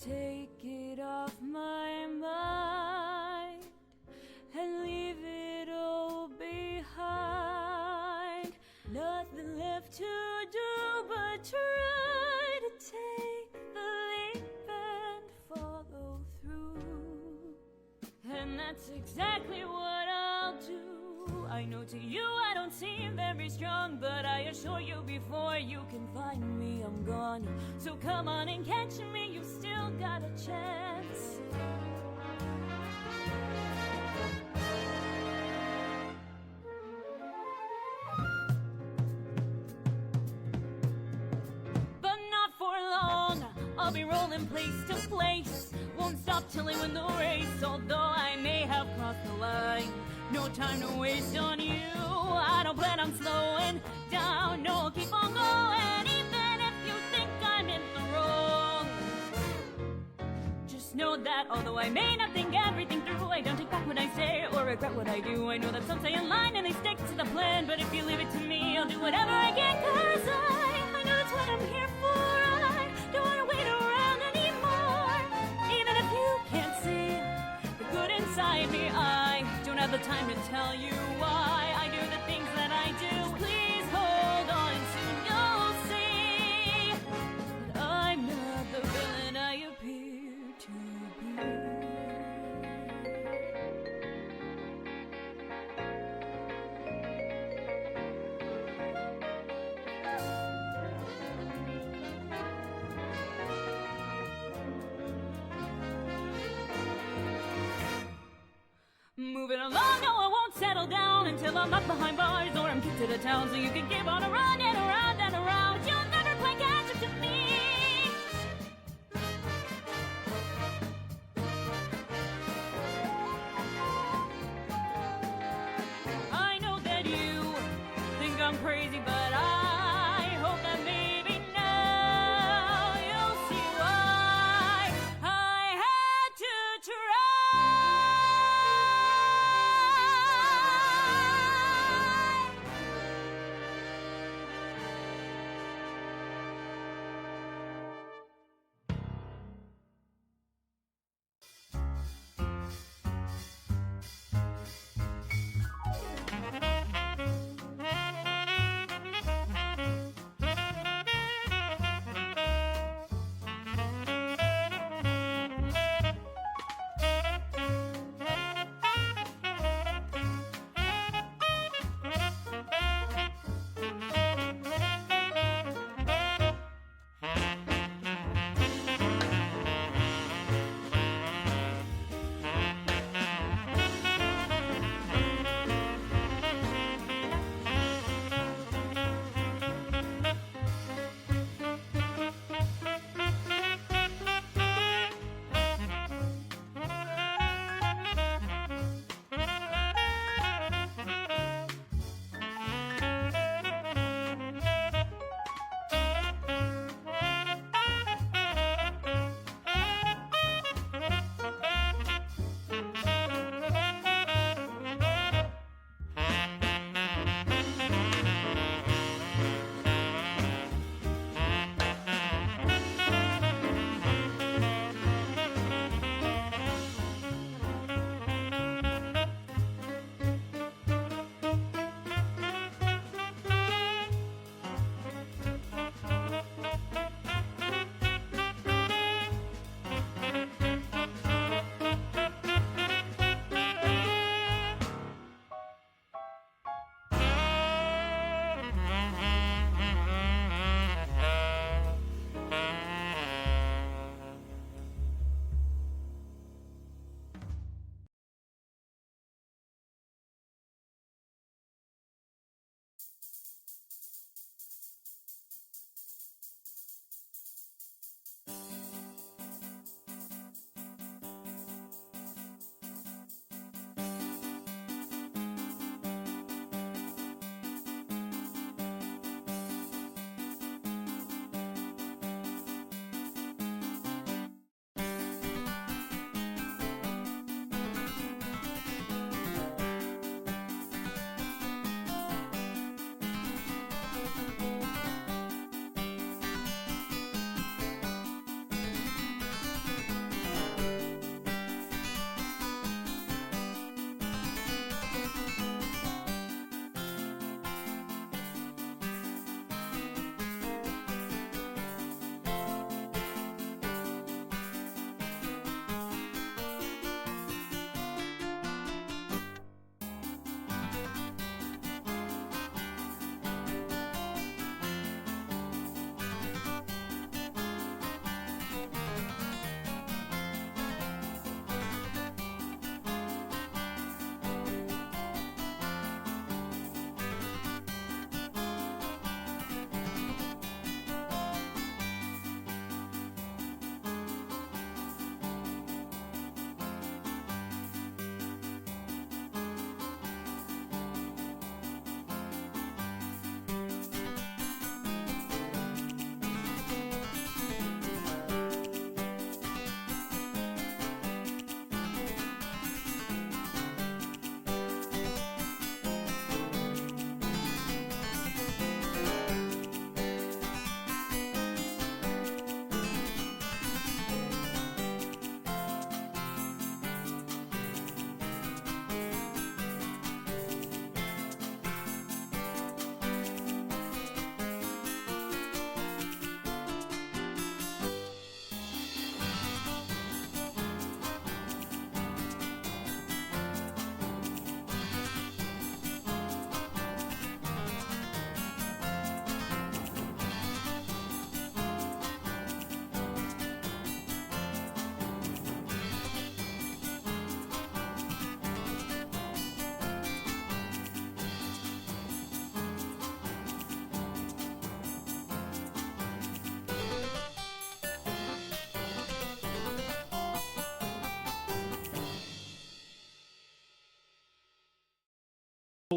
take it off my mind and leave it all behind. Nothing left to do but try to take the leap and follow through. And that's exactly what I'll do. I know to you I don't seem very strong, but I assure you before you can find me, I'm gone. So come on and catch me, you still got a chance. But not for long, I'll be rolling place to place. Won't stop till I win the race, although I may have crossed the line. No time to waste on you, I don't plan on slowing down. No, I'll keep on going, even if you think I'm in the wrong. Just know that although I may not think everything through, I don't take back what I say or regret what I do. I know that some stay in line and they stick to the plan, but if you leave it to me, I'll do whatever I can. Cause I know that's what I'm here for. I don't wanna wait around anymore. Even if you can't see the good inside me, I don't have the time to tell you why I do the things that I do. Please hold on, soon you'll see that I'm not the villain I appear to be. Moving along, no, I won't settle down until I'm not behind bars or I'm kicked to the town. So you can keep on running around and around, but you'll never quite catch up to me. I know that you think I'm crazy, but I hope that maybe now you'll see why I had to try.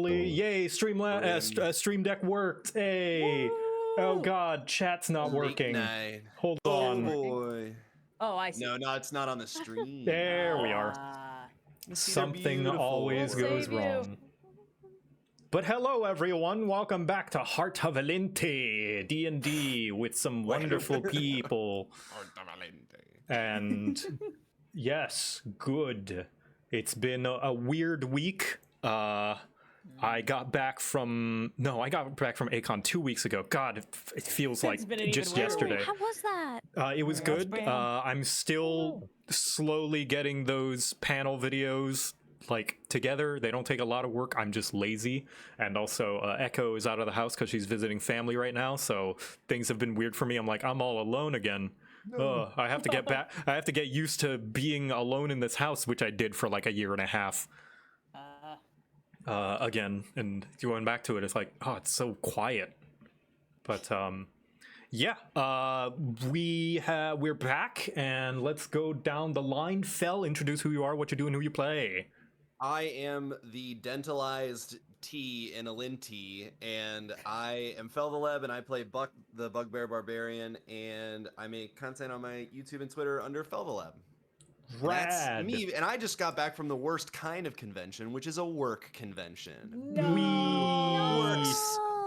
Yay, Stream Deck worked. Hey. Oh god, chat's not working. Night. Hold Oh on. boy. Oh, I see. No, it's not on the stream. There we are. See, they're Something beautiful. always We'll goes save you. wrong. But hello everyone, welcome back to Heart of Elynthi, D&D with some wonderful people. And yes, good. It's been a weird week. I got back from Acon 2 weeks ago. God, it feels like just yesterday. How was that? It was good. I'm still slowly getting those panel videos like together. They don't take a lot of work. I'm just lazy. And also Echo is out of the house because she's visiting family right now. So things have been weird for me. I'm like, I'm all alone again. I have to get back. I have to get used to being alone in this house, which I did for like a year and a half. Again, and going back to it, it's like, oh, it's so quiet. But yeah, we're back, and let's go down the line. Fel, introduce who you are, what you do, and who you play. I am the dentalized T in Elynthi, and I am Fel the Leb, and I play Buck the Bugbear Barbarian, and I make content on my YouTube and Twitter under Fel the Leb. Rad. That's me, and I just got back from the worst kind of convention, which is a work convention.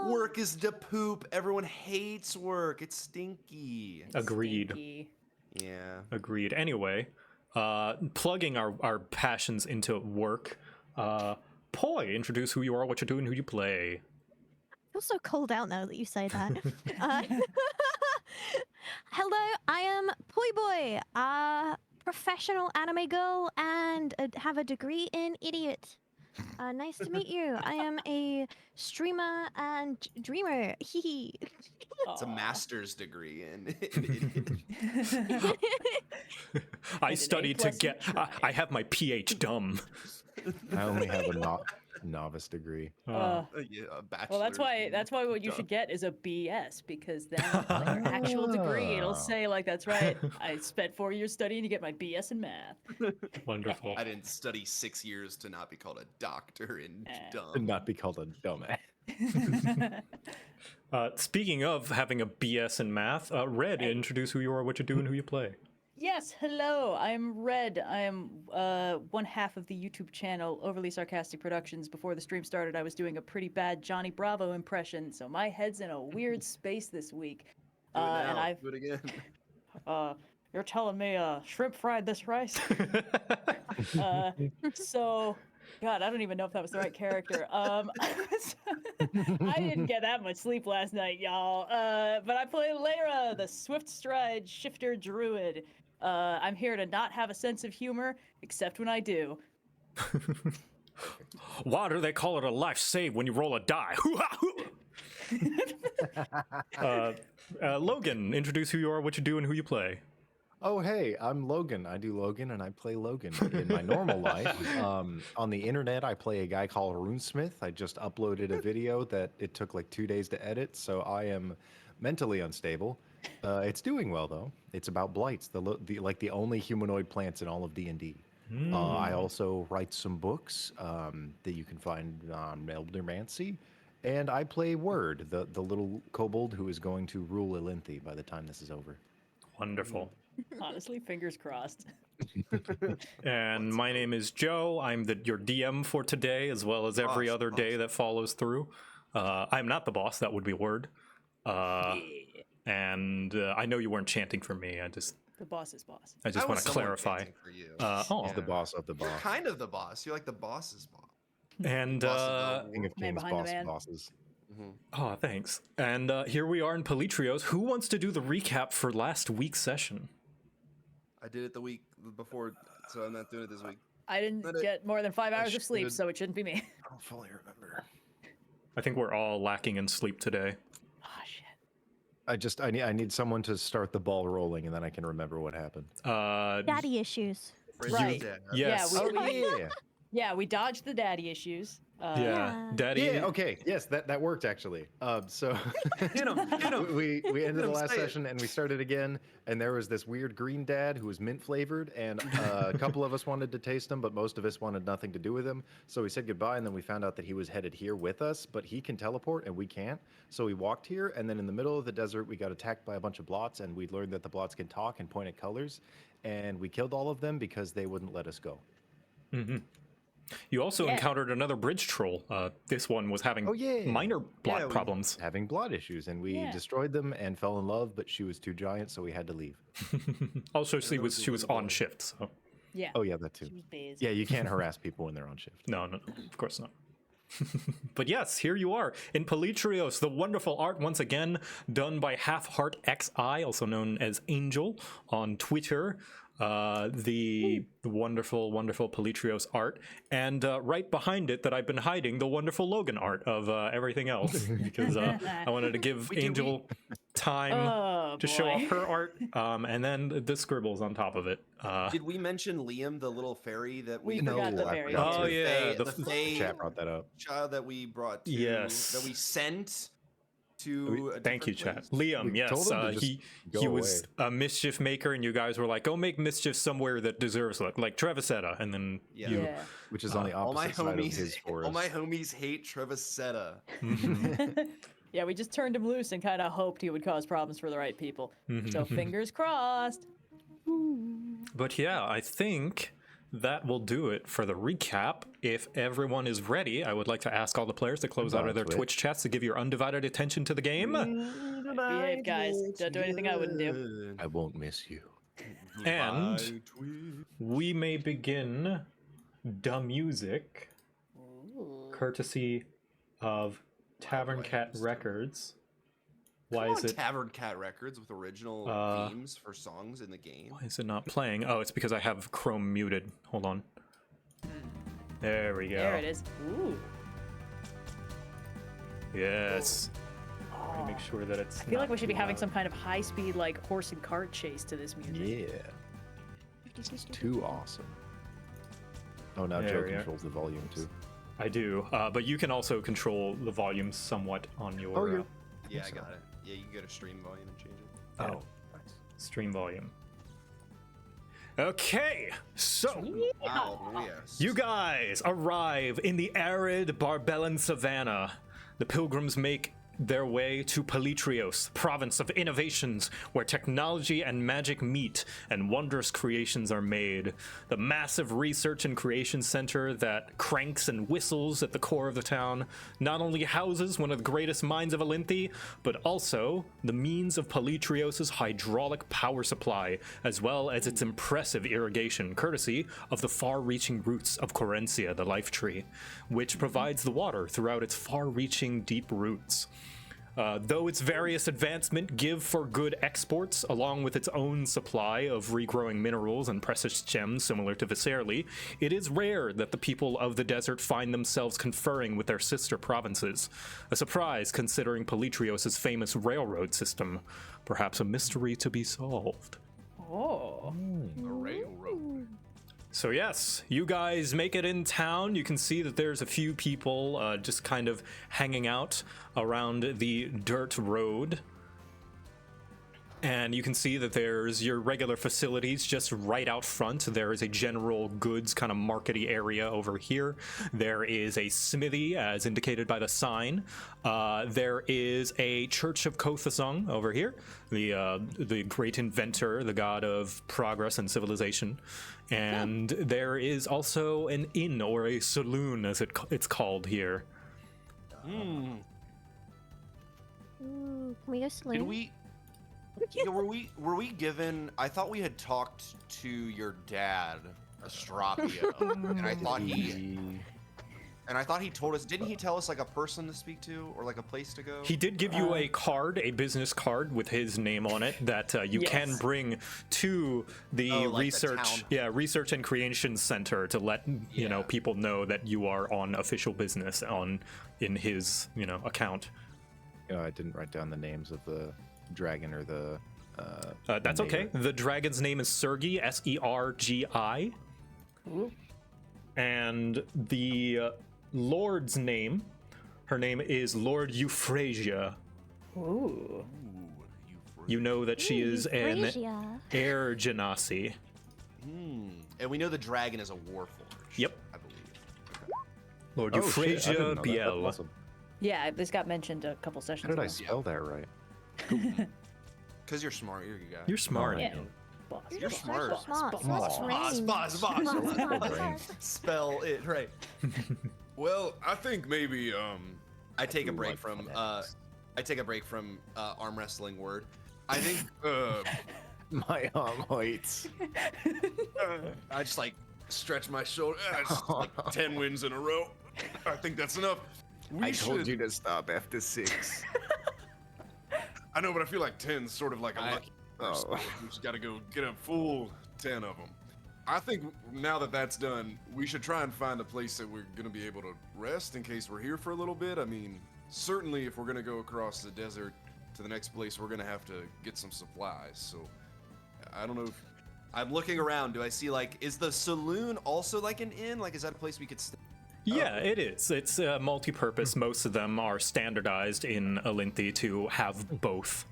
Work is the poop. Everyone hates work. It's stinky. Agreed. Stinky. Yeah. Agreed. Anyway, plugging our passions into work. Poi, introduce who you are, what you do, and who you play. I feel so cold out now that you say that. Hello, I am Poi Boy, professional anime girl, and have a degree in idiot. Nice to meet you. I am a streamer and dreamer. Hee It's a master's degree in I studied to get. I have my PH dumb. I only have a novice degree. yeah, a bachelor's. Well, that's why what you should get is a BS, because then on your actual degree it'll say like, that's right, I spent 4 years studying to get my BS in math. Wonderful. I didn't study 6 years to not be called a doctor in dumb. And not be called a dumbass. Speaking of having a BS in math, Red, introduce who you are, what you do, and who you play. Yes, hello, I am Red. I am one half of the YouTube channel Overly Sarcastic Productions. Before the stream started, I was doing a pretty bad Johnny Bravo impression, so my head's in a weird space this week. Do it now. And I've Do it again. You're telling me shrimp fried this rice? So, God, I don't even know if that was the right character. I didn't get that much sleep last night, y'all. But I play Lyra, the Swift Stride Shifter Druid. I'm here to not have a sense of humor, except when I do. Why do they call it a life save when you roll a die? Logan, introduce who you are, what you do, and who you play. Oh, hey, I'm Logan. I do Logan, and I play Logan in my normal life. On the internet, I play a guy called Runesmith. I just uploaded a video that it took like 2 days to edit, so I am mentally unstable. It's doing well, though. It's about blights, the only humanoid plants in all of D&D. I also write some books that you can find on Eldermancy. And I play Word, the little kobold who is going to rule Elynthi by the time this is over. Wonderful. Honestly, fingers crossed. And my name is Joe. I'm your DM for today, as well as every other day that follows through. I'm not the boss. That would be Word. And I know you weren't chanting for me. The boss is boss. I just want to clarify. For you. He's the boss of the boss. You're kind of the boss. You're like the boss's boss. And King of Man Kings, behind the boss man. of bosses. oh, thanks. And here we are in Palitrios. Who wants to do the recap for last week's session? I did it the week before, so I'm not doing it this week. I didn't get more than 5 hours of sleep, should. so it shouldn't be me. I don't fully remember. I think we're all lacking in sleep today. Oh, shit. I need someone to start the ball rolling, and then I can remember what happened. Daddy issues. Right. Yeah. Yes. Yeah, Oh, yeah. Yeah, we dodged the daddy issues. Yeah, Daddy. Yeah, okay. Yes, that worked actually. So Hit him. we ended the him, last say it. session and we started again, and there was this weird green dad who was mint flavored, and a couple of us wanted to taste him, but most of us wanted nothing to do with him. So we said goodbye, and then we found out that he was headed here with us, but he can teleport and we can't. So we walked here, and then in the middle of the desert, we got attacked by a bunch of blots, and we learned that the blots can talk and point at colors, and we killed all of them because they wouldn't let us go. You also Yeah. encountered another bridge troll. This one was having Oh, yeah. minor blot Yeah, we- problems. Having blood issues, and we Yeah. destroyed them and fell in love, but she was too giant, so we had to leave. Also, she was on shift. So Yeah. Oh yeah, that too. She was busy. Yeah, you can't harass people when they're on shift. no, of course not. But yes, here you are in Palitrios, the wonderful art once again done by Half Heart XI, also known as Angel on Twitter. The wonderful Palitrios art, and right behind it that I've been hiding, the wonderful Logan art of everything else, because I wanted to give Angel time to show off boy. her art, and then the scribbles on top of it. Did we mention Liam, the little fairy that We we? forgot the I fairy. forgot Oh, to. yeah, the the Fae Chat brought that up. child that we brought to. Yes. That we sent to. A Thank you, different chat. place. Liam, We yes, told him to just he go was away. a mischief maker, and you guys were like, "Go make mischief somewhere that deserves it," like Trevisetta, and then Yeah. you. Yeah. Which is on the All my opposite side of his homies, forest. all my homies hate Trevisetta. Yeah, we just turned him loose and kind of hoped he would cause problems for the right people. So fingers crossed. But yeah, I think that will do it for the recap. If everyone is ready, I would like to ask all the players to close out of their Twitch chats to give your undivided attention to the game. Behave, guys. Don't do anything I wouldn't do. I won't miss you. And we may begin the music, courtesy of Tavern Cat Records. Why is it? Tavern Cat Records with original themes for songs in the game? Why is it not playing? Oh, it's because I have Chrome muted. Hold on. There we go. There it is. Ooh. Yes. Let me make sure that it's. I feel like we should be having some kind of high-speed, like, horse and cart chase to this music. Yeah. This is too awesome. Oh, now There Joe we are. controls the volume too. I do, but you can also control the volume somewhat on your Yeah, I got it. Yeah, you can go to stream volume and change it. Oh, stream volume. Okay, so Wow, yes. you guys arrive in the arid Barbellan savanna. The pilgrims make their way to Palitrios, province of innovations, where technology and magic meet and wondrous creations are made. The massive research and creation center that cranks and whistles at the core of the town not only houses one of the greatest minds of Elynthi, but also the means of Palitrios' hydraulic power supply, as well as its impressive irrigation, courtesy of the far-reaching roots of Corencia, the life tree, which provides the water throughout its far-reaching deep roots. Though its various advancement give for good exports, along with its own supply of regrowing minerals and precious gems similar to Viserli, it is rare that the people of the desert find themselves conferring with their sister provinces. A surprise considering Palitrios' famous railroad system. Perhaps a mystery to be solved. Oh. A railroad. So yes, you guys make it in town. You can see that there's a few people just kind of hanging out around the dirt road. And you can see that there's your regular facilities just right out front. There is a general goods kind of markety area over here. There is a smithy, as indicated by the sign. There is a Church of Kothasung over here, the great inventor, the god of progress and civilization. And there is also an inn, or a saloon, as it's called here. Hmm. Ooh, can we go slow? Did we? Yeah, were we given? I thought we had talked to your dad, Astropia, and I thought he told us. Didn't he tell us like a person to speak to or like a place to go? He did give you a card, a business card with his name on it that you can Yes. bring to the Oh, like the research, town. research and creation center to let you know Yeah. people know that you are on official business in his account. I didn't write down the names of the dragon or the. That's okay. mayor. The dragon's name is Sergi, Sergi. And the Lord's name, her name is Lord Euphrasia. Ooh. You know that she is an Euphrasia. air genasi. And we know the dragon is a warforged. Yep. I believe. Lord Oh, shit, I Euphrasia didn't know that. Biel. That's awesome. Yeah, this got mentioned a couple sessions How did I ago. spell that right? Because you're smart, you're a good guy. You're smart. Yeah. Boss. You're smart. Smart. Boss. Boss. Spell it right. Well, I think maybe I take a break from arm wrestling word. I think My arm hurts. I just like stretch my shoulder. Just, like 10 wins in a row. I think that's enough. I told you to stop after 6. I know, but I feel like 10's sort of like a lucky person. Oh. We just got to go get a full 10 of them. I think now that that's done, we should try and find a place that we're going to be able to rest in case we're here for a little bit. I mean, certainly if we're going to go across the desert to the next place, we're going to have to get some supplies. So I don't know if I'm looking around. Do I see like, is the saloon also like an inn? Like, is that a place we could stay? Yeah, it is. It's multi-purpose. Most of them are standardized in Elynthi to have both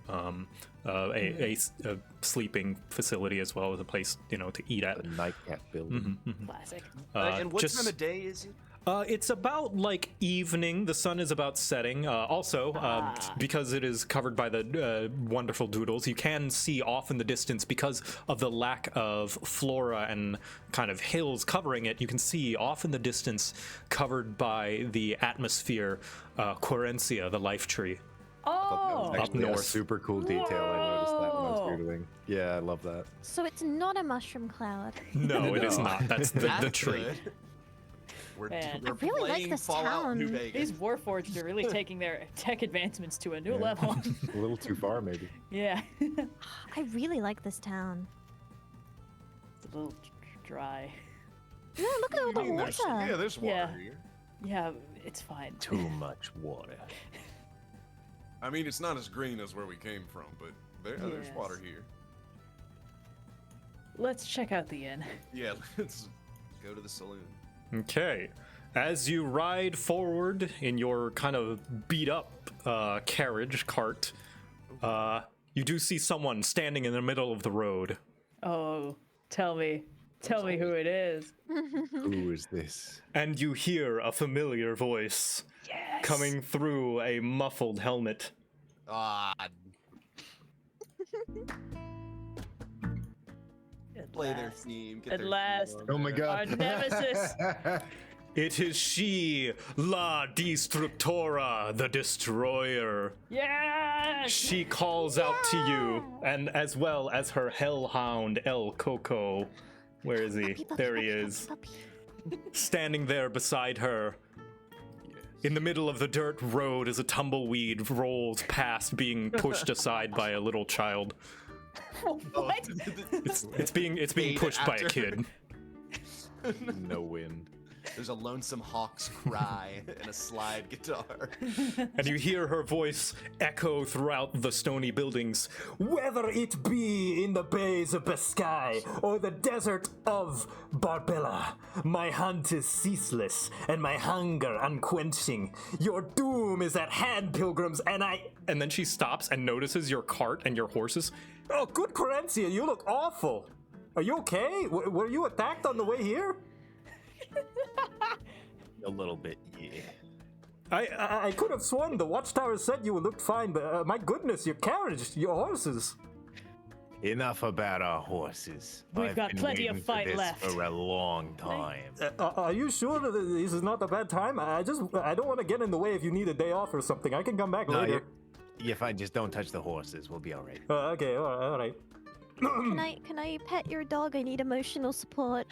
a sleeping facility as well as a place, to eat at. The nightcap building. Classic. And what time of day is it? It's about like evening. The sun is about setting. Because it is covered by the wonderful doodles, you can see off in the distance because of the lack of flora and kind of hills covering it. You can see off in the distance, covered by the atmosphere, Quarencia, the life tree. Oh, Up Actually, north. a super cool detail. I noticed that when I was Whoa. doodling. Yeah, I love that. So it's not a mushroom cloud. No, it is No. not. That's the That's tree. good. We're Man. we're I really like playing this Fallout New town. Vegas. these Warforged are really taking their tech advancements to a new level. A little too far, maybe. Yeah. I really like this town. It's a little dry. No, look at all the There's water. water Yeah. here. Yeah, it's fine. Too much water. I mean, it's not as green as where we came from, but there's Yes. water here. Let's check out the inn. Yeah, let's go to the saloon. Okay. As you ride forward in your kind of beat up carriage cart, you do see someone standing in the middle of the road. Oh, tell me who it is. Who is this? And you hear a familiar voice Yes. coming through a muffled helmet. Ah, At play their last. theme. Get At their last. theme Oh on. my god. Our nemesis. It is she, La Destructora, the Destroyer. Yes. She calls out to you, and as well as her hellhound, El Coco. Where is he? There he is. Standing there beside her. In the middle of the dirt road as a tumbleweed rolls past, being pushed aside by a little child. What? It's being Fade pushed by a after. kid. No wind. There's a lonesome hawk's cry and a slide guitar. And you hear her voice echo throughout the stony buildings. Whether it be in the bays of Biscay or the desert of Barbella, my hunt is ceaseless and my hunger unquenching. Your doom is at hand, pilgrims, and then she stops and notices your cart and your horses. Oh, good Quarencia, you look awful. Are you okay? Were you attacked on the way here? A little bit, yeah. I could have sworn the watchtower said you looked fine, but my goodness, your carriage, your horses. Enough about our horses. We've I've got been plenty of waiting for fight this left. for a long time. Are you sure that this is not a bad time? I don't want to get in the way if you need a day off or something. I can come back No, later. if I just don't touch the horses, we'll be all right. Okay, all right. Can I pet your dog? I need emotional support.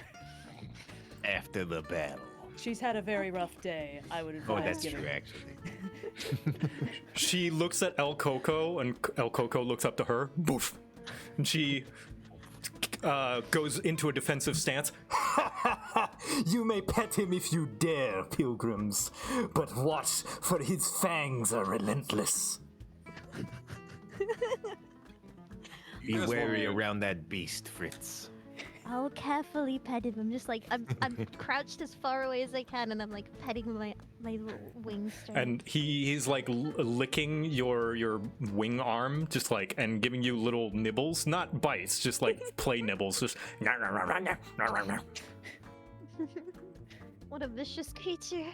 After the battle. She's had a very rough day. I would advise Oh, that's giving true, actually. She looks at El Coco, and El Coco looks up to her. Boof. And she goes into a defensive stance. You may pet him if you dare, pilgrims, but watch, for his fangs are relentless. Be guys wary want me- around that beast, Fritz. I'll carefully pet him. I'm just like I'm crouched as far away as I can, and I'm like petting my little wing string. And he's like licking your wing arm, just like, and giving you little nibbles, not bites, just like play nibbles, just. What a vicious creature.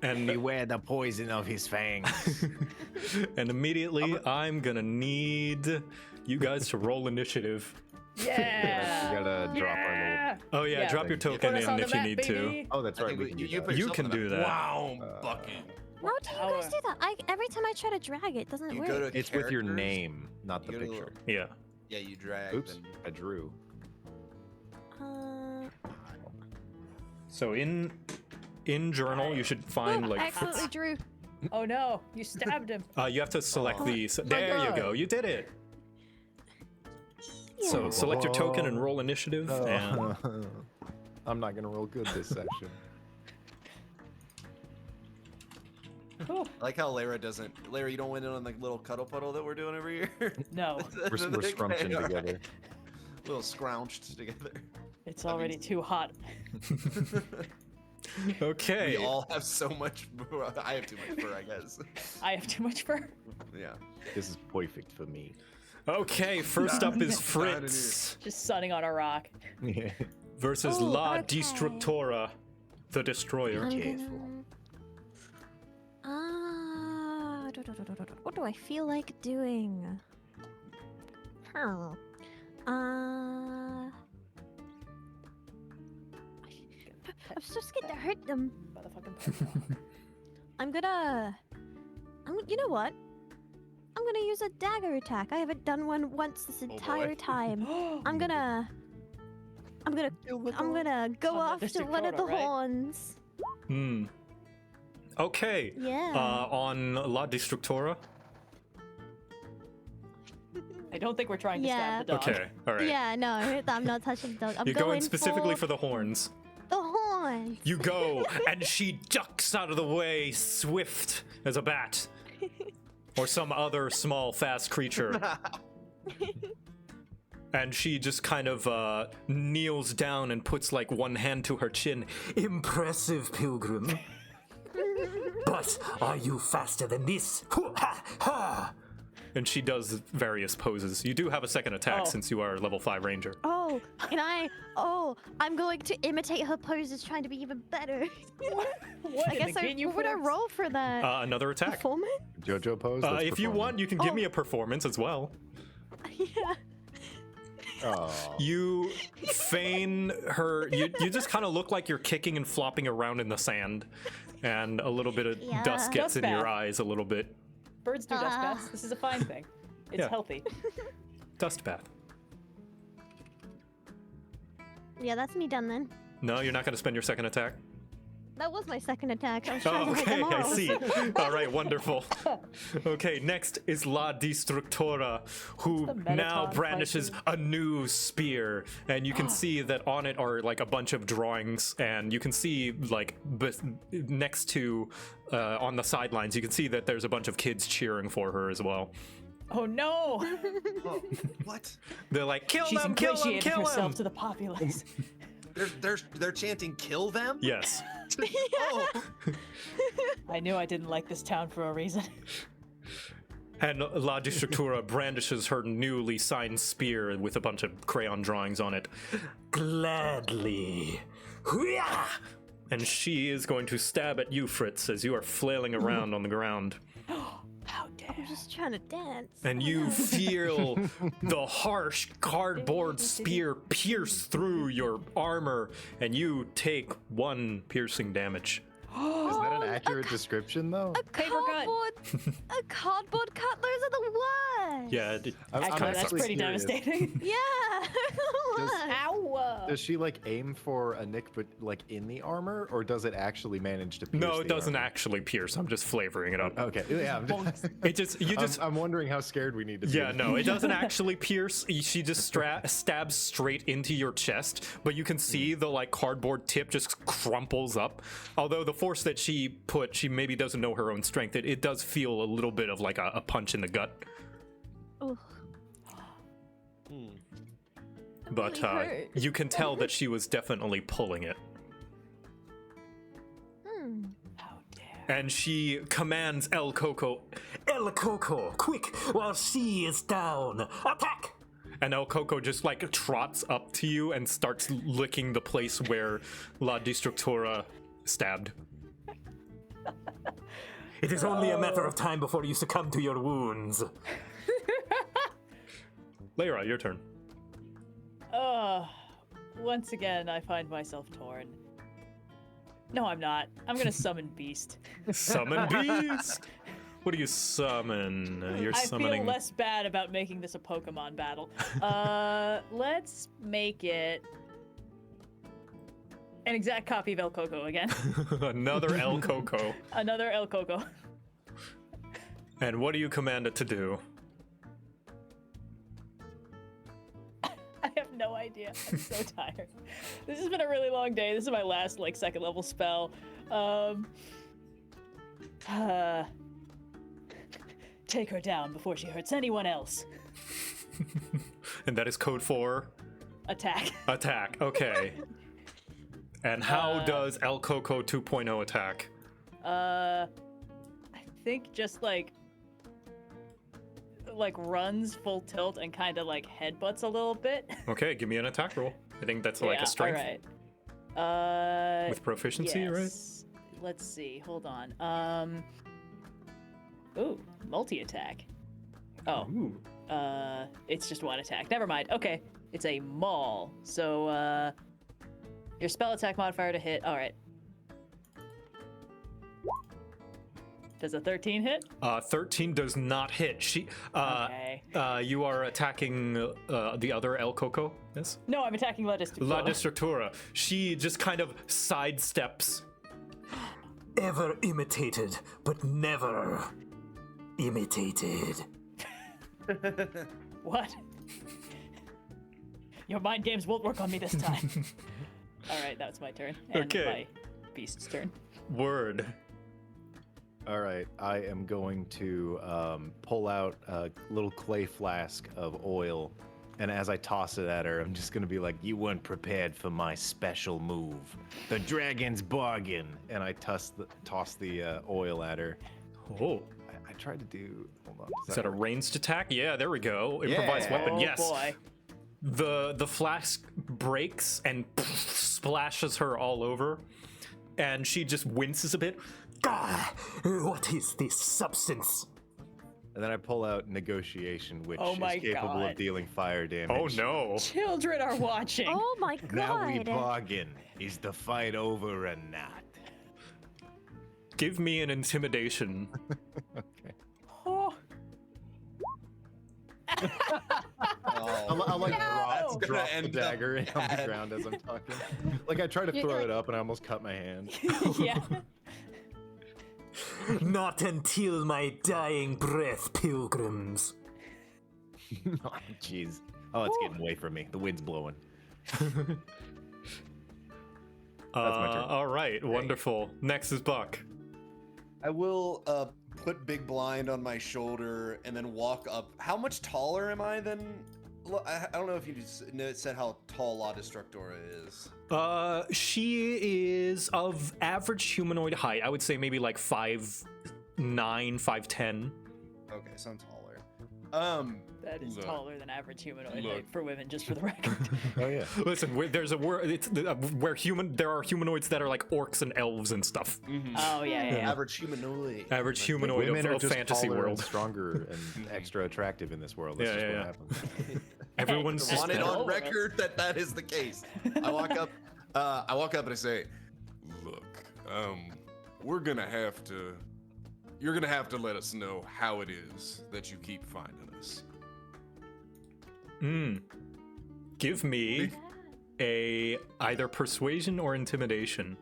And Beware the poison of his fangs. and immediately I'm gonna need you guys to roll initiative. Yeah. We gotta drop our little. Oh yeah, Yeah. drop your token Put us in on the if you map, need baby. Oh, that's I right. think We can do you that. put You yourself can in a- do that. Wow, bucking. How do you guys do that? Every time I try to drag it, doesn't You work. go to It's with your characters, name, not the you go to- picture. Yeah. Yeah, you drag. Oops, and- I drew. So in journal you should find I like accidentally drew. Oh no, you stabbed him. you have to select Oh. these. There you God. go. You did it. So Yeah. select your token and roll initiative. Oh. And I'm not gonna roll good this section. Cool. I like how Lara doesn't. Lara, you don't win in on the little cuddle puddle that we're doing over here. No, We're scrumping Alright. together. Little scrounched together. it's already too hot. okay. We all have so much. I have too much fur, I guess. I have too much fur. Yeah. This is perfect for me. Okay, first up is Not Fritz Just sunning on a rock. versus Oh, La okay. Destructora, the Destroyer. I'm Careful. what do I feel like doing? I'm so scared to hurt them. Motherfucking You know what? I'm gonna use a dagger attack. I haven't done one once this entire time. I'm gonna go On the after one of the Destructora, right? horns. Hmm. Okay. Yeah. On La Destructora. I don't think we're trying to Yeah. stab the dog. Okay. All right. Yeah, no, I'm not touching the dog. I'm You're going going specifically for the horns. the horns. You go, and she ducks out of the way, swift as a bat, or some other small, fast creature. And she just kind of kneels down and puts like one hand to her chin. Impressive, pilgrim. But are you faster than this? Ha, ha. And she does various poses. You do have a second attack Oh. since you are level 5 ranger. Oh, and I'm going to imitate her poses, trying to be even better. What I in guess the what would I uniforms? roll for that? Another attack. Performance? JoJo pose. That's If you want, you can give me a performance as well. Yeah. Oh. You feign her. You just kind of look like you're kicking and flopping around in the sand, and a little bit of Yeah. dust gets Dust in your bath. eyes a little bit. Birds do dust Ah. baths. This is a fine thing. It's Yeah. healthy. Dust bath. Yeah, that's me done then. No, you're not going to spend your second attack. That was my second attack. I was trying Oh, to hit okay, them all. I see. All right, wonderful. Okay, next is La Destructora, who It's the now Mettaton brandishes fighting. a new spear, and you can see that on it are like a bunch of drawings, and you can see like next to on the sidelines, you can see that there's a bunch of kids cheering for her as well. Oh no! Oh, what? They're like, kill She's them, kill them, ingratiating kill herself them. to the populace. They're chanting "kill them." Yes. Oh. I knew I didn't like this town for a reason. And La Destructura brandishes her newly signed spear with a bunch of crayon drawings on it. Gladly. Hoo-yah! And she is going to stab at you, Fritz, as you are flailing around on the ground. How dare! I'm just trying to dance. And you feel the harsh cardboard spear pierce through your armor, and you take 1 piercing damage. Is that an accurate description, though? Paper cut. A cardboard cut. Those are the worst. Yeah, I'm Actually, that's actually pretty curious. devastating. Yeah. Ow! Does she like aim for a nick, but like in the armor, or does it actually manage to pierce? no, it the doesn't armor? actually pierce. I'm just flavoring it up. Okay, yeah. It just, you just, I'm wondering how scared we need to be. yeah, no, it doesn't actually pierce. She just stabs straight into your chest, but you can see the like cardboard tip just crumples up. Although the force that she put, she maybe doesn't know her own strength. It does feel a little bit of like a punch in the gut. Ooh. but Really hurt. you can tell that she was definitely pulling it. How dare. And she commands El Coco, El Coco, quick, while she is down, attack! And El Coco just like trots up to you and starts licking the place where La Destructora stabbed. It is only a matter of time before you succumb to your wounds. Lyra, your turn. Once again, I find myself torn. No, I'm not. I'm gonna summon Beast. Summon Beast! What do you summon? You're I summoning... feel less bad about making this a Pokemon battle. Let's make it an exact copy of El Coco again. Another El Coco. Another El Coco. And what do you command it to do? I have no idea. I'm so tired. This has been a really long day. This is my last like second level spell. Take her down before she hurts anyone else. And that is code for Attack. attack. Okay. And how does El Coco 2.0 attack? I think just like runs full tilt and kind of like headbutts a little bit. Okay, give me an attack roll. I think that's like a strength All right. with proficiency, right? Yes. Let's see. Hold on. Ooh, multi-attack. Oh. Ooh. It's just one attack. Never mind. Okay. It's a maul. So, your spell attack modifier to hit. All right. Does a 13 hit? 13 does not hit. She. Okay. You are attacking the other El Coco. Yes. No, I'm attacking La Destructora. La Destructora. She just kind of sidesteps. Ever imitated, but never imitated. What? Your mind games won't work on me this time. All right, that's my turn. And Okay. my beast's turn. Word. All right, I am going to pull out a little clay flask of oil, and as I toss it at her, I'm just gonna be like, "You weren't prepared for my special move, the dragon's bargain." And I toss the oil at her. Oh. I tried to do. Hold on. Is that a work? ranged attack? Yeah, there we go. Improvised weapon. Oh Yes. boy. The flask breaks and splashes her all over, and she just winces a bit. Gah! What is this substance? And then I pull out negotiation, which Oh my is capable God. of dealing fire damage. Oh no! Children are watching. Oh my Now we god. bargain. Is the fight over or not? Give me an intimidation. Okay. Oh. I'll like No! drop Gonna the end up dagger on the bad. ground as I'm talking. Like I try to You're throw like- it up and I almost cut my hand. Yeah. Not until my dying breath, pilgrims. Oh, jeez. Oh, it's getting away from me. The wind's blowing. That's my turn. All right, wonderful. Next is Buck. I will put Big Blind on my shoulder and then walk up. How much taller am I than? I don't know if you said how tall La Destructora is. She is of average humanoid height. I would say maybe like 5'9", 5'10". Okay, so I'm taller. That is Look. taller than average humanoid Look. height for women, just for the record. Oh yeah. Listen, there's a word. It's where there are humanoids that are like orcs and elves and stuff. Oh, yeah. Average humanoid. Average humanoid Women are of just fantasy taller world. and stronger and extra attractive in this world. That's Yeah, just yeah, what happens. Everyone's Hey, just Want it better. on record that is the case. I walk up. I walk up and I say, Look, we're gonna have to. You're gonna have to let us know how it is that you keep finding us. Give me a either persuasion or intimidation.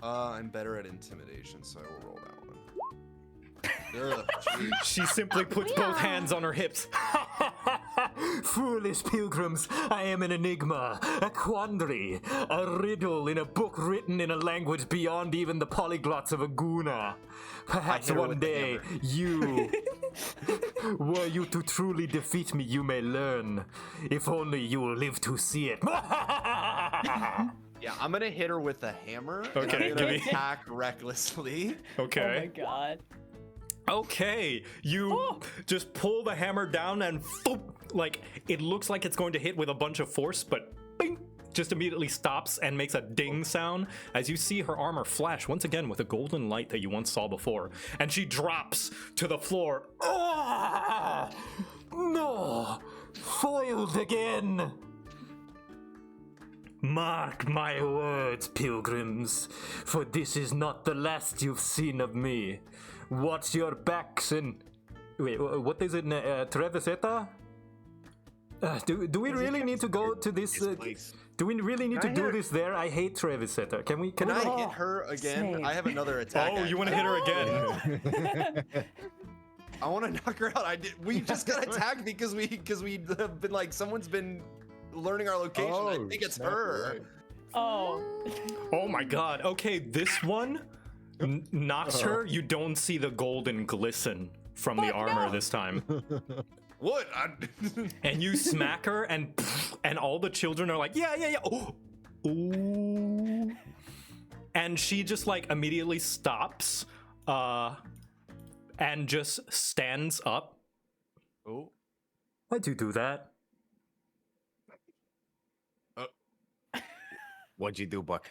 I'm better at intimidation, so I will roll that one. Ugh, jeez. She simply puts both hands on her hips. Foolish pilgrims, I am an enigma, a quandary, a riddle in a book written in a language beyond even the polyglots of a Guna. Perhaps hit her one with the day hammer. you Were you to truly defeat me, you may learn. If only you will live to see it. Yeah, I'm gonna hit her with a hammer. Okay, and I'm give gonna me- attack recklessly. Okay. Oh my god. Okay, you just pull the hammer down and foop, like it looks like it's going to hit with a bunch of force, but bing, just immediately stops and makes a ding sound as you see her armor flash once again with a golden light that you once saw before, and she drops to the floor. Ah! No, foiled again. Mark my words, pilgrims, for this is not the last you've seen of me. Watch your backs and... Wait, what is it? Treviseta? Do we really need to go to this... do we really need to do this there? I hate Treviseta. Can we... Can I hit her again? same. I have another attack. Oh, you want to hit her again? I want to knock her out. We just got attacked because we have been like someone's been learning our location. I think it's snap, her. right. Oh. Oh my god. Okay, this one knocks her. You don't see the golden glisten from the armor this time. What? And you smack her, and all the children are like, yeah. Oh. Ooh. And she just like immediately stops, and just stands up. Oh. Why'd you do that? What'd you do, Buck?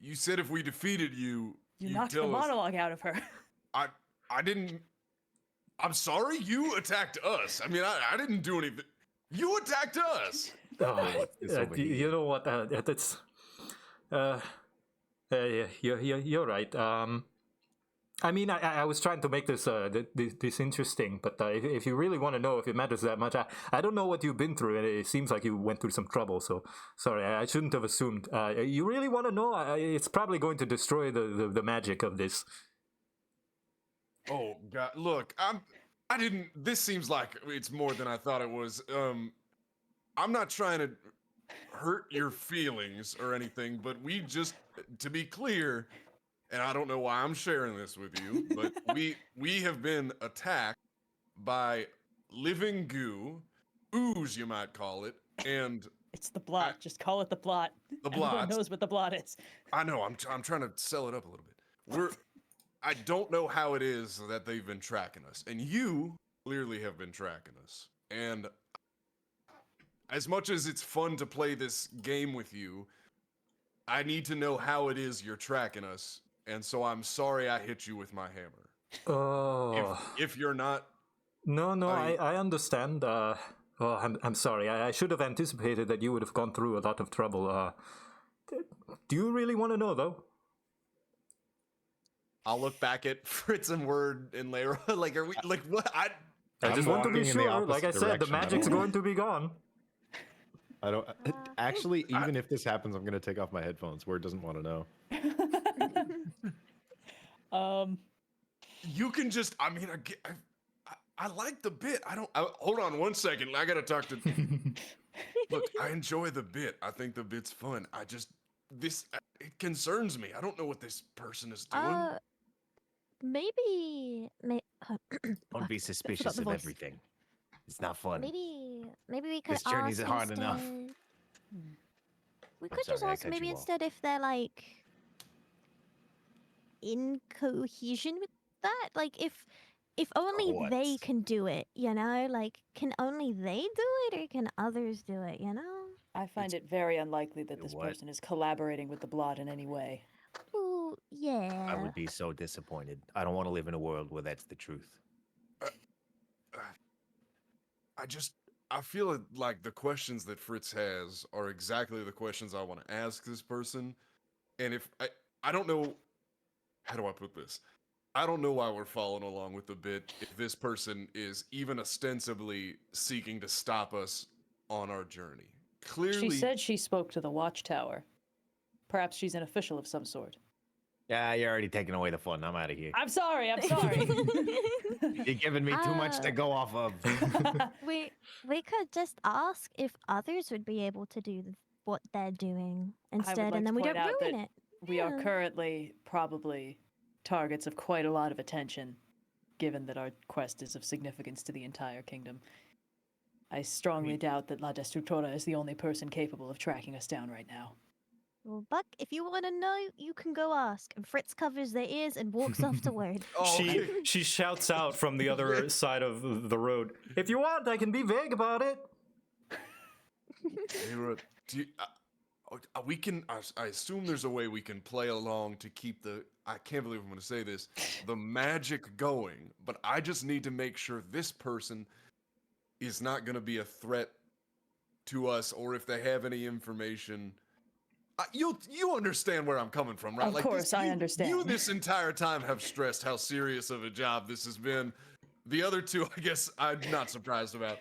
You said if we defeated you, You you'd knocked the tell us. monologue out of her. I didn't. I'm sorry. You attacked us. I mean, I didn't do anything. You attacked us. It's over here. You know what? That's. Yeah, you're right. I mean, I was trying to make this this interesting, but if you really want to know if it matters that much, I don't know what you've been through, and it seems like you went through some trouble. So sorry, I shouldn't have assumed. You really want to know? It's probably going to destroy the magic of this. Oh God! Look, I didn't. This seems like it's more than I thought it was. I'm not trying to hurt your feelings or anything, but we just, to be clear, and I don't know why I'm sharing this with you, but we have been attacked by living goo, ooze you might call it, and It's the blot. Just call it the blot. the Everyone blot. knows what the blot is. I know. I'm trying to sell it up a little bit. I don't know how it is that they've been tracking us, and you clearly have been tracking us. And as much as it's fun to play this game with you, I need to know how it is you're tracking us. And so I'm sorry I hit you with my hammer. Oh. If you're not, No, I understand. I'm sorry. I should have anticipated that you would have gone through a lot of trouble. Do you really want to know, though? I'll look back at Fritz and Word and Layra. Like, are we like what? I I'm just want to be walking in the sure. Like I opposite said, the direction. I magic's don't- going to be gone. I don't. Actually, even if this happens, I'm gonna take off my headphones. Word doesn't want to know. you can just. I mean, I like the bit. Hold on one second. I gotta talk to. Look, I enjoy the bit. I think the bit's fun. It concerns me. I don't know what this person is doing. Maybe. Don't be suspicious the of voice. everything. It's not fun. Maybe we could This journey's ask hard enough. instead- We I'm could just sorry, I ask cut maybe you off. instead if they're like in cohesion with that. Like if only they What? can do it, you know? Like can only they do it or can others do it, you know? I find it very unlikely that You this what? person is collaborating with the blot in any way. Ooh, yeah. I would be so disappointed. I don't want to live in a world where that's the truth. I feel like the questions that Fritz has are exactly the questions I want to ask this person. And if I don't know, how do I put this? I don't know why we're following along with the bit if this person is even ostensibly seeking to stop us on our journey. Clearly, She said she spoke to the watchtower. Perhaps she's an official of some sort. Yeah, you're already taking away the fun. I'm out of here. I'm sorry. I'm sorry. You're giving me too much to go off of. we could just ask if others would be able to do what they're doing instead, like and then to we don't point out ruin that it. We are Yeah. currently probably targets of quite a lot of attention. given that our quest is of significance to the entire kingdom. I strongly doubt that La Destructora is the only person capable of tracking us down right now. Well, Buck, if you want to know, you can go ask. And Fritz covers their ears and walks off to word. Oh, She shouts out from the other side of the road. If you want, I can be vague about it. Layra, do you, we can. I assume there's a way we can play along to keep the. I can't believe I'm going to say this. The magic going, but I just need to make sure this person is not going to be a threat to us, or if they have any information. You understand where I'm coming from, right? Of course, I understand. You this entire time have stressed how serious of a job this has been. The other two, I guess, I'm not surprised about.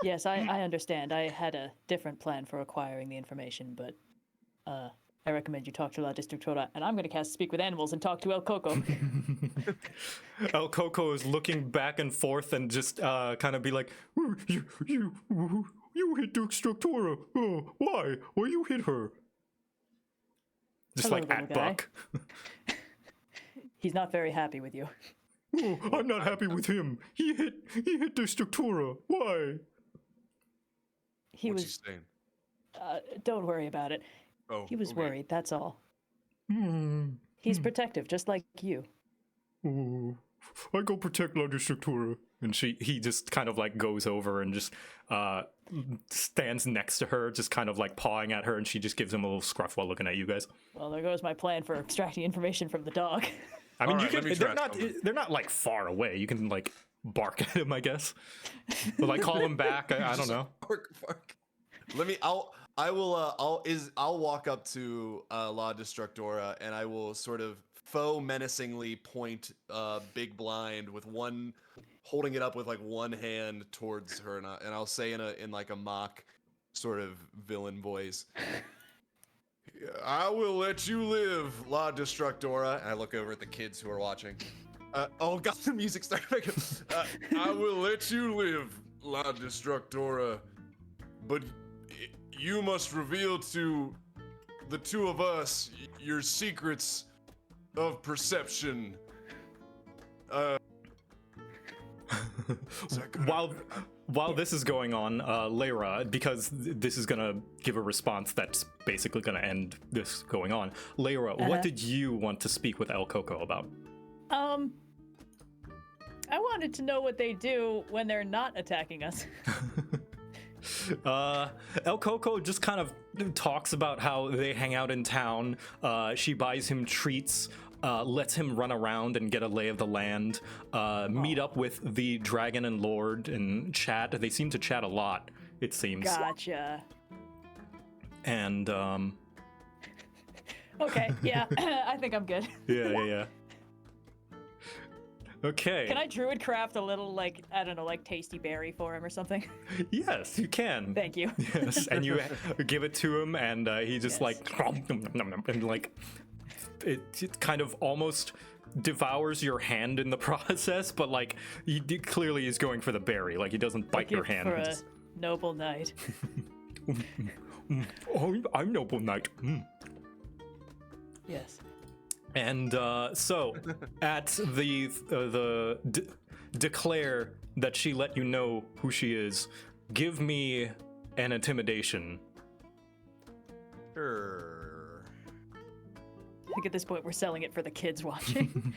Yes, I understand. I had a different plan for acquiring the information, but I recommend you talk to La Destructora, and I'm going to cast Speak with Animals and talk to El Coco. El Coco is looking back and forth and just kind of be like, you hit Destructora. Oh, why? Why you hit her? Just Hello, like at little guy. Buck. He's not very happy with you. Oh, I'm not happy with him. He hit Destructora. Why? He What's was. he saying? Don't worry about it. Oh, He was okay. worried. That's all. Hmm. He's protective, just like you. Oh, I go protect La Destructora. And he just kind of like goes over and just stands next to her, just kind of like pawing at her, and she just gives him a little scruff while looking at you guys. Well, there goes my plan for extracting information from the dog. I mean, All you right, let can. me They're try not. something. They're not like far away. You can like bark at him, I guess. Or, like call him back. I don't know. Fuck. Let me. I'll walk up to La Destructora and I will sort of faux menacingly point Big Blind with one, holding it up with like one hand towards her, and I'll say in like a mock sort of villain voice, I will let you live, La Destructora. And I look over at the kids who are watching. Oh god, the music started making. I will let you live, La Destructora, but you must reveal to the two of us your secrets of perception. Is that good? While this is going on, Layra, because this is gonna give a response that's basically gonna end this going on. Layra, what did you want to speak with El Coco about? I wanted to know what they do when they're not attacking us. El Coco just kind of talks about how they hang out in town. She buys him treats, lets him run around and get a lay of the land, meet up with the dragon and lord and chat. They seem to chat a lot, it seems. Gotcha. And, Okay, yeah, I think I'm good. yeah. Okay. Can I druid craft a little, like, I don't know, like tasty berry for him or something? Yes, you can. Thank you. Yes, and you give it to him, and he just Yes. like, and like, it kind of almost devours your hand in the process, but like, he clearly is going for the berry. Like, he doesn't bite your Gift hand. for he a just- noble knight. Oh, I'm noble knight. Yes. And so, at the declare that she let you know who she is. Give me an intimidation. Sure. I think at this point we're selling it for the kids watching.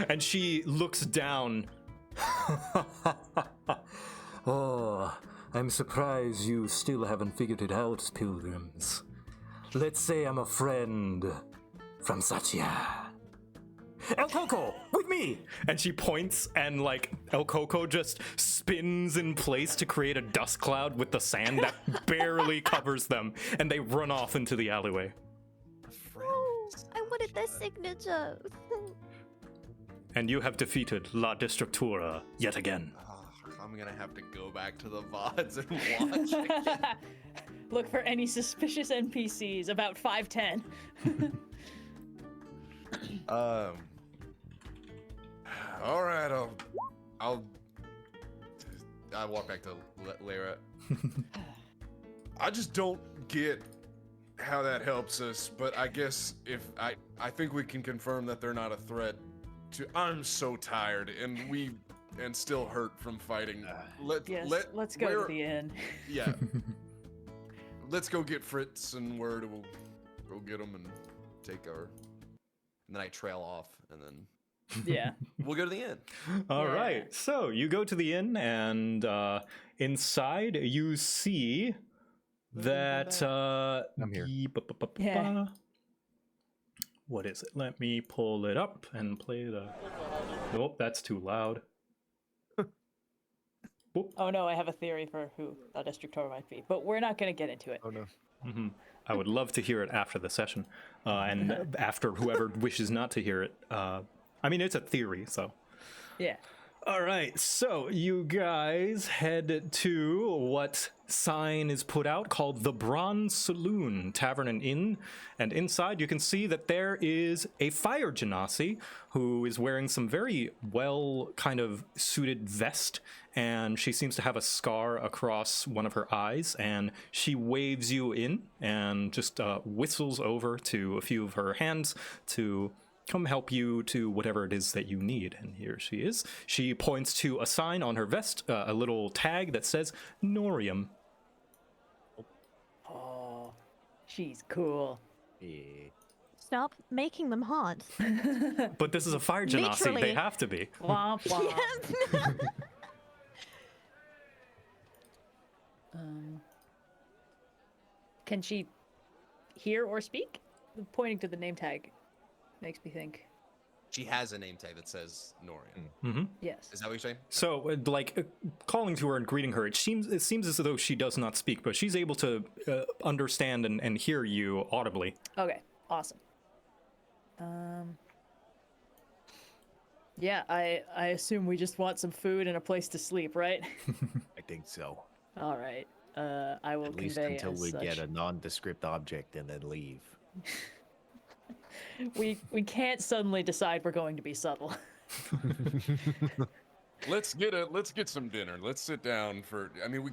And she looks down. Oh, I'm surprised you still haven't figured it out, pilgrims. Let's say I'm a friend from Satya. El Coco, with me! And she points, and like El Coco just spins in place to create a dust cloud with the sand that barely covers them, and they run off into the alleyway. Oh, I wanted their signature. And you have defeated La Destructura yet again. I'm gonna have to go back to the VODs and watch again. Look for any suspicious NPCs about 5'10". All right, I walk back to Layra. I just don't get how that helps us, but I guess if I think we can confirm that they're not a threat I'm so tired, and still hurt from fighting. Let's go to the inn. Yeah. Let's go get Fritz and Word, and we'll go get them and take our. And then I trail off, and then Yeah. we'll go to the inn. All Yeah. right, so you go to the inn, and inside you see that I'm here. Yeah. What is it? Let me pull it up and play the. Nope, that's too loud. Oh no, I have a theory for who the Destructor might be, but we're not going to get into it. Oh no. I would love to hear it after the session, and after whoever wishes not to hear it. I mean, it's a theory, so. Yeah. All right, so you guys head to what sign is put out called the Bronze Saloon Tavern and Inn, and inside you can see that there is a fire genasi who is wearing some very well kind of suited vest, and she seems to have a scar across one of her eyes, and she waves you in and just whistles over to a few of her hands to come help you to whatever it is that you need. And here she is. She points to a sign on her vest, a little tag that says Norium. Oh, she's cool. Yeah. Stop making them hard. But this is a fire genasi. They Literally. have to be. Womp womp. Can she hear or speak? Pointing to the name tag makes me think. She has a name tag that says Norian. Mm-hmm. Yes. Is that what you're saying? So, calling to her and greeting her, it seems as though she does not speak, but she's able to understand and hear you audibly. Okay. Awesome. Yeah, I assume we just want some food and a place to sleep, right? I think so. All right. I will At least convey until as we such. get a nondescript object and then leave. We can't suddenly decide we're going to be subtle. Let's get some dinner. Let's sit down for. I mean, we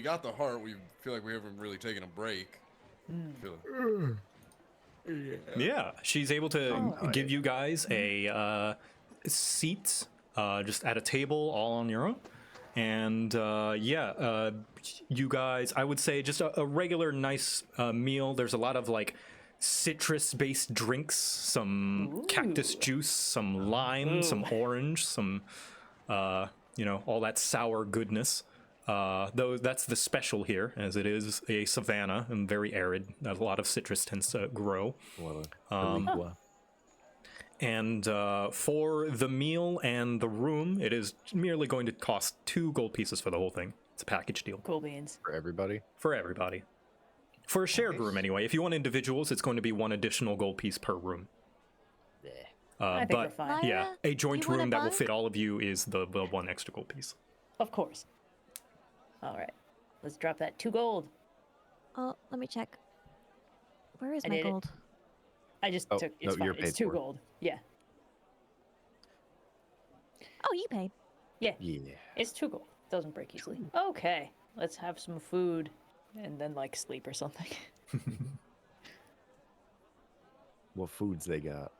got the heart. We feel like we haven't really taken a break. Yeah, she's able to give you guys a seat just at a table all on your own. And you guys, I would say just a regular nice meal. There's a lot of like citrus-based drinks, some cactus juice, some lime, some orange, some all that sour goodness. Though that's the special here, as it is a savanna and very arid. A lot of citrus tends to grow. And for the meal and the room, it is merely going to cost 2 gold pieces for the whole thing. It's a package deal. Cool beans. For everybody? For everybody. For a shared room, anyway. If you want individuals, it's going to be 1 additional gold piece per room. I think we're fine. Yeah, Lyra, a joint you want a room that will bun? fit all of you is the 1 extra gold piece. Of course. All right. Let's drop that 2 gold. Oh, let me check. Where is I my did it. gold? I just Oh, took. It's no, fine. you're It's paid 2 for it. gold. Yeah. Oh, you paid. Yeah. Yeah. It's 2 gold. Doesn't break easily. Okay. Let's have some food, and then like sleep or something. What foods they got?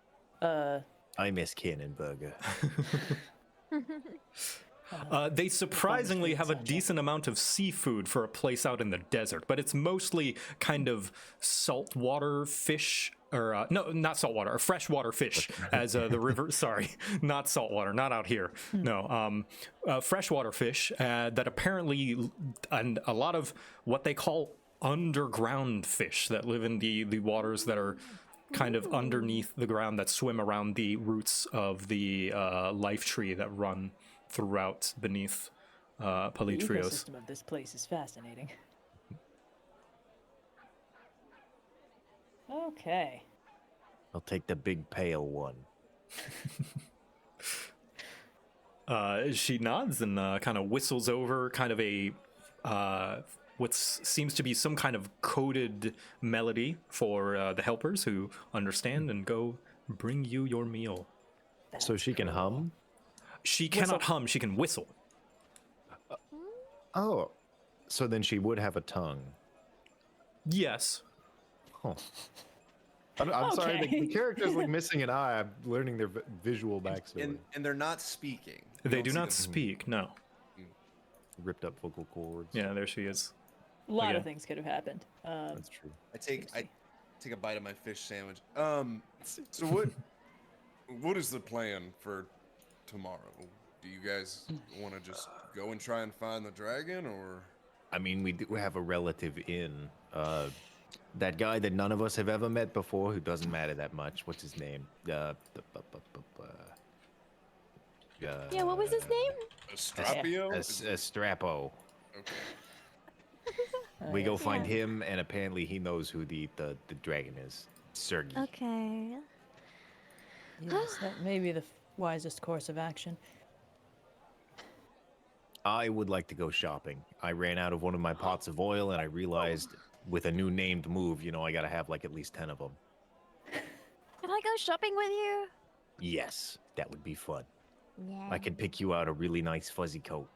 I miss cannon burger. They surprisingly have a decent amount of seafood for a place out in the desert, but it's mostly kind of saltwater fish, or no, not saltwater, freshwater fish, as the river. Sorry, not saltwater, not out here. No, freshwater fish that apparently, and a lot of what they call underground fish that live in the waters that are kind of underneath the ground, that swim around the roots of the life tree that run throughout beneath The Palitrios. ecosystem of this place is fascinating. Okay. I'll take the big pale one. She nods and kind of whistles over kind of a what seems to be some kind of coded melody for the helpers who understand and go bring you your meal. So she can hum? She cannot hum, she can whistle. Oh. So then she would have a tongue. Yes. Huh. I'm sorry, the Okay. character's like missing an eye. I'm learning their visual backstory. And they're not speaking. You They don't do see not them- speak. No. Ripped up vocal cords. Yeah, there she is. A lot Okay. of things could have happened. That's true. I take a bite of my fish sandwich. So what is the plan for tomorrow? Do you guys want to just go and try and find the dragon, or? I mean, we do have a relative in that guy that none of us have ever met before, who doesn't matter that much. What's his name? Yeah, what was his name? Estrapio? Strapo. Okay. We go yes. find Yeah. him, and apparently he knows who the dragon is. Sergi. Okay. Yes, that may be the wisest course of action. I would like to go shopping. I ran out of one of my pots of oil, and I realized with a new named move, I gotta have like at least 10 of them. Can I go shopping with you? Yes, that would be fun. Yeah. I can pick you out a really nice fuzzy coat.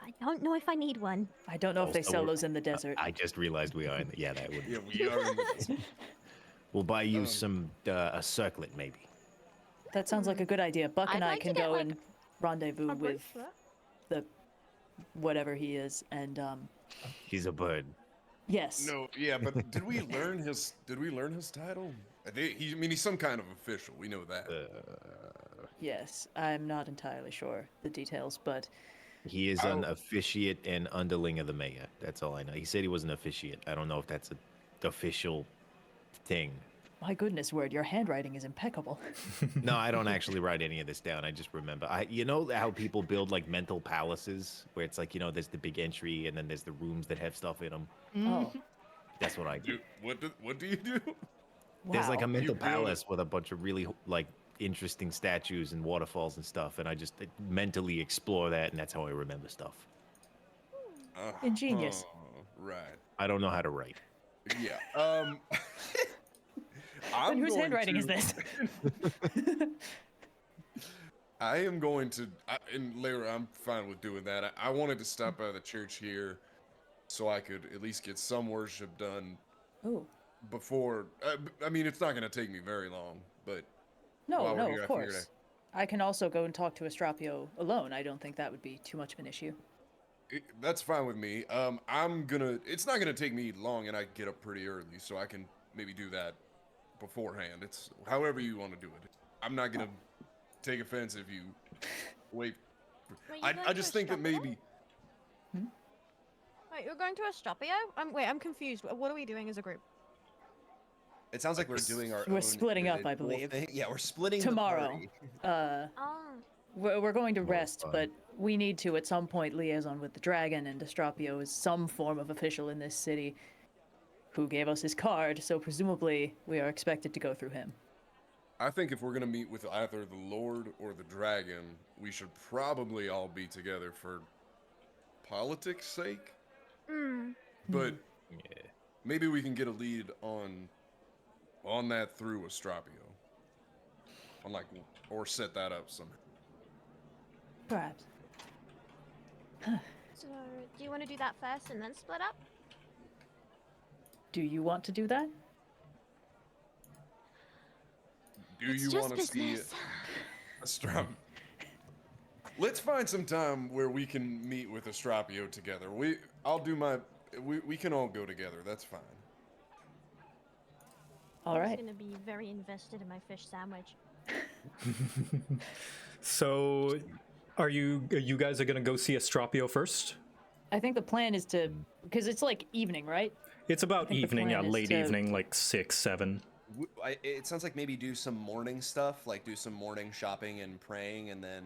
I don't know if I need one. I don't know if they Also, sell we're- those in the desert. I just realized we are in yeah, that would. Yeah, we are. In the... We'll buy you some a circlet maybe. That sounds like a good idea. Buck I'd and I like to can get, go like, and rendezvous A with bracelet. the whatever he is, and He's a bird. yes. No, yeah, but did we learn his title? He's some kind of official. We know that. Yes, I'm not entirely sure the details, but He is an officiate and underling of the mayor. That's all I know. He said he was an officiate. I don't know if that's an official thing. my goodness word, your handwriting is impeccable. No, I don't actually write any of this down. I just remember. You know how people build like mental palaces, where it's like there's the big entry and then there's the rooms that have stuff in them. Oh, That's what I do. What do you do? There's like a wow. mental You build- palace with a bunch of really like interesting statues and waterfalls and stuff, and I just mentally explore that, and that's how I remember stuff. Ingenious. Right. I don't know how to write. Yeah. And whose going handwriting is to- this? I am going to, and later I'm fine with doing that. I wanted to stop by the church here so I could at least get some worship done Oh, before. I mean, it's not going to take me very long, but no, While we're no, here, of I figured course. I can also go and talk to Estrapio alone. I don't think that would be too much of an issue. that's fine with me. It's not gonna take me long, and I get up pretty early, so I can maybe do that beforehand. It's however you want to do it. I'm not gonna take offense if you wait. Wait, you're I going just to think that Estrapio? maybe Wait, you're going to Estrapio? Wait, I'm confused. What are we doing as a group? It sounds like we're doing our We're own splitting up, I individual believe. thing. Yeah, we're splitting the Tomorrow. party. Uh, Oh. we're going to rest, fun. but we need to at some point liaison with the dragon, and Estrapio is some form of official in this city who gave us his card, so presumably we are expected to go through him. I think if we're gonna meet with either the Lord or the Dragon, we should probably all be together for politics' sake. But Yeah. maybe we can get a lead on that through Estrapio. Or set that up somehow. Perhaps. So, do you want to do that first and then split up? Do you want to do that? Do It's you just want to see business. Estrapio? Let's find some time where we can meet with Estrapio together. We can all go together. That's fine. All I'm right. going to be very invested in my fish sandwich. So, are you guys are gonna go see Estrapio first? I think the plan is to, because it's like evening, right? It's about think the evening, yeah, plan is late to- evening, like 6, 7. It sounds like maybe do some morning stuff, like do some morning shopping and praying, and then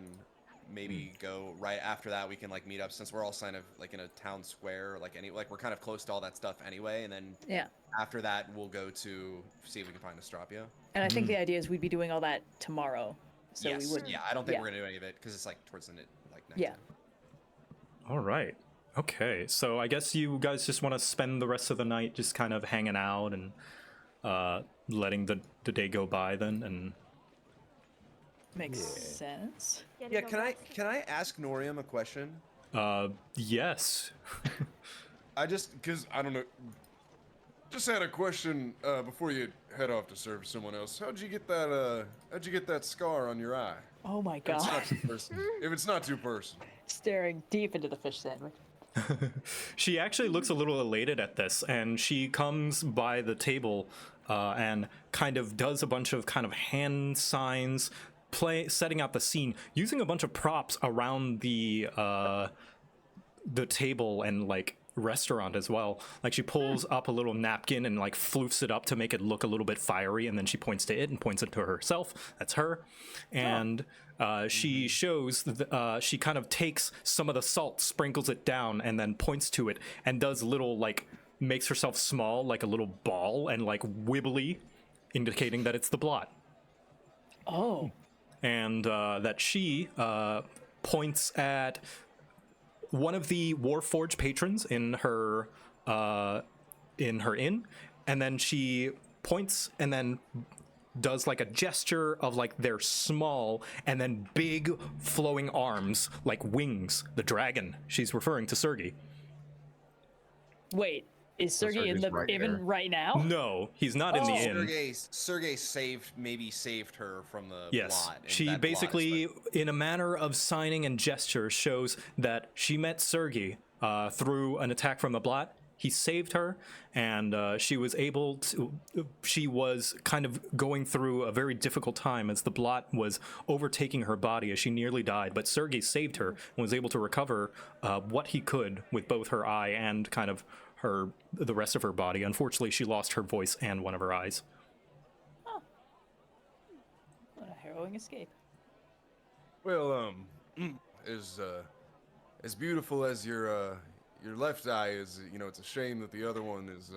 maybe go right after that. We can like meet up since we're all kind of like in a town square, we're kind of close to all that stuff anyway. And then Yeah. after that, we'll go to see if we can find Estrapio. And I think the idea is we'd be doing all that tomorrow. So yes, we wouldn't. yeah. I don't think yeah. we're gonna do any of it because it's like towards the night. Yeah. All right. Okay. So I guess you guys just want to spend the rest of the night just kind of hanging out and letting the day go by then, and Makes sense. Getting Yeah. a rest. Can I ask Norium a question? yes. Because I don't know. Just had a question before you head off to serve someone else. How'd you get that scar on your eye? Oh my If it's god. not too personal. If it's not too personal. Staring deep into the fish sandwich. She actually looks a little elated at this, and she comes by the table and kind of does a bunch of kind of hand signs, setting out the scene, using a bunch of props around the table and like restaurant as well. Like she pulls up a little napkin and like floofs it up to make it look a little bit fiery, and then she points to it and points it to herself. That's her. And she shows she kind of takes some of the salt, sprinkles it down, and then points to it and does little like makes herself small like a little ball and like wibbly, indicating that it's the blot. Oh. And that she points at one of the Warforged patrons in her inn, and then she points and then does like a gesture of like they're small and then big flowing arms like wings, the dragon. She's referring to Sergei. Wait, is Sergei in the Sergei's right even there. right now? No, he's not in the inn. Sergei saved her from the Yes, blot. and she that blot is basically, like- in a manner of signing and gesture, shows that she met Sergei through an attack from the blot. He saved her, and she was able to. She was kind of going through a very difficult time as the blot was overtaking her body as she nearly died. But Sergei saved her and was able to recover what he could with both her eye and kind of the rest of her body. Unfortunately, she lost her voice and one of her eyes. What a harrowing escape. Well, as beautiful as your left eye is, it's a shame that the other one is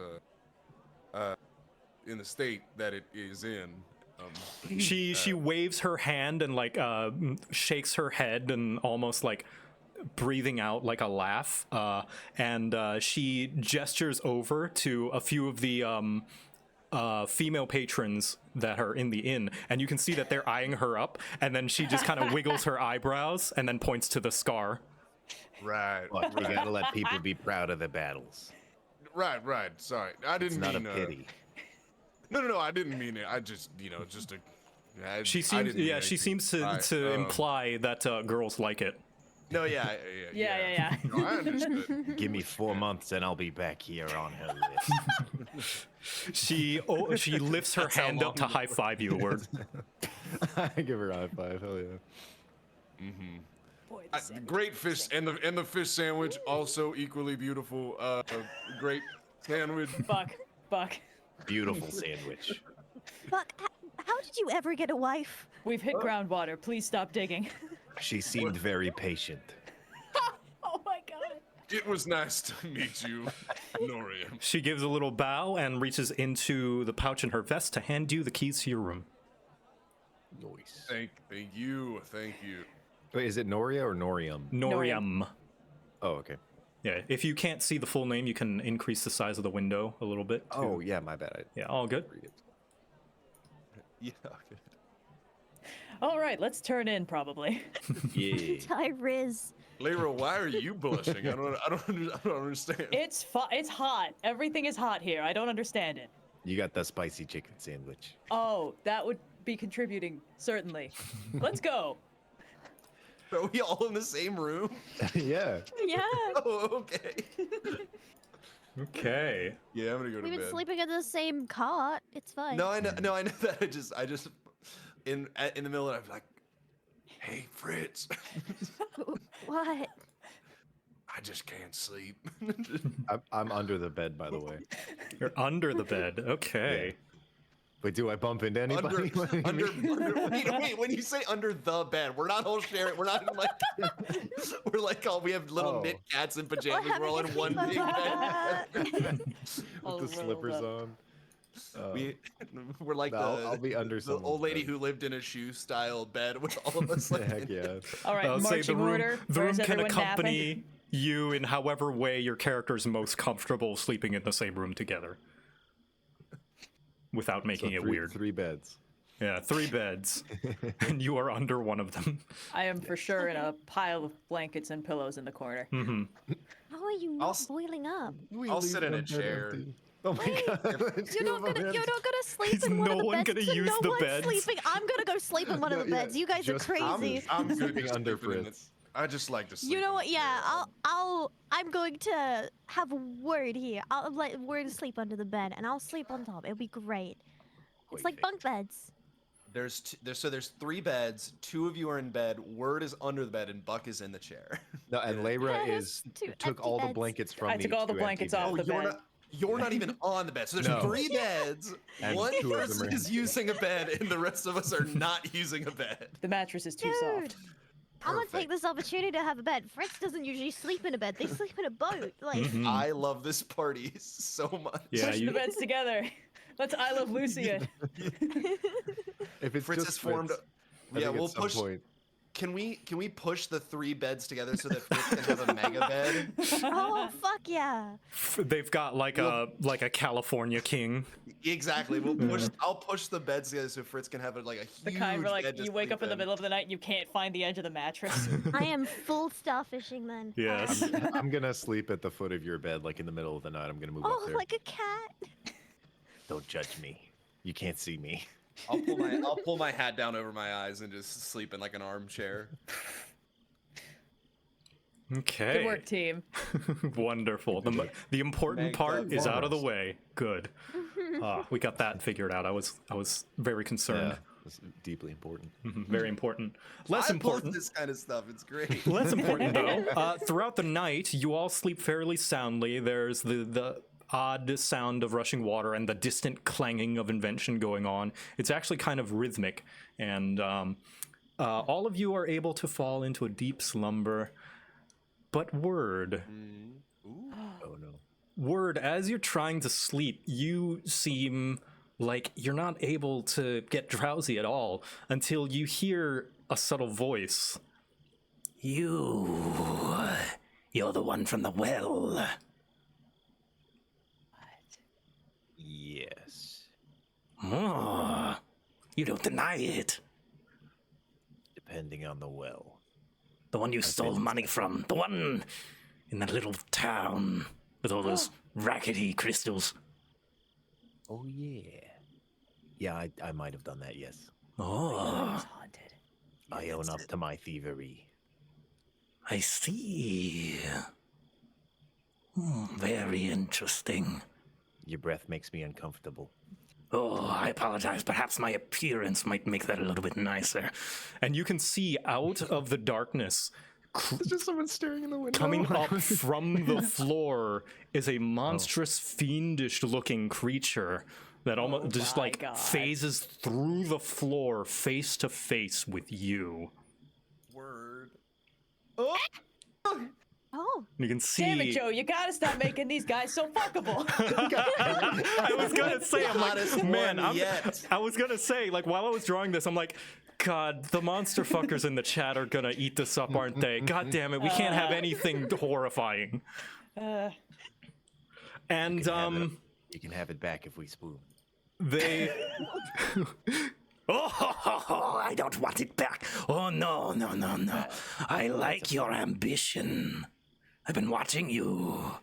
in the state that it is in. She waves her hand and like shakes her head and almost like breathing out like a laugh, and she gestures over to a few of the female patrons that are in the inn, and you can see that they're eyeing her up, and then she just kind of wiggles her eyebrows and then points to the scar. Right. Look, we gotta let people be proud of their battles. Right. Sorry, I It's didn't not a mean. pity. No, I didn't mean it. I just, just a. She I seems, didn't mean yeah, she anything. seems to Right, imply that girls like it. No, yeah. Yeah. No, I understood. Give me 4 months and I'll be back here on her list. She lifts her how hand up to long high five you, Word. I give her a high five. Hell yeah. Boy, Great fish, and the fish sandwich also equally beautiful. Great sandwich. Buck. Beautiful sandwich. Buck, how did you ever get a wife? We've hit groundwater. Please stop digging. She seemed very patient. Oh my god. It was nice to meet you, Noria. She gives a little bow and reaches into the pouch in her vest to hand you the keys to your room. Nice. Thank you. Wait, is it Noria or Norium? Norium. Oh, okay. Yeah, if you can't see the full name, you can increase the size of the window a little bit. Oh, yeah, my bad. Yeah, all good. Read it. Yeah. Okay. All right, let's turn in probably. Yeah. Ty-Riz. Lyra, why are you blushing? I don't understand. It's hot. Everything is hot here. I don't understand it. You got the spicy chicken sandwich. Oh, that would be contributing, certainly. Let's go. Are we all in the same room? Yeah. Yeah. Oh, okay. Okay. Yeah, I'm gonna go to We've been bed. sleeping in the same cot. It's fine. No, I know that. I just in the middle of it, I'm like, hey, Fritz, What? I just can't sleep. I'm under the bed, by the way. You're under the bed. Okay. Wait, do I bump into anybody? What do you mean? wait, when you say under the bed, we're not all sharing. We're not like, we're like, we have little Oh. knit cats in pajamas. We're all in one big bed. All With the rolled slippers up. on. We're like No, I'll be under the old someone's lady bed. who lived in a shoe style bed with all of us. Like, Heck yeah. All right, I'll say marching the room, order. the room Where's can everyone accompany napping? you in however way your character's most comfortable sleeping in the same room together. Without making it weird. 3 beds. Yeah, 3 beds. And you are under one of them. I am for sure in a pile of blankets and pillows in the corner. Hmm. How are you I'll not s- boiling up? I'll sit in a chair. Oh my Wait, god. You're not gonna sleep Is in one no of the one beds. gonna So use no the one's beds? sleeping. I'm gonna go sleep in one of the Yeah, beds. You guys are just- crazy. I'm good Sleeping just under sleeping in the- Fritz. I just like to sleep. You know in what? the Yeah, chair. I'm going to have a word here. I'll let Word sleep under the bed, and I'll sleep on top. It'll be great. It's like bunk beds. There's 3 beds. 2 of you are in bed. Word is under the bed, and Buck is in the chair. No, and Layra Yeah, is two took empty all the beds. blankets from I the took all the 2 empty blankets off beds. the you're bed. not. You're not even on the bed. So there's No. 3 beds. And One 2 of them person are is empty. using a bed, and the rest of us are not using a bed. The mattress is too Dude, soft. I'm gonna take Perfect. this opportunity to have a bed. Fritz doesn't usually sleep in a bed. They sleep in a boat. Like, Mhm. I love this party so much. Yeah, Push the you, beds together. Let's I Love Lucy it. If it's Fritz just has formed. Fritz, I Yeah, think we'll at some push. point. Can we push the 3 beds together so that Fritz can have a mega bed? oh fuck yeah! they've got like a California king. Exactly. I'll push the beds together so Fritz can have a huge The kind where like bed to you wake up sleep in the middle of the night and you can't find the edge of the mattress. I am full starfishing then. Yes. I'm gonna sleep at the foot of your bed, like in the middle of the night. I'm gonna move up Oh, there. like a cat. Don't judge me. You can't see me. I'll pull my hat down over my eyes and just sleep in like an armchair. Okay. Good work, team. Wonderful. The important Mega part is out of the bonus. way. Good. We got that figured out. I was very concerned. It's deeply important. Very important. Less I important. post this kind of stuff. It's great. Less important though. Throughout the night, you all sleep fairly soundly. There's the odd sound of rushing water and the distant clanging of invention going on. It's actually kind of rhythmic, and all of you are able to fall into a deep slumber. But Word, Oh no. Word, as you're trying to sleep, you seem like you're not able to get drowsy at all until you hear a subtle voice. You're the one from the well. Yes. Oh, you don't deny it. Depending on the well. The one you stole money from. The one in that little town with all those rackety crystals. Oh yeah. Yeah, I might have done that. Yes. Oh, It's haunted. I own up to my thievery. I see. Very interesting. Your breath makes me uncomfortable. Oh, I apologize. Perhaps my appearance might make that a little bit nicer. And you can see out of the darkness, It's just someone staring in the window. coming up from the floor, is a monstrous, fiendish-looking creature that almost just my like God. phases through the floor, face to face with you. Word. Oh, You can see. Damn it, Joe! You gotta stop making these guys so fuckable. I was gonna say, I'm Hottest like, man, one yet. I was gonna say, like, while I was drawing this, I'm like, God, the monster fuckers in the chat are gonna eat this up, aren't they? God damn it, we can't have anything horrifying. And You can have it back if we spoon. they. Oh, I don't want it back. Oh, no. I like your ambition. I've been watching you,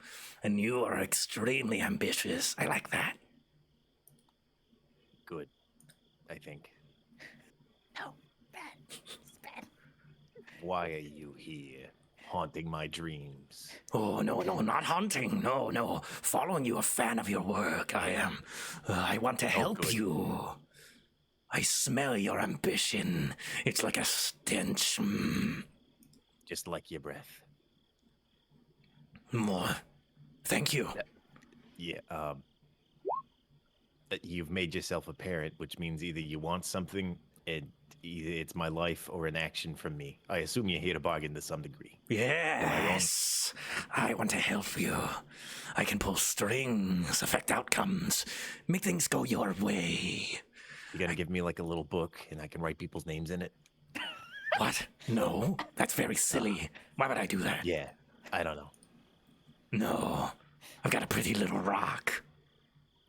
and you are extremely ambitious. I like that. Good. I think. No, bad. It's bad. Why are you here? Haunting my dreams. Oh, no, not hunting. No. Following you, a fan of your work. I am. I want to help good. you. I smell your ambition. It's like a stench. Just like your breath. More. Thank you. Yeah, you've made yourself apparent, which means either you want something, and either it's my life or an action from me. I assume you're here to bargain to some degree. Yes. I want to help you. I can pull strings, affect outcomes, make things go your way. You gotta give me like a little book, and I can write people's names in it. What? No, that's very silly. Why would I do that? Yeah, I don't know. No. I've got a pretty little rock.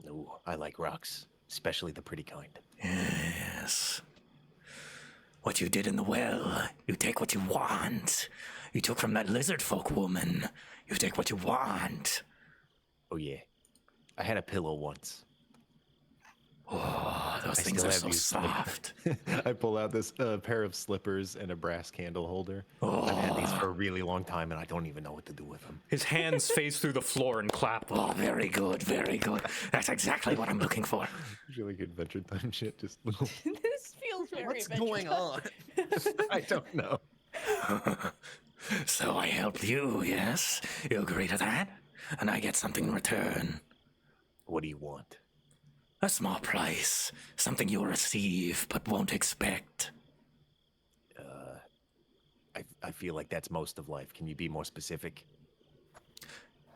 No, I like rocks, especially the pretty kind. Yes. What you did in the well, you take what you want. You took from that lizard folk woman. You take what you want. Oh yeah, I had a pillow once. Oh, those I things still are have so these- soft. I pull out this pair of slippers and a brass candle holder. I've had these for a really long time, and I don't even know what to do with them. His hands phase through the floor and clap. Oh, very good, very good. That's exactly what I'm looking for. Usually like Adventure Time shit, just little... This feels very What's Adventure going Time. on? I don't know. So I help you, yes? You agree to that? And I get something in return. What do you want? A small price. Something you'll receive but won't expect. I feel like that's most of life. Can you be more specific?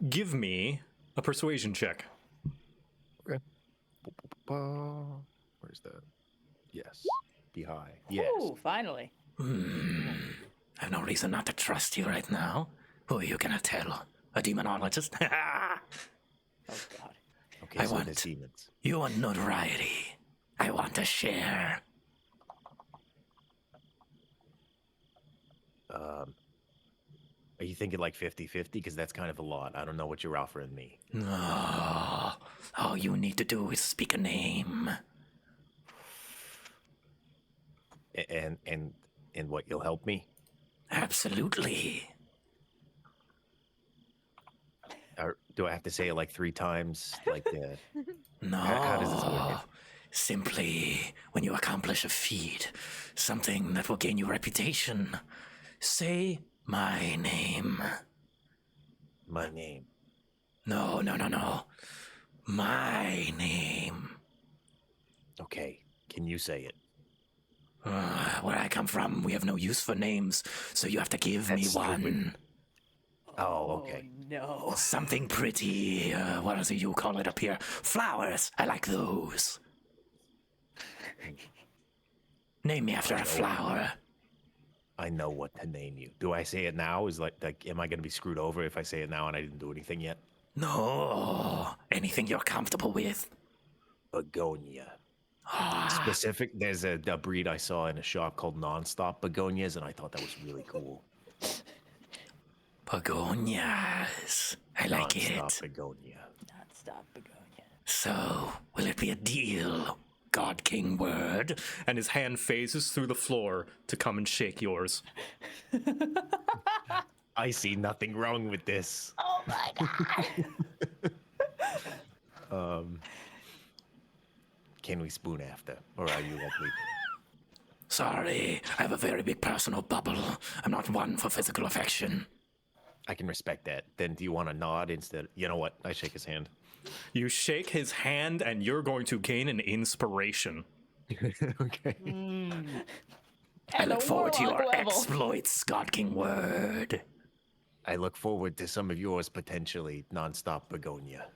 Give me a persuasion check. Okay. Where's that? Yes. Be high. Yes. Ooh, finally. I've no reason not to trust you right now. Who are you gonna tell? A demonologist? Oh god. Okay, I so want- there's demons. You want notoriety. I want to share. Are you thinking like 50-50? Because that's kind of a lot. I don't know what you're offering me. No. All you need to do is speak a name. And what, you'll help me? Absolutely. Or do I have to say it like 3 times? Like, No. how does this work? Simply, when you accomplish a feat, something that will gain you reputation, say my name. My name. No. My name. Okay, can you say it? Where I come from, we have no use for names, so you have to give me That's one. stupid. Oh, okay. Oh, no. Something pretty, what is it you call it up here? Flowers. I like those. Name me after a flower. I know what to name you. Do I say it now? Is like am I gonna be screwed over if I say it now and I didn't do anything yet? No, anything you're comfortable with. Begonia. Specific. There's a breed I saw in a shop called Nonstop Begonias, and I thought that was really cool. Begonias. I like Nonstop it. Begonia. Not stop begonia. So, will it be a deal? God King Word. And his hand phases through the floor to come and shake yours. I see nothing wrong with this. Oh my god. Can we spoon after, or are you lovely? Sorry, I have a very big personal bubble. I'm not one for physical affection. I can respect that. Then do you want to nod instead? You know what? I shake his hand. You shake his hand and you're going to gain an inspiration. Okay. I look the forward to your warlock level. exploits, God King Word. I look forward to some of yours potentially. Nonstop Begonia.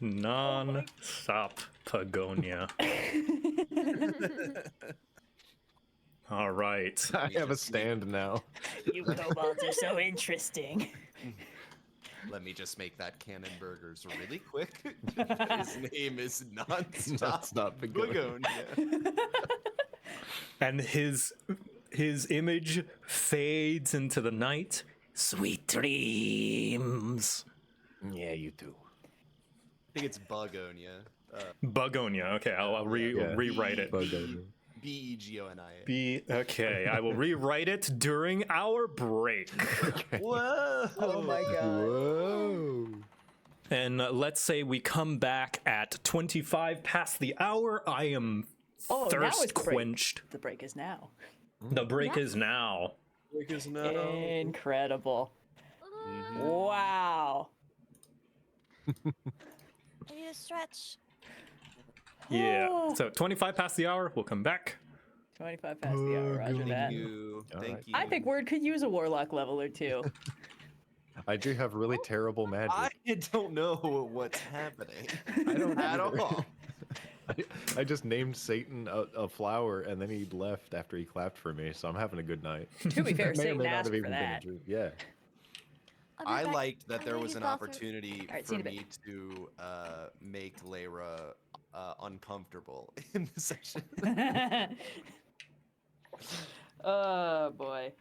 Non-stop Pagonia. All right. I have a stand now. You kobolds are so interesting. Let me just make that cannon burgers really quick. His name is Nonstop Nonstop Begonia. Begonia. And his image fades into the night. Sweet dreams. Yeah, you too. I think it's Bugonia. Bugonia. Okay, I'll rewrite it. Begonia. Begonia. Okay, I will rewrite it during our break. Whoa! Oh my god. Whoa. And let's say we come back at 25 past the hour. I am Oh, now it's thirst the break. quenched. The break is now. The break is now. Because now. Incredible. Mm-hmm. Wow. I need a stretch. Yeah. So 25 past the hour, we'll come back. 25 past the hour, roger Thank that. you. All Thank right. you. I think Word could use a warlock level or two. I do have really terrible magic. I don't know what's happening. I don't at either. all. I just named Satan a flower, and then he left after he clapped for me, so I'm having a good night. To be fair, May or Satan may not asked have for even been that. true. Yeah. I'll be I back. liked that I'm there gonna was use an the bathroom. opportunity Alright, for see you in a me to make Layra uncomfortable in the session. Oh boy.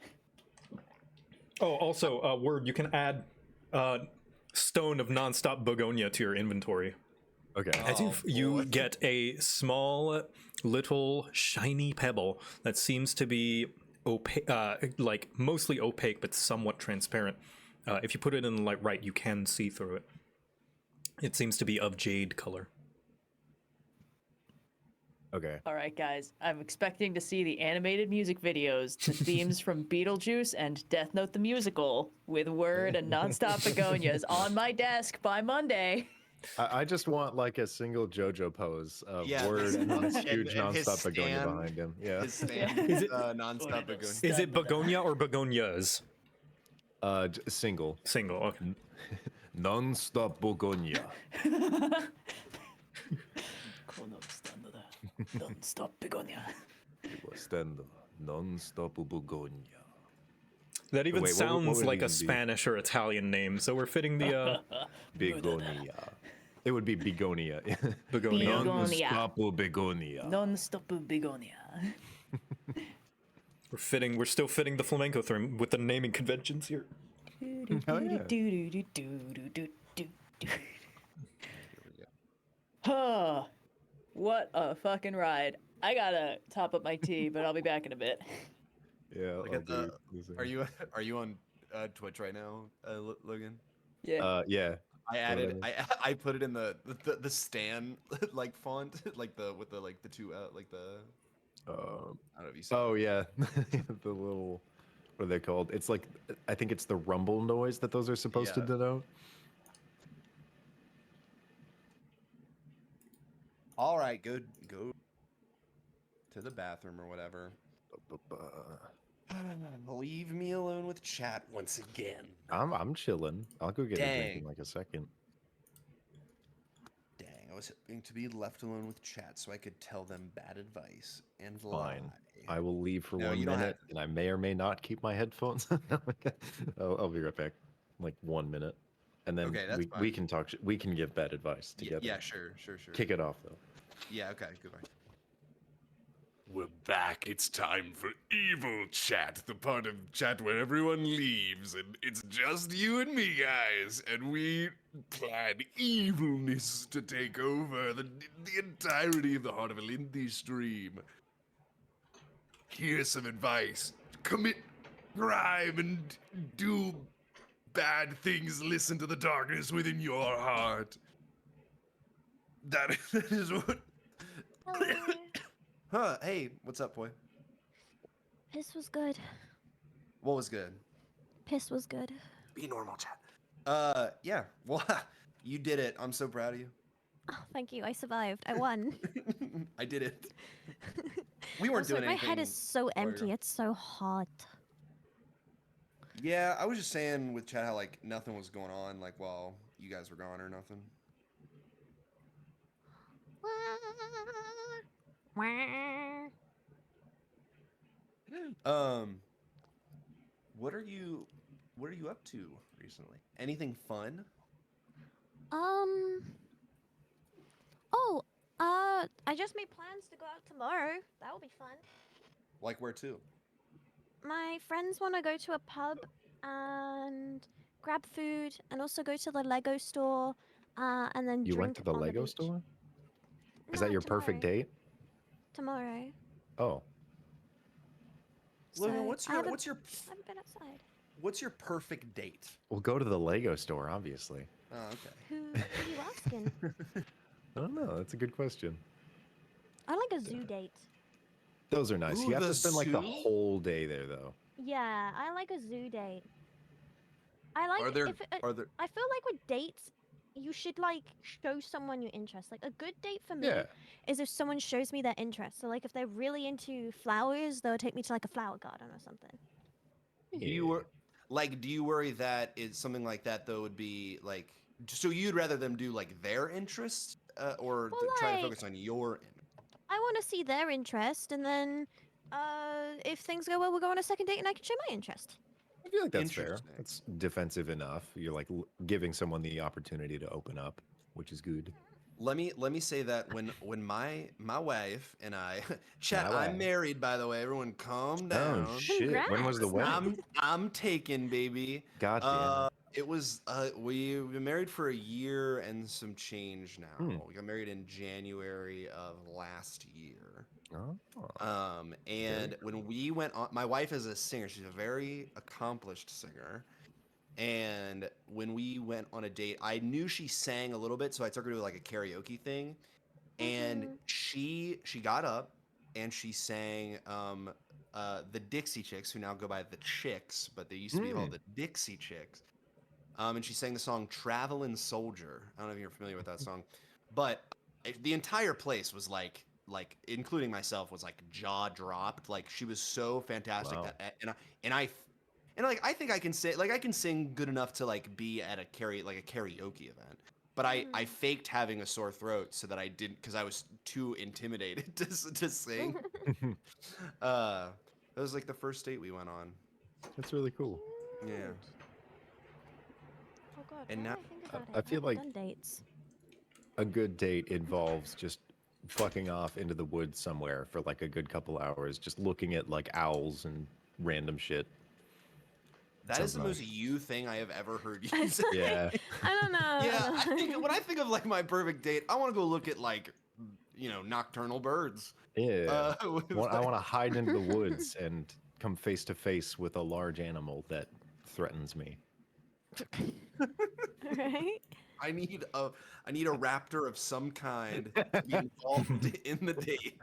Oh, also, Word, you can add stone of nonstop begonia to your inventory. Okay. As you get a small, little, shiny pebble that seems to be opaque, like mostly opaque, but somewhat transparent. If you put it in the light right, you can see through it. It seems to be of jade color. Okay. All right, guys. I'm expecting to see the animated music videos, the themes from Beetlejuice and Death Note the Musical, with word and nonstop begonias on my desk by Monday. I just want like a single JoJo pose of word and then this huge and his nonstop begonia stand- behind him. Yeah. His stand, Is it- nonstop begonia. Is it begonia or begonias? Single. Single, okay. Non-stop begonia. Non-stop begonia. Stand non-stop begonia. That even Wait, what sounds would it like a even be? Spanish or Italian name, so we're fitting the Begonia. It would be begonia. begonia. Non-stop begonia. Non-stop begonia. We're still fitting the flamenco theme with the naming conventions here. Oh, yeah. Huh. What a fucking ride. I gotta top up my tea, but I'll be back in a bit. Yeah. Look at the- Are you on Twitch right now, Logan? Yeah. Yeah. I added I put it in the Stan like font like the with the like the two like the I don't know if you saw. Oh yeah. The little, what are they called? It's like, I think it's the rumble noise that those are supposed to Yeah. denote. All right, go to the bathroom or whatever. Leave me alone with chat once again. I'm chilling. I'll go get a drink in Dang. like a second. Dang, I was hoping to be left alone with chat so I could tell them bad advice and lie. Fine. I will leave for No, 1 you don't minute, and I may or may not keep my headphones. I'll be right back. Like 1 minute, and then Okay, that's we fine. can talk. We can give bad advice together. Yeah, sure. Kick it off though. Yeah, okay, goodbye. We're back. It's time for evil chat, the part of chat where everyone leaves and it's just you and me, guys. And we plan evilness to take over the entirety of the Heart of Elynthi stream. Here's some advice. Commit crime and do bad things. Listen to the darkness within your heart. That is what... Huh, hey, what's up, boy? Piss was good. What was good? Piss was good. Be normal, chat. Yeah, well, you did it. I'm so proud of you. Oh, thank you. I survived. I won. I did it. We weren't Also, doing my anything. head is so while you're empty. gone. It's so hot. Yeah, I was just saying with chat how like nothing was going on like while you guys were gone or nothing. What are you up to recently? Anything fun? Oh, I just made plans to go out tomorrow. That will be fun. Like where to? My friends want to go to a pub and grab food and also go to the Lego store and then You drink went to the on Lego beach. store? Is No, that your perfect tomorrow. date? Tomorrow. Oh, Logan, So, what's I your haven't- what's your I haven't been outside. what's your perfect date? we'll go to the Lego store, obviously. Oh, okay. Who are you asking? I don't know. That's a good question. I like a zoo date. Those are nice. Ooh, You have the to spend like the zoo? whole day there, though. Yeah, I like a zoo date. I like Are there if it, are there I feel like with dates, you should like show someone your interest. Like a good date for me Yeah. is if someone shows me their interest. So like if they're really into flowers, they'll take me to like a flower garden or something. do you wor- like do you worry that is something like that though would be like so you'd rather them do like their interests or Well, try to like- focus on your I want to see their interest, and then if things go well, we'll go on a second date, and I can show my interest. I feel like that's fair. Interesting. That's defensive enough. You're like giving someone the opportunity to open up, which is good. Let me say that when my wife and I chat, My I'm wife. married by the way. Everyone calm down. Oh shit! When was the Congrats. wedding? I'm taken, baby. God damn. It was we've been married for a year and some change now. We got married in January of last year. Oh. And when we went on, my wife is a singer. She's a very accomplished singer. And when we went on a date, I knew she sang a little bit, so I took her to like a karaoke thing. And she got up and she sang the Dixie Chicks, who now go by the Chicks, but they used to be called the Dixie Chicks. And she sang the song "Travelin' Soldier." I don't know if you're familiar with that song, but the entire place was like including myself was like jaw dropped. Like she was so fantastic. Wow. And I think I can say like I can sing good enough to like be at a karaoke event. But I faked having a sore throat so that I didn't, because I was too intimidated to sing. That was like the first date we went on. That's really cool. Yeah. Oh god. And now now- I think about it, I feel haven't like- done dates. A good date involves just fucking off into the woods somewhere for like a good couple hours, just looking at like owls and random shit. That is the Sounds most you thing I have ever heard you say. Yeah. I don't know. Yeah, I think when I think of like my perfect date, I want to go look at like, nocturnal birds. Yeah. I With, want like- to hide into the woods and come face to face with a large animal that threatens me. Right? I need a raptor of some kind to be involved in the date.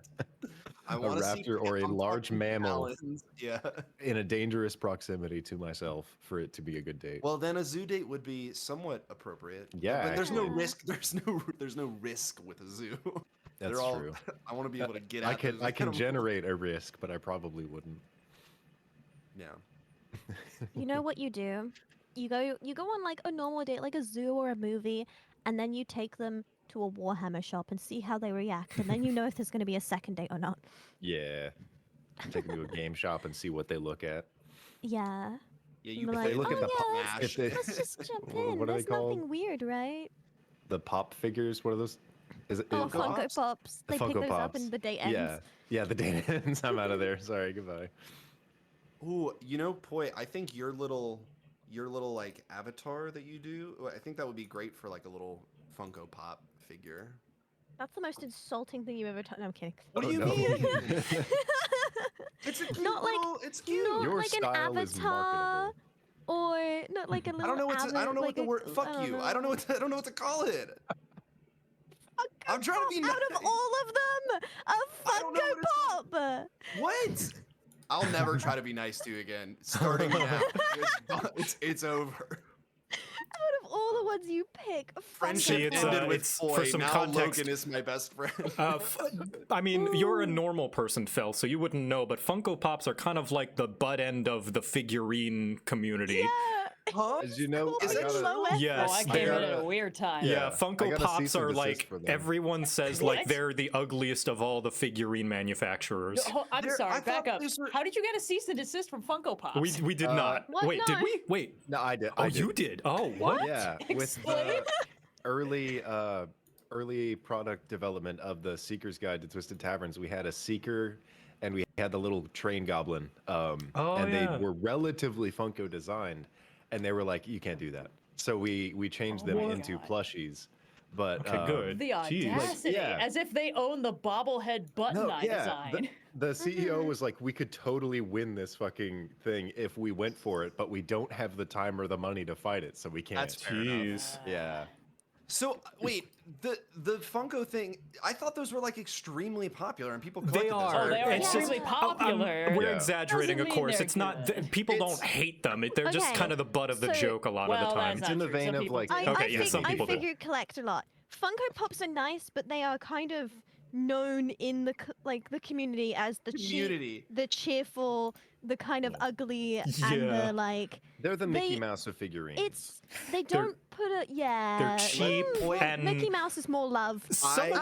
I A want to see raptor or a I'm large talking mammal. talons. Yeah. In a dangerous proximity to myself for it to be a good date. Well, then a zoo date would be somewhat appropriate. Yeah, But there's no actually. risk. There's no risk with a zoo. That's They're all, true. I want to be able to get I out. can those animals. generate a risk, but I probably wouldn't. Yeah. You know what you do? You go on like a normal date, like a zoo or a movie, and then you take them to a Warhammer shop and see how they react, and then you know if there's going to be a second date or not. Yeah. Take them to a game shop and see what they look at. Yeah. Yeah. You Be play like, look at oh the pop- yeah, Smash. if they- let's just jump What in. are they There's called? nothing weird, right? The pop figures, what are those? Is it Oh, Funko Funko Pops? Pops. They pick Funko those up Pops. and the date ends. Yeah. Yeah, the date ends. I'm out of there. Sorry, goodbye. Ooh, Poi, I think your little like avatar that you do, I think that would be great for like a little Funko Pop figure. That's the most insulting thing you've ever done. No, I'm kidding. What Oh, do you no. mean? It's a cute Not like- little, it's cute. Not Your like an style is avatar, marketable. or not like a little. I don't know what to, I don't know what the word. Fuck I you. I don't know what to call it. I'm trying to be Out of nice. all of them, a I don't know Funko what Pop. What? I'll never try to be nice to you again. Starting now, it's over. Out of all the ones you pick, a Friendship See, it's, ended with it's for Foy. some Now context. Logan is my best friend. I mean, you're a normal person, Phil, so you wouldn't know, but Funko Pops are kind of like the butt end of the figurine community. Huh? As you know, Is I it gotta, low Yes, Oh, I they're- came in at gotta- a weird time. Yeah, Yeah, I Funko gotta Pops cease and are desist like for them. everyone says like What? they're the ugliest of all the figurine manufacturers. I'm There- I sorry, thought back up. these were- How did you get a cease and desist from Funko Pops? We did not. What? Wait, did No. we? Wait. No, I did. Oh, I did. you did. Oh, what? Yeah, with Explain. the early product development of the Seeker's Guide to Twisted Taverns, we had a Seeker and we had the little train goblin. Oh, and yeah. they were relatively Funko designed, and they were like, you can't do that. So we changed them my into God. plushies. But Okay, good. The Jeez. audacity, yeah. as if they own the bobblehead button No, I yeah, design. the CEO was like, we could totally win this fucking thing if we went for it, but we don't have the time or the money to fight it, so we can't. That's fair enough. Jeez. Yeah. So wait, the Funko thing. I thought those were like extremely popular and people They collected those. are. Oh, they are It's just- extremely popular. We're Yeah. exaggerating, Doesn't of mean course. they're It's not. good. People It's- don't hate them. They're just Okay, kind of the butt of the so- joke a lot well, of the that's time. not in the true. vein Some of, people like- do. Okay, yeah, some people do. I figure collect a lot. Funko Pops are nice, but they are kind of known in the the community as the Community. the cheerful, the kind of ugly, and Yeah. the like. They're the Mickey They- Mouse of figurines. They don't put a They're cheap and Mickey Mouse is more love. some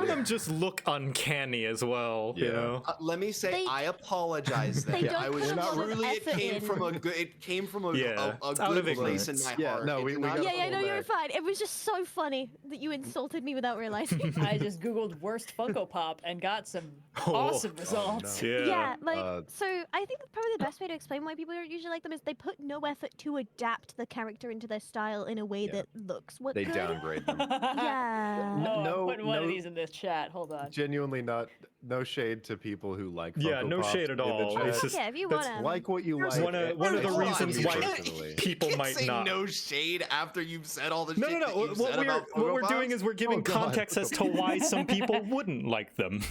of them just look uncanny as well. You Yeah. know. Let me say, They- I apologize. Then they don't I was put a lot of truly. It effort came in. from a good. It came from a, Yeah, a it's out of good place in ignorance. my Yeah, heart. no, It we did gotta not Yeah, yeah, hold no, you're back. fine. It was just so funny that you insulted me without realizing. I just googled worst Funko Pop and got some Oh. awesome results. no. Yeah. Yeah, like Uh, so I think think probably the best way to explain why people don't usually like them is they put no effort to adapt the character into their style in a way that looks They good. downgrade them. Yeah. Oh, No- I'm putting one of no- these in this chat. Hold on. Genuinely not. No shade to people who like. Yeah, Funko no Pops shade at in the all. It's chat. just Yeah, if you that's want 'em. Like what you like. one of the Hold on, reasons you why can't- personally. people You can't might say not. no shade after you've said all the No, shit no, that no. you've What said about we're Funko doing Pops. is we're giving Oh, God. context as to why some people wouldn't like them.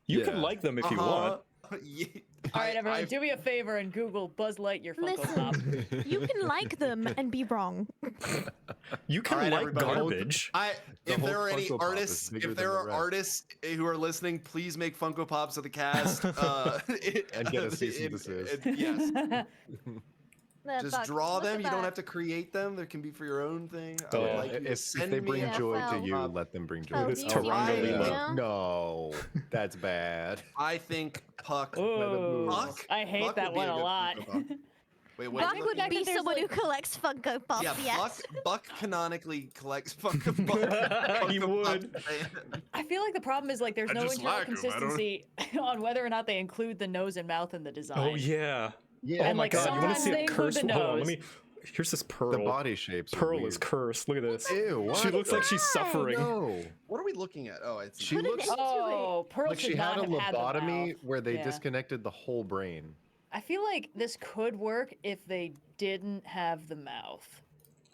You can Yeah. like them if you want. Yeah. All right, everyone, I- do me a favor and Google Buzz Lightyear Funko Pop. Listen, you can like them and be wrong. You can All right, like everybody. garbage. If whole there are any Funko Pop is artists, bigger if there than the are rest. artists who are listening, please make Funko Pops of the cast. And get a cease and desist. Yes, just Buck, draw look them. at You don't that. have to create them. They can be for your own thing. I Oh. would like you to If send they me bring a joy to Funko you, Pop. let them bring joy. Oh, to It's do us. you Toronto really Lilo. now? No, that's bad. I think Puck. Ooh, Puck? I hate Puck that would be one a good lot. Funko Pop. Wait, what? Buck are you would looking be at? there's, someone like- who collects Funko Pops, Yeah, yes. Buck canonically collects Funko Pops. He would. I feel like the problem is like there's I no just internal like 'em, I don't- consistency on whether or not they include the nose and mouth in the design. Oh yeah. Yeah, Oh And, my like, god, you want to sometimes see they a include cursed? the Hold on, let nose. me. Here's this Pearl. the body shapes. are Pearl weird. is cursed. Look at this. Ew, what? She looks like she's Why? suffering. No. What are we looking at? Oh, it's She Put an looks end to Oh, Pearl like should she not had a have had the lobotomy mouth. where they Yeah. disconnected the whole brain. I feel like this could work if they didn't have the mouth.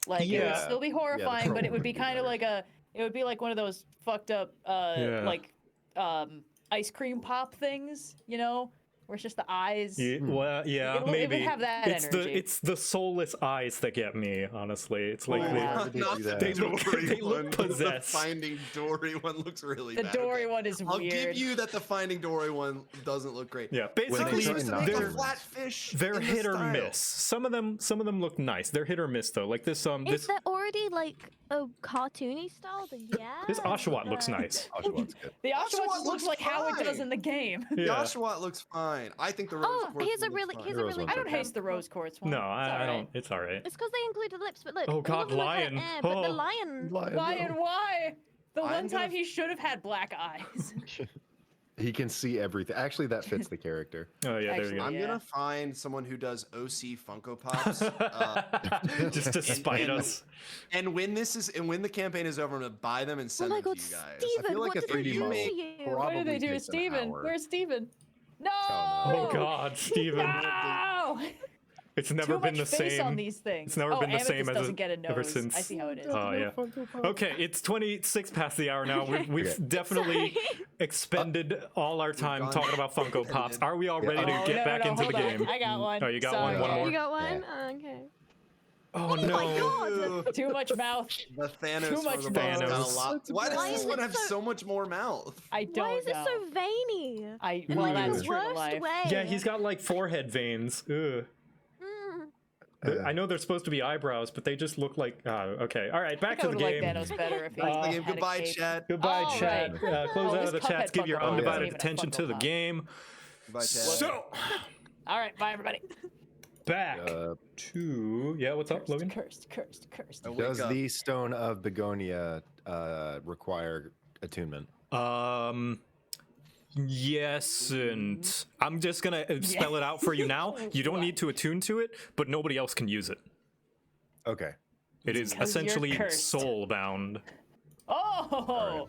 Like it would Yeah. still be horrifying, Pearl but it would would be be kind of better. it would be like one of those fucked up ice cream pop things, you know, where it's just the eyes. Yeah, well, yeah, It would maybe. have that it's energy. the soulless eyes that get me. Honestly, it's like Wow. Why would they Not do the that? They look- Dory they look one. possessed. The Finding Dory one looks really The bad. Dory Okay. one is I'll weird. give you that the Finding Dory one doesn't look great. yeah. When they Basically, try Used to not make to a they're remove- flat fish. they're in the hit or style. miss. Some of them look nice. They're hit or miss though. Like this If this they're already like a cartoony style, then yeah. this Oshawott looks but- nice. Oshawott's good. The Oshawott Oshawott looks looks like how it does fine. in the game. Yeah. Oshawott looks fine. I think the rose Oh, quartz here's a one looks really fine. here's a Rose really. one's I don't okay. hate the rose quartz one. No, It's I alright. don't. It's all right. It's because they included lips, but look. Oh, all God, of them are lion. kinda but the Oh. lion. Lion, why? The I'm one gonna time he should have had black eyes. He can see everything. Actually, that fits the character. Oh yeah, there Actually, you go. I'm Yeah. gonna find someone who does OC Funko Pops. Just to spite and- us. And when the campaign is over, I'm gonna buy them and Oh send my them god, to you guys. Steven, I feel like what a did 3D they do model to you? probably What did they do to takes an Steven? hour. Where's Steven? No! Oh God, Steven. No! It's never Too been the much face on same. these things. It's never oh, been the Amethyst same as doesn't get a nose. ever since. I see how it is. Oh yeah. Okay, it's 26 past the hour now. We've Okay. definitely Sorry. expended all our time gone talking about Funko Pops. Are we all ready to Oh, get no, back no, into the hold on. game? I got one. Oh, you got Sorry. one more? You got one? Oh, okay. Oh, Oh no. my god! Too much mouth. The Thanos Too much from the boss got Thanos. a lot. Why Why does is this one it have so- so much more mouth? I don't Why is it know. so veiny? Well, Ooh. that's The true to worst life. way. Yeah, he's got like forehead veins. Ugh. Mm. I know they're supposed to be eyebrows, but they just look like. Okay, all right, back I to the would like game. Thanos better if he Back to the had game. a Goodbye, cape. chat. Goodbye, All chat. right. Close Oh, out this of the chats. Cuphead Give your Funko Pop undivided isn't even a attention Funko to the Pop. game. Goodbye, chat. So, All right, bye everybody. back to what's up, Logan? Cursed. I wake Does up. the Stone of Begonia require attunement? Yes, and I'm just gonna spell it out for you now. You don't need to attune to it, but nobody else can use it. Okay. It is 'cause you're essentially cursed. soul bound. Oh!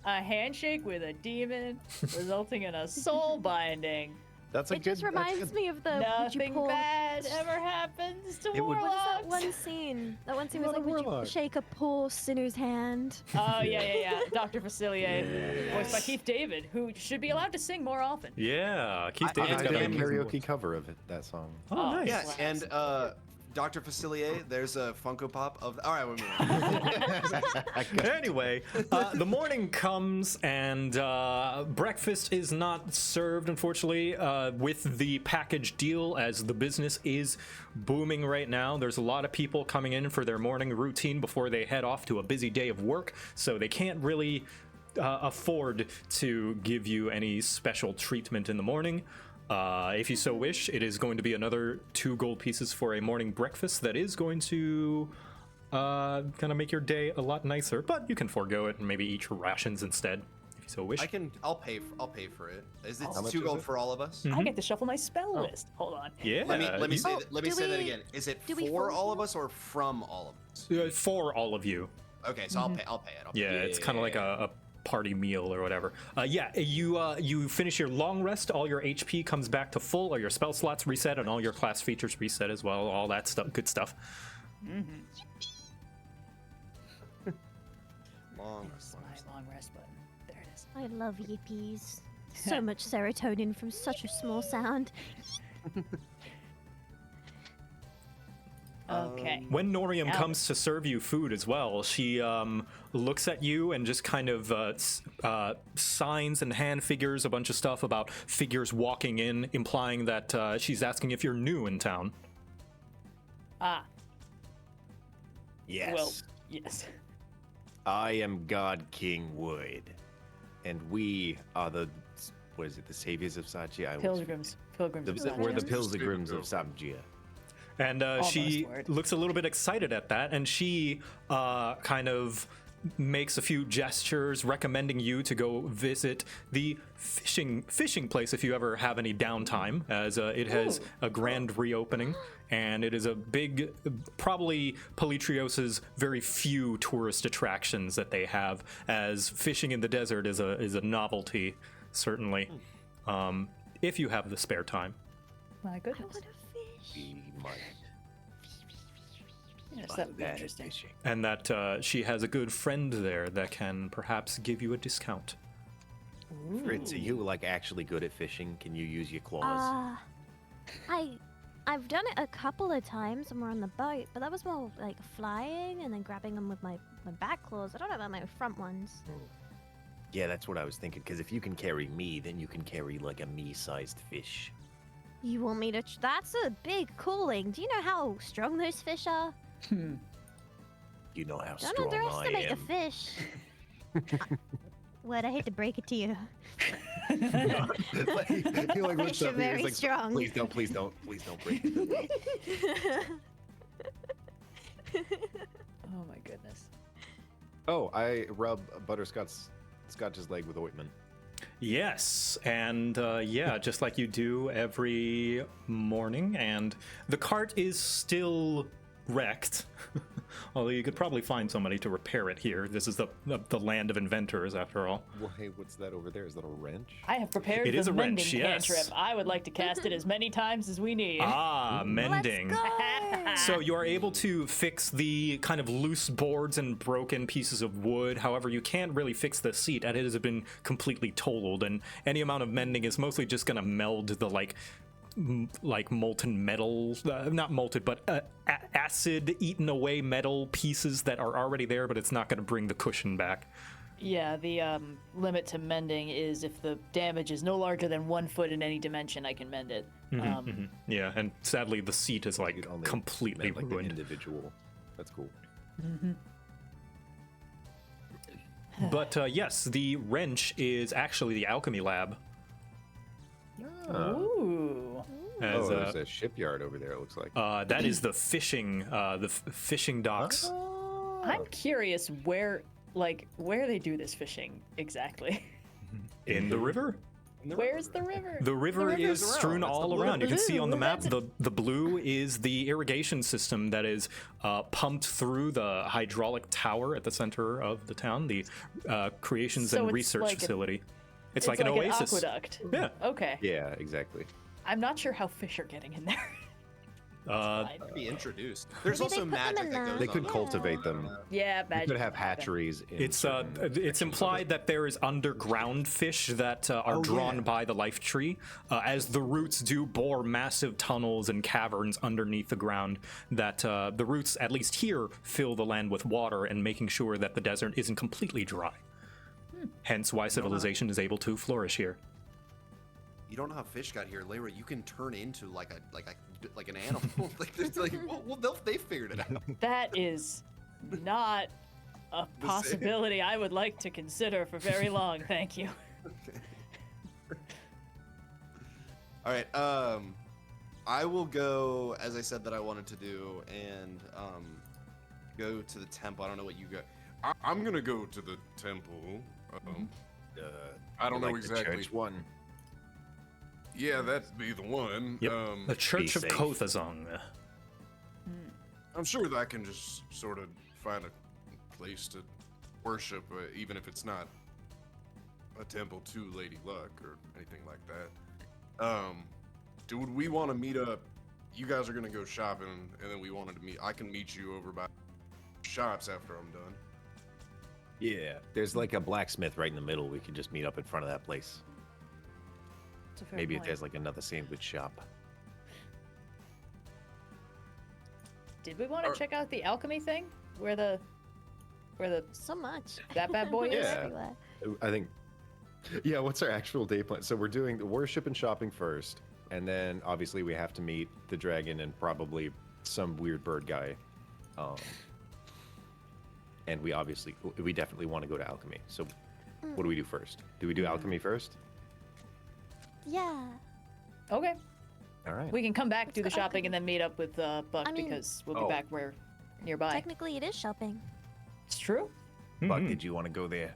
A handshake with a demon, resulting in a soul binding. That's a It good. just that's reminds good. me of the would you Nothing pull bad ever happens to It would- What is that warlocks. one scene? That one scene was What a like, would you warlock. shake a poor sinner's hand? Oh yeah. Dr. Facilier, voiced by Keith David, who should be allowed to sing more often. Yeah, Keith I David's I got did a a karaoke cover of it. That song. Oh, nice. Yes, and Dr. Facilier, there's a Funko Pop of. All right, we're moving on. Anyway, the morning comes and breakfast is not served, unfortunately, with the package deal, as the business is booming right now. There's a lot of people coming in for their morning routine before they head off to a busy day of work, so they can't really afford to give you any special treatment in the morning. If you so wish, it is going to be another 2 gold pieces for a morning breakfast that is going to kind of make your day a lot nicer, but you can forego it and maybe eat your rations instead if you so wish. I'll pay for it. Is it How much 2 is gold it? for all of us? I get to shuffle my spell list. Hold on. Yeah. Let me say Oh, let me do say that we- again. Is it do we for vote all of here? us or from all of us? For all of you. Okay, so I'll pay it. I'll pay Yeah, it. it's kind of like a party meal or whatever. You finish your long rest, all your HP comes back to full, all your spell slots reset, and all your class features reset as well. All that stuff, good stuff. Long There's rest, long rest. my long rest button. There it is. I love yippies. So much serotonin from such a small sound. Okay. When Norium Now- comes to serve you food as well, she looks at you and just kind of signs and hand figures a bunch of stuff about figures walking in, implying that she's asking if you're new in town. Ah. Yes. Well, yes. I am God King Wood, and we are the saviors of Satya? Pilgrims. Pilgrims. of We're the Zion. pilgrims of Satya. And she Almost word. looks a little bit excited at that, and she kind of makes a few gestures recommending you to go visit the fishing place if you ever have any downtime, as it has a grand reopening, and it is a big, probably Politrios's very few tourist attractions that they have, as fishing in the desert is a novelty, certainly, if you have the spare time. My I goodness. want a fish. We might Yes, that would be that interesting. fishing. And that she has a good friend there that can perhaps give you a discount. Fritz, are you like actually good at fishing? Can you use your claws? I've done it a couple of times when we're on the boat, but that was more like flying and then grabbing them with my back claws. I don't know about my front ones. Yeah, that's what I was thinking. Because if you can carry me, then you can carry like a me-sized fish. You want me to? That's a big calling. Do you know how strong those fish are? You know how Don't strong I underestimate a am. fish. What? I hate to break it to you. He like Fish are very strong. Please don't break it to me. Oh my goodness. Oh, I rub Scotch's leg with ointment. Yes, and yeah, just like you do every morning, and the cart is still wrecked. Although you could probably find somebody to repair it here. This is the land of inventors, after all. Well, hey, what's that over there? Is that a wrench? I have prepared It the is a mending wrench, yes. cantrip. I would like to cast it as many times as we need. Ah, mending. Let's go. So you are able to fix the kind of loose boards and broken pieces of wood. However, you can't really fix the seat, and it has been completely totaled. And any amount of mending is mostly just going to meld the like molten metal, not molten, but acid eaten away metal pieces that are already there. But it's not going to bring the cushion back. Yeah, the limit to mending is if the damage is no larger than 1 foot in any dimension, I can mend it. Yeah, and sadly the seat is like You'd only completely meant, like, the ruined. individual. That's cool. But yes, the wrench is actually the alchemy lab. Ooh. As, There's a shipyard over there. It looks like. that is the fishing docks. I'm curious where they do this fishing exactly. In the river. Where's the river? The river is around. strewn That's the all blue. around. You can see on the map That's the blue is the irrigation system that is pumped through the hydraulic tower at the center of the town, the creations So and it's research like facility. It's like an oasis. aqueduct. Yeah. Okay. Yeah, exactly. I'm not sure how fish are getting in there. Be introduced. There's Maybe they also put them magic in that the- goes They could on. cultivate them. Yeah, They magic. could have hatcheries. In It's certain it's sections of implied it. that there is underground fish that are drawn by the life tree, as the roots do bore massive tunnels and caverns underneath the ground. That the roots, at least here, fill the land with water and making sure that the desert isn't completely dry. Hence, why civilization is able to flourish here. You don't know how fish got here, Layra. You can turn into like an animal. They figured it out. That is not a possibility I would like to consider for very long. Thank you. All right. I will go as I said that I wanted to do, and go to the temple. I don't know what you go. I'm gonna go to the temple. I don't know like the exactly. church one. Yeah, that'd be the one. Yep. The Church of safe. Kothazong. I'm sure that I can just sort of find a place to worship, even if it's not a temple to Lady Luck or anything like that. Dude, we want to meet up. You guys are gonna go shopping, and then we wanted to meet. I can meet you over by shops after I'm done. Yeah, there's like a blacksmith right in the middle. We could just meet up in front of that place. It's a fair Maybe if point. there's like another sandwich shop. Did we want to Or- check out the alchemy thing? Where the So much. that bad boy is? Yeah. Everywhere. I think. Yeah, what's our actual day plan? So we're doing the worship and shopping first, and then obviously we have to meet the dragon and probably some weird bird guy. And we definitely want to go to alchemy. So what do we do first? Do we do alchemy first? Yeah. Okay. All right. We can come back, do the Let's go shopping, and then meet up with Buck I mean- because we'll be Oh. back where nearby. Technically, it is shopping. It's true. Buck, Mhm. did you want to go there?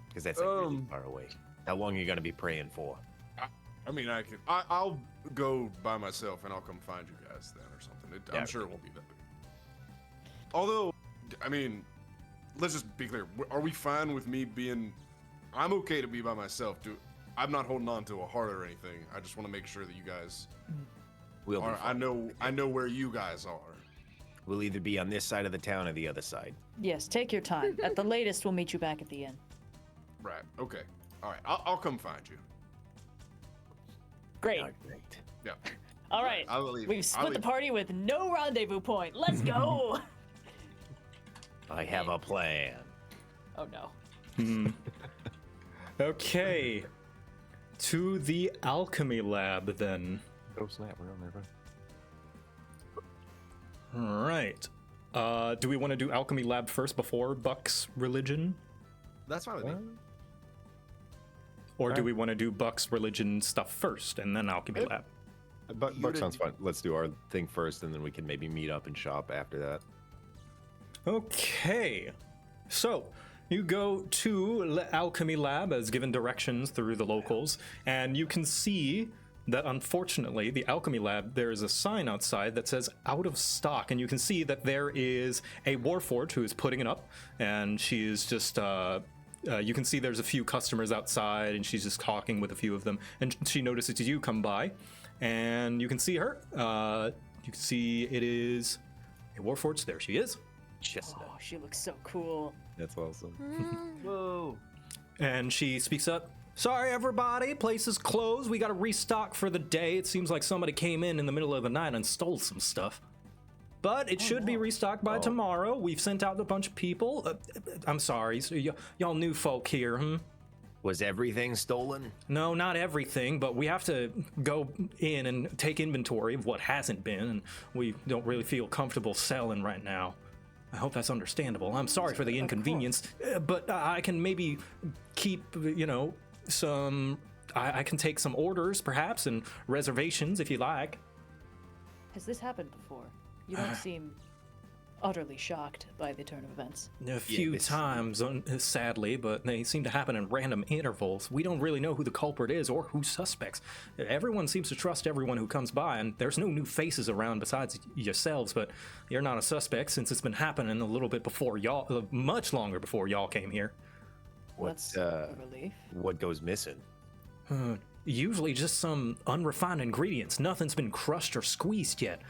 Because that's like really far away. How long are you going to be praying for? I mean, I'll go by myself, and I'll come find you guys then or something. Yeah, I'm sure it won't be that big. Although, I mean, let's just be clear. Are we fine with me being? I'm okay to be by myself. I'm not holding on to a heart or anything. I just want to make sure that you guys We'll be are. I fine. know where you guys are. We'll either be on this side of the town or the other side. Yes, take your time. At the latest, we'll meet you back at the inn. Right. Okay. All right. I'll come find you. Great. Oh, great. Yeah. All right. I will leave. We've I'll split the leave. party with no rendezvous point. Let's go. I have a plan. Oh no. Okay. To the alchemy lab then. Oh snap! We're on there, bro. All right. Do we want to do alchemy lab first before Buck's religion, That's fine with me. or do we want to do Buck's religion stuff first and then alchemy lab? Buck sounds fun. Let's do our thing first, and then we can maybe meet up and shop after that. Okay. So, you go to Alchemy Lab as given directions through the locals, and you can see that unfortunately, the Alchemy Lab, there is a sign outside that says out of stock, and you can see that there is a Warforged who is putting it up, and she is just, you can see there's a few customers outside, and she's just talking with a few of them, and she notices you come by, and you can see her. You can see it is a Warforged. There she is. Chestnut. Oh, she looks so cool. That's awesome. Whoa. And she speaks up. Sorry, everybody. Place is closed. We got to restock for the day. It seems like somebody came in the middle of the night and stole some stuff. But it should be restocked by tomorrow. We've sent out a bunch of people. I'm sorry. So y'all new folk here, Was everything stolen? No, not everything, but we have to go in and take inventory of what hasn't been, and we don't really feel comfortable selling right now. I hope that's understandable. I'm sorry for the inconvenience, but I can maybe keep, some. I can take some orders, perhaps, and reservations if you like. Has this happened before? You don't seem utterly shocked by the turn of events. A few times, sadly, but they seem to happen in random intervals. We don't really know who the culprit is or who's suspects. Everyone seems to trust everyone who comes by, and there's no new faces around besides yourselves, but you're not a suspect since it's been happening a little bit before y'all, much longer before y'all came here. What's That's a relief. what goes missing? Usually just some unrefined ingredients. Nothing's been crushed or squeezed yet.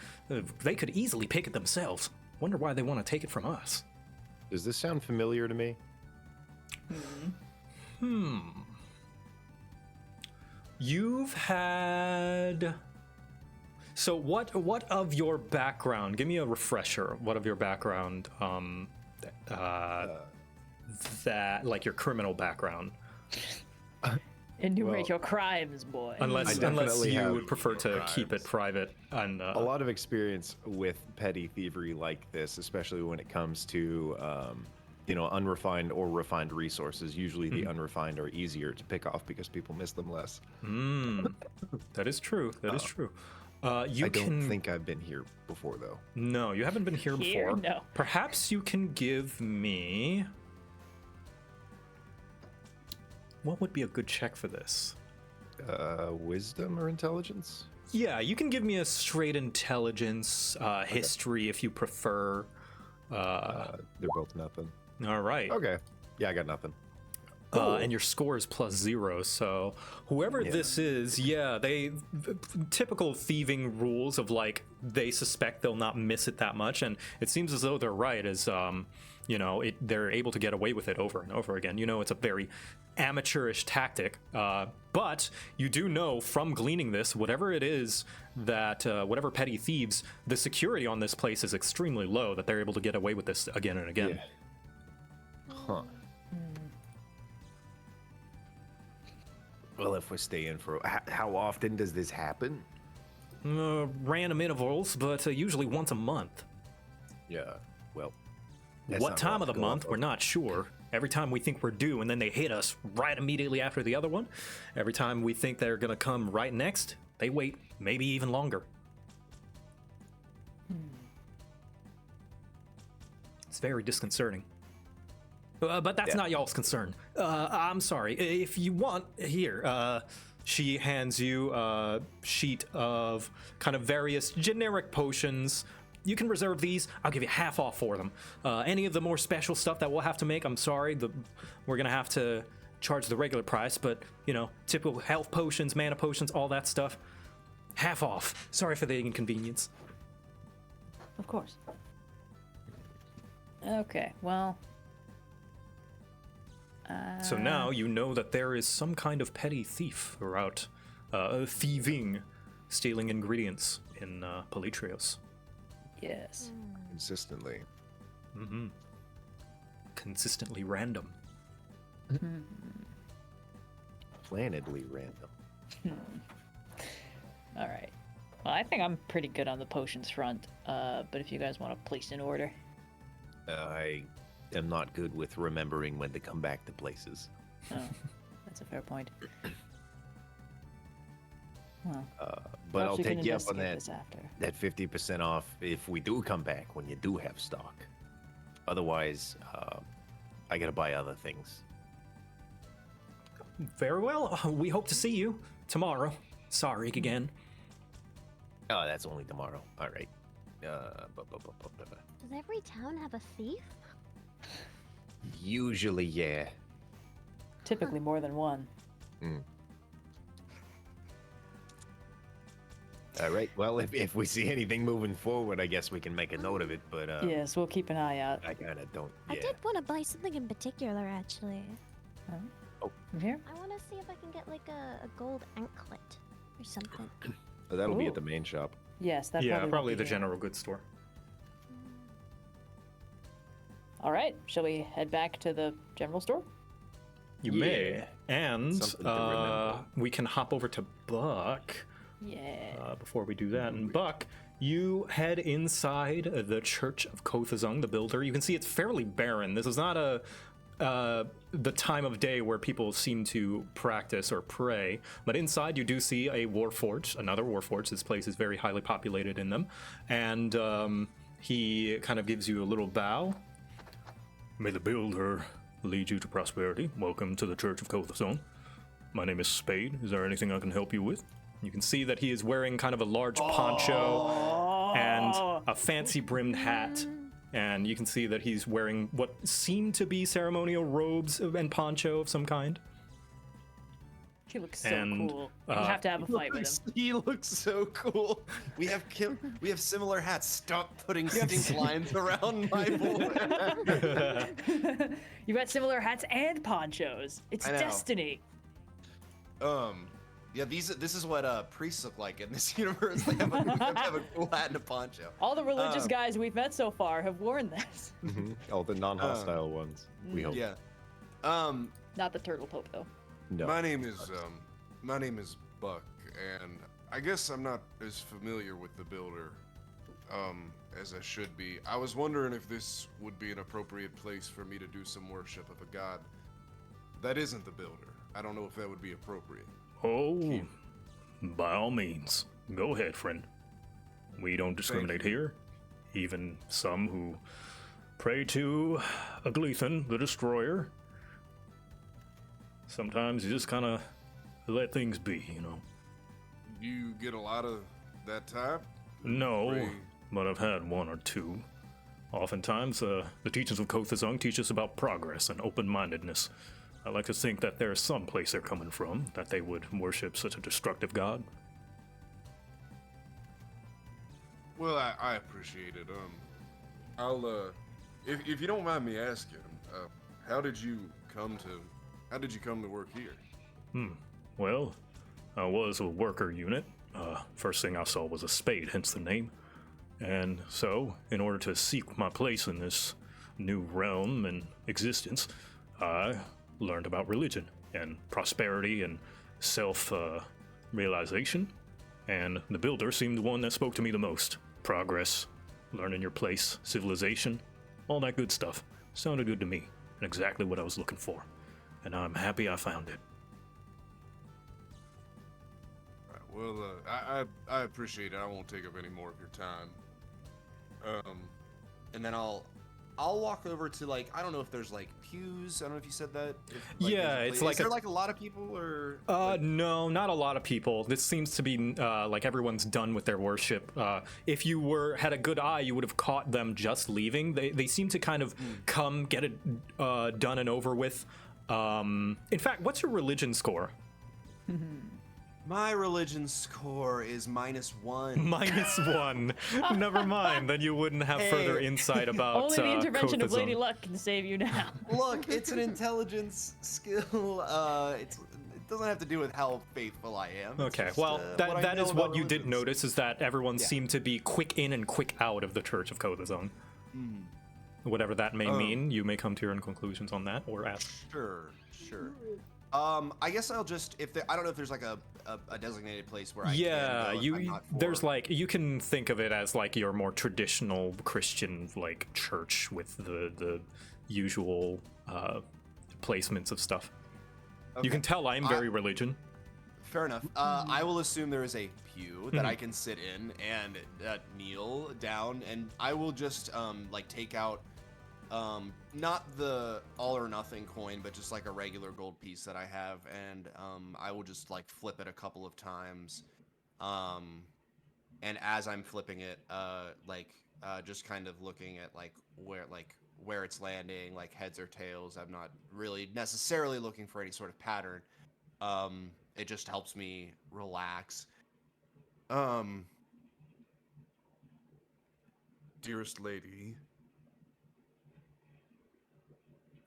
They could easily pick it themselves. Wonder why they want to take it from us. Does this sound familiar to me? You've had. So what of your background? Give me a refresher. What of your background? That like your criminal background. Enumerate your crimes, boy. Unless definitely you have would prefer to keep it crimes. private. And A lot of experience with petty thievery like this, especially when it comes to, unrefined or refined resources. Usually the unrefined are easier to pick off because people miss them less. that is true. That is true. You I can. don't think I've been here before, though. No, you haven't been here Here? before. No. Perhaps you can give me. what would be a good check for this? Wisdom or intelligence? Yeah, you can give me a straight intelligence, history if you prefer. They're both nothing. All right. Okay. Yeah, I got nothing. And your score is +0, so whoever this is, they typical thieving rules of like they suspect they'll not miss it that much, and it seems as though they're right, as they're able to get away with it over and over again. It's a very amateurish tactic, but you do know from gleaning this, whatever it is that whatever petty thieves, the security on this place is extremely low, that they're able to get away with this again and again. Yeah. Huh. Well, if we're staying for how often does this happen? Random intervals, but usually once a month. Yeah. Well, what time of the month, we're not sure. Every time we think we're due, and then they hit us right immediately after the other one. Every time we think they're going to come right next, they wait maybe even longer. It's very disconcerting. But that's not y'all's concern. I'm sorry. If you want, here, she hands you a sheet of kind of various generic potions. You can reserve these. I'll give you half off for them. Any of the more special stuff that we'll have to make, I'm sorry, we're gonna have to charge the regular price, but, typical health potions, mana potions, all that stuff, half off. Sorry for the inconvenience. Of course. Okay, well... So now you know that there is some kind of petty thief out thieving, stealing ingredients in Paletrios. Yes. Consistently. Mm-hmm. Consistently random. Planedly random. All right. Well, I think I'm pretty good on the potions front, but if you guys want to place an order. I am not good with remembering when to come back to places. Oh, that's a fair point. Well, But I'll perhaps we can take you up on investigate that. this after. That 50% off if we do come back when you do have stock. Otherwise, I gotta buy other things. Very well. We hope to see you tomorrow. Sorry again. Oh, that's only tomorrow. All right. Does every town have a thief? Usually, yeah. Typically more than one. All right. Well, if we see anything moving forward, I guess we can make a note of it. But Yes, we'll keep an eye out. I kind of don't. I Yeah. did want to buy something in particular, actually. From here? I want to see if I can get like a gold anklet or something. That'll be Ooh. at the main shop. Yes, that Yeah, probably probably won't the be here. general goods store. All right, shall we head back to the general store? You may. Yeah. And Something to remember. we can hop over to Buck Yeah. before we do that. And Buck, you head inside the Church of Kothazung, the builder. You can see it's fairly barren. This is not the time of day where people seem to practice or pray. But inside you do see a warforge, another warforge. This place is very highly populated in them. And he kind of gives you a little bow. May the builder lead you to prosperity. Welcome to the Church of Kothazung. My name is Spade. Is there anything I can help you with? You can see that he is wearing kind of a large poncho and a fancy brimmed hat. And you can see that he's wearing what seem to be ceremonial robes and poncho of some kind. He looks so And, cool. You have to have a fight with him. He looks so cool. We have similar hats. Stop putting stink lines around my boy. You've got similar hats and ponchos. It's I know. destiny. Yeah, this is what priests look like in this universe. They have a cool hat and a poncho. All the religious guys we've met so far have worn this. Oh, the non-hostile ones. We hope. Yeah. Not the turtle pope though. No. My name is Buck, and I guess I'm not as familiar with the builder as I should be. I was wondering if this would be an appropriate place for me to do some worship of a god that isn't the builder. I don't know if that would be appropriate. Oh, by all means. Go ahead, friend. We don't discriminate here. Even some who pray to Elynthi, the Destroyer. sometimes you just kind of let things be, you know. You get a lot of that type? No, Pray- but I've had one or two. Oftentimes, the teachings of Kothazung teach us about progress and open-mindedness. I like to think that there's some place they're coming from, that they would worship such a destructive god. Well, I appreciate it. I'll if you don't mind me asking, how did you come to work here? Well, I was a worker unit. First thing I saw was a spade, hence the name. And so, in order to seek my place in this new realm and existence, I learned about religion and prosperity and self-realization. And the builder seemed the one that spoke to me the most. Progress, learning your place, civilization, all that good stuff. Sounded good to me, and exactly what I was looking for. And I'm happy I found it. Well, I appreciate it. I won't take up any more of your time. And then I'll walk over to, like, I don't know if there's like pews. I don't know if you said that. Yeah, it's like is there like a lot of people or? No, not a lot of people. This seems to be like everyone's done with their worship. If you had a good eye, you would have caught them just leaving. They seem to kind of come, get it done and over with. In fact, what's your religion score? My religion score is -1. -1. Never mind. Then you wouldn't have further Hey. insight about. Only the intervention of Kothazung. Lady Luck can save you now. Look, it's an intelligence skill. It doesn't have to do with how faithful I am. It's Okay, just, well, what that I is know what about you did religions. notice, is that everyone Yeah. seemed to be quick in and quick out of the Church of Kothazung. Mm. Whatever that may mean, you may come to your own conclusions on that, or ask. Sure. I guess I'll just I don't know if there's like a designated place where I Yeah, can go if I'm not there's for- like, you can think of it as like your more traditional Christian like church with the usual placements of stuff. You Okay. can tell I'm very religion. Fair enough. I will assume there is a pew that I can sit in and kneel down, and I will just like take out not the all or nothing coin, but just like a regular gold piece that I have, and I will just like flip it a couple of times, and as I'm flipping it, just kind of looking at where it's landing, like heads or tails. I'm not really necessarily looking for any sort of pattern. It just helps me relax. Dearest lady,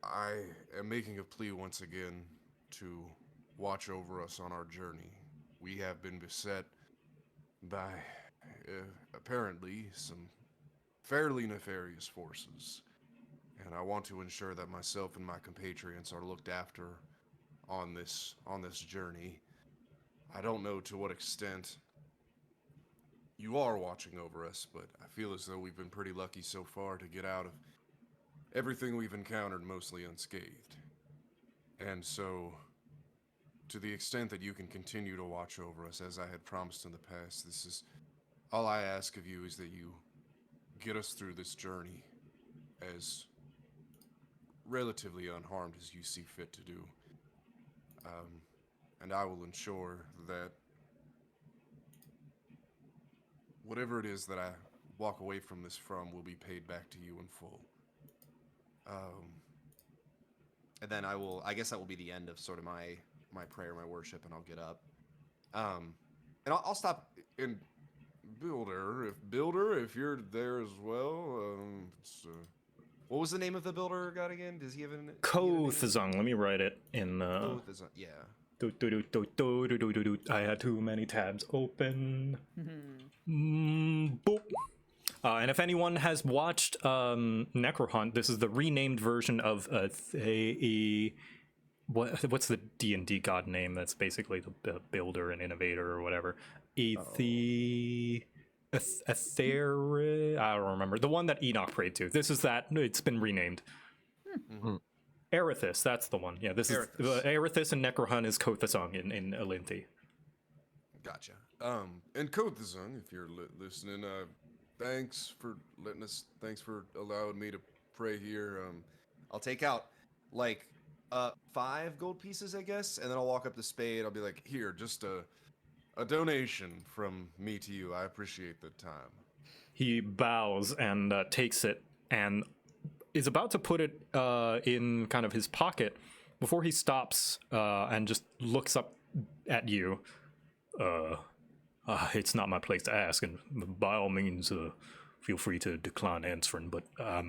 I am making a plea once again to watch over us on our journey. We have been beset by, apparently, some fairly nefarious forces, and I want to ensure that myself and my compatriots are looked after on this journey. I don't know to what extent you are watching over us, but I feel as though we've been pretty lucky so far to get out of everything we've encountered mostly unscathed. And so, to the extent that you can continue to watch over us as I had promised in the past, this is all I ask of you, is that you get us through this journey as relatively unharmed as you see fit to do. And I will ensure that whatever it is that I walk away from this from will be paid back to you in full. And then I guess that will be the end of sort of my prayer, my worship, and I'll get up. And I'll stop in Builder, if you're there as well. What was the name of the builder god again? Does he have a Kothazung. Let me write it in. Yeah. I had too many tabs open. Boop. And if anyone has watched Necrohunt, this is the renamed version of what's the D&D god name that's basically the builder and innovator or whatever? Ether. I don't remember. The one that Enoch prayed to. This is that. It's been renamed. Erithus, that's the one. Yeah, this is Erithus, and Necrohunt is Kothazung in Elynthi. Gotcha. And Kothazung, if you're listening, thanks for letting us. Thanks for allowing me to pray here. I'll take out like 5 gold pieces, I guess, and then I'll walk up to Spade. I'll be like, "Here, just a donation from me to you. I appreciate the time." He bows and takes it and is about to put it in kind of his pocket before he stops and just looks up at you. It's not my place to ask, and by all means, feel free to decline answering, but I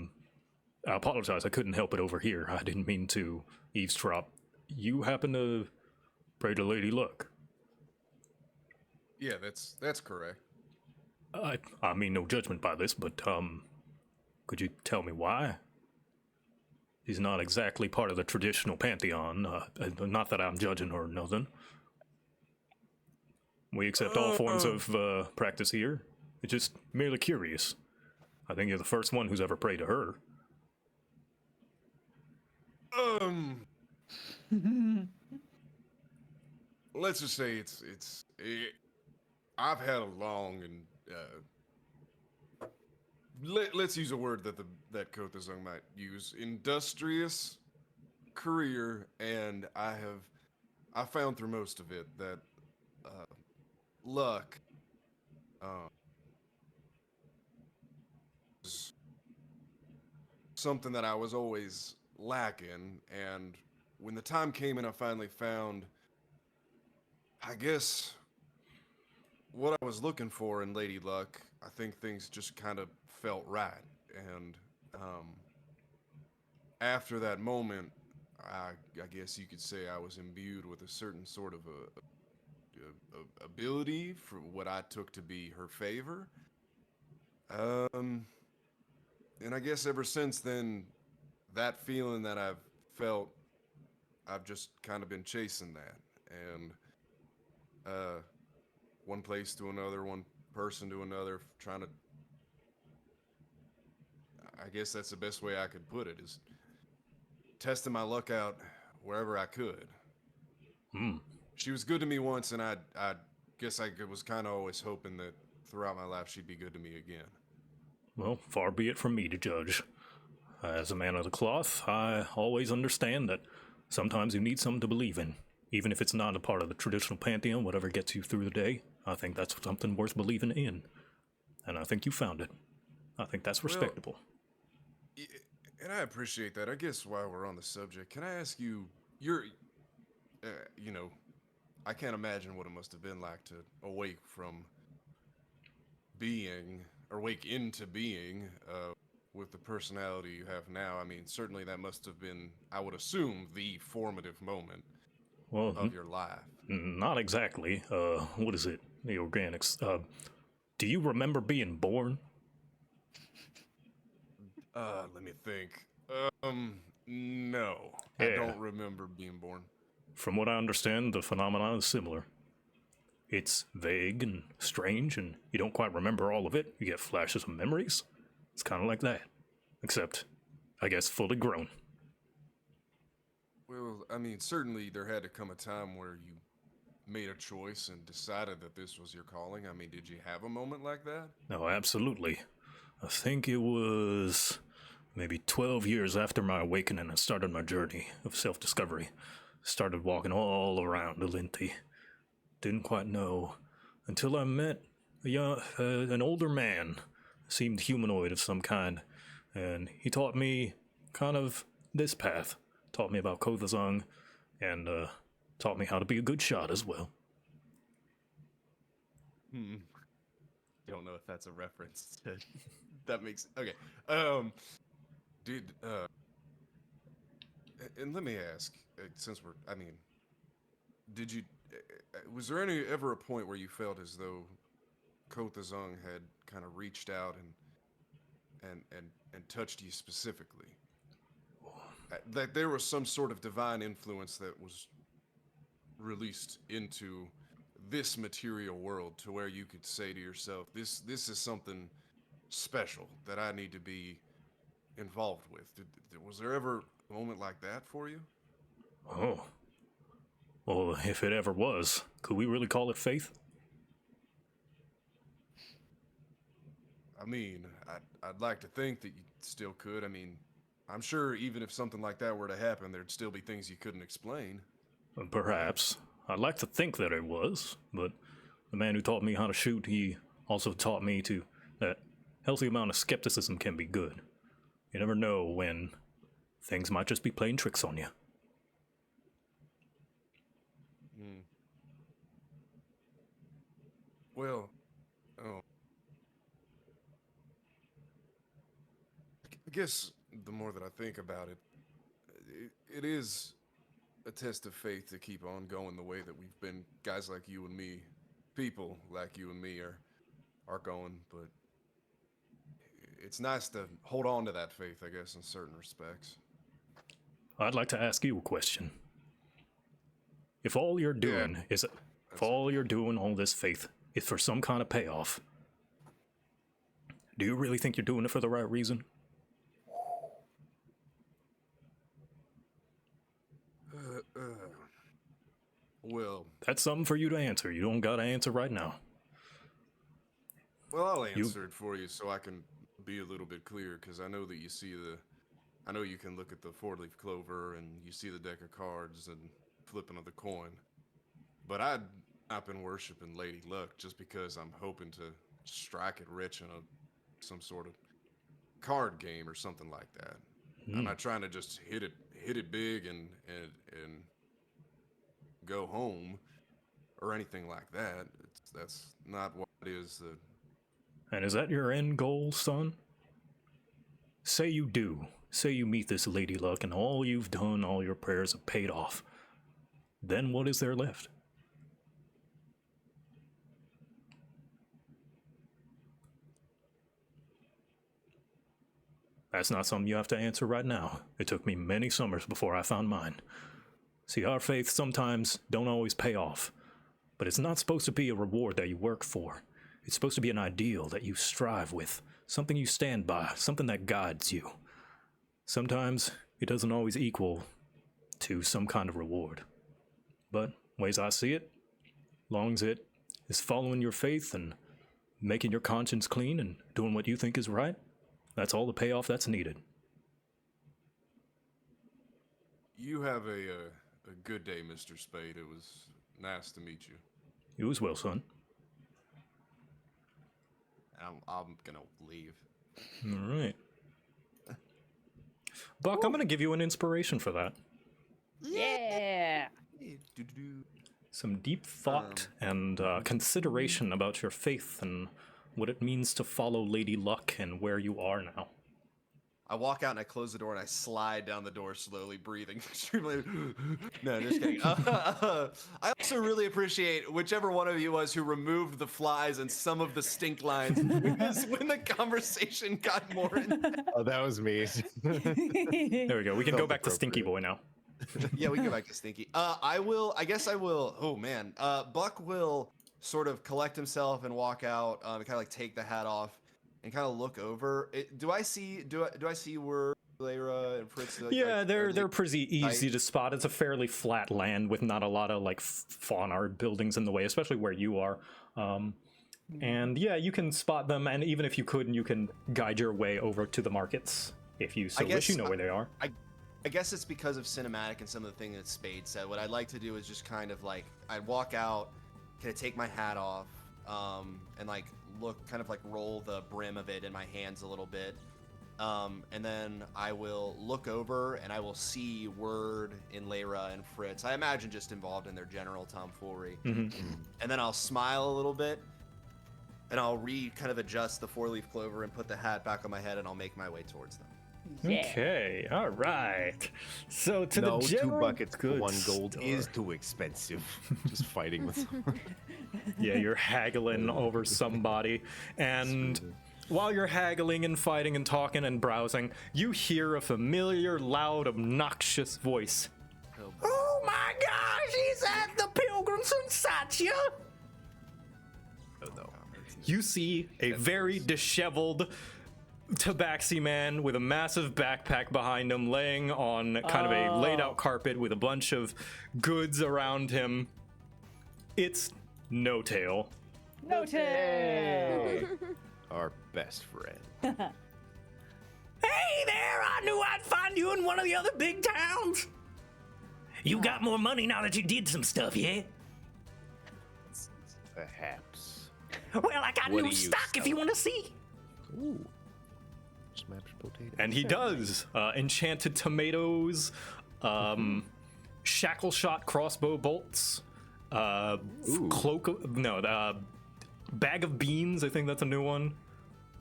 apologize. I couldn't help it over here. I didn't mean to eavesdrop. You happen to pray to Lady Luck. Yeah, that's correct. I mean no judgment by this, but could you tell me why? He's not exactly part of the traditional pantheon. Not that I'm judging or nothing. We accept all forms of practice here. It's just merely curious. I think you're the first one who's ever prayed to her. Let's just say I've had a long and let's use a word that Kothazung might use, industrious career, and I found through most of it that luck is something that I was always lacking, and when the time came and I finally found, I guess, what I was looking for in Lady Luck, I think things just kind of felt right. And after that moment, I guess you could say I was imbued with a certain sort of a ability for what I took to be her favor. And I guess ever since then, that feeling that I've felt, I've just kind of been chasing that. And one place to another, one person to another, trying to, I guess that's the best way I could put it, is testing my luck out wherever I could. She was good to me once, and I guess I was kind of always hoping that throughout my life she'd be good to me again. Well, far be it from me to judge. As a man of the cloth, I always understand that sometimes you need something to believe in. Even if it's not a part of the traditional pantheon, whatever gets you through the day, I think that's something worth believing in. And I think you found it. I think that's respectable. Well, and I appreciate that. I guess while we're on the subject, can I ask you, I can't imagine what it must have been like to awake from being, or wake into being, with the personality you have now. I mean, certainly that must have been, I would assume, the formative moment of your life. Not exactly. What is it? The organics. Do you remember being born? Let me think. No. Yeah. I don't remember being born. From what I understand, the phenomenon is similar. It's vague and strange, and you don't quite remember all of it. You get flashes of memories. It's kind of like that. Except, I guess, fully grown. Well, I mean, certainly there had to come a time where you made a choice and decided that this was your calling. I mean, did you have a moment like that? No, absolutely. I think it was maybe 12 years after my awakening I started my journey of self-discovery. Started walking all around Elynthi. Didn't quite know until I met an older man. Seemed humanoid of some kind. And he taught me kind of this path. Taught me about Kothazung and taught me how to be a good shot as well. Don't know if that's a reference to... That makes... Okay. And let me ask, since we're, I mean, did you, was there ever a point where you felt as though Kothazung had kind of reached out and touched you specifically? That there was some sort of divine influence that was released into this material world to where you could say to yourself, this is something special that I need to be involved with. Was there ever a moment like that for you? Oh. Well, if it ever was, could we really call it faith? I mean, I'd like to think that you still could. I mean, I'm sure even if something like that were to happen, there'd still be things you couldn't explain. Perhaps. I'd like to think that it was, but the man who taught me how to shoot, he also taught me that healthy amount of skepticism can be good. You never know when things might just be playing tricks on you. Well, oh. I guess the more that I think about it, it is a test of faith to keep on going the way that we've been. Guys like you and me, people like you and me are going, but it's nice to hold on to that faith, I guess, in certain respects. I'd like to ask you a question. If all you're doing all this faith is for some kind of payoff, do you really think you're doing it for the right reason? Well, That's something for you to answer. You don't gotta answer right now. well, I'll answer it for you so I can be a little bit clear, because I know that I know you can look at the four-leaf clover and you see the deck of cards and flipping of the coin. But I've not been worshiping Lady Luck just because I'm hoping to strike it rich in some sort of card game or something like that. I'm not trying to just hit it big and go home or anything like that. That's not what it is. And is that your end goal, son? Say you do. Say you meet this Lady Luck and all you've done, all your prayers have paid off. Then what is there left? That's not something you have to answer right now. It took me many summers before I found mine. See, our faith sometimes don't always pay off, but it's not supposed to be a reward that you work for. It's supposed to be an ideal that you strive with, something you stand by, something that guides you. Sometimes it doesn't always equal to some kind of reward. But ways I see it, long as it is following your faith and making your conscience clean and doing what you think is right, that's all the payoff that's needed. You have a good day, Mr. Spade. It was nice to meet you. You as well, son. I'm gonna leave. All right. Buck, I'm going to give you an inspiration for that. Yeah. Some deep thought and consideration about your faith and what it means to follow Lady Luck and where you are now. I walk out and I close the door and I slide down the door slowly, breathing extremely. No, just kidding. I also really appreciate whichever one of you was who removed the flies and some of the stink lines because when the conversation got more intense. Oh, that was me. There we go. We can go Felt back to Stinky Boy now. Yeah, we can go back to Stinky. I guess I will. Oh man. Buck will sort of collect himself and walk out, and kind of like take the hat off and kind of look over. Do I see where Lyra and Fritz? Yeah, they're pretty easy to spot. It's a fairly flat land with not a lot of like fawn art buildings in the way, especially where you are. And yeah, you can spot them, and even if you couldn't, you can guide your way over to the markets if you so wish. You know where they are. I guess it's because of cinematic and some of the things that Spade said. What I'd like to do is just kind of like I'd walk out, kind of take my hat off, and like look, kind of like roll the brim of it in my hands a little bit, and then I will look over and I will see Word in Lyra and Fritz. I imagine just involved in their general tomfoolery, and then I'll smile a little bit, and I'll kind of adjust the four-leaf clover and put the hat back on my head, and I'll make my way towards them. Yeah. Okay, all right. So to No, the general 2 buckets, good 1 gold store. is too expensive. Just fighting with someone. Yeah, you're haggling over somebody, and while you're haggling and fighting and talking and browsing, you hear a familiar, loud, obnoxious voice. Oh my gosh, he's at the Pilgrims from Satya! Oh no. You see a very disheveled tabaxi man with a massive backpack behind him, laying on kind of a laid out carpet with a bunch of goods around him. It's No Tail. No tail. Our best friend. Hey there! I knew I'd find you in one of the other big towns. You got more money now that you did some stuff, yeah? Perhaps. Well, I got What new do you stock if you sell? want to see. Ooh. Smashed potato. And he does. Enchanted tomatoes, shackle shot crossbow bolts, bag of beans, I think that's a new one.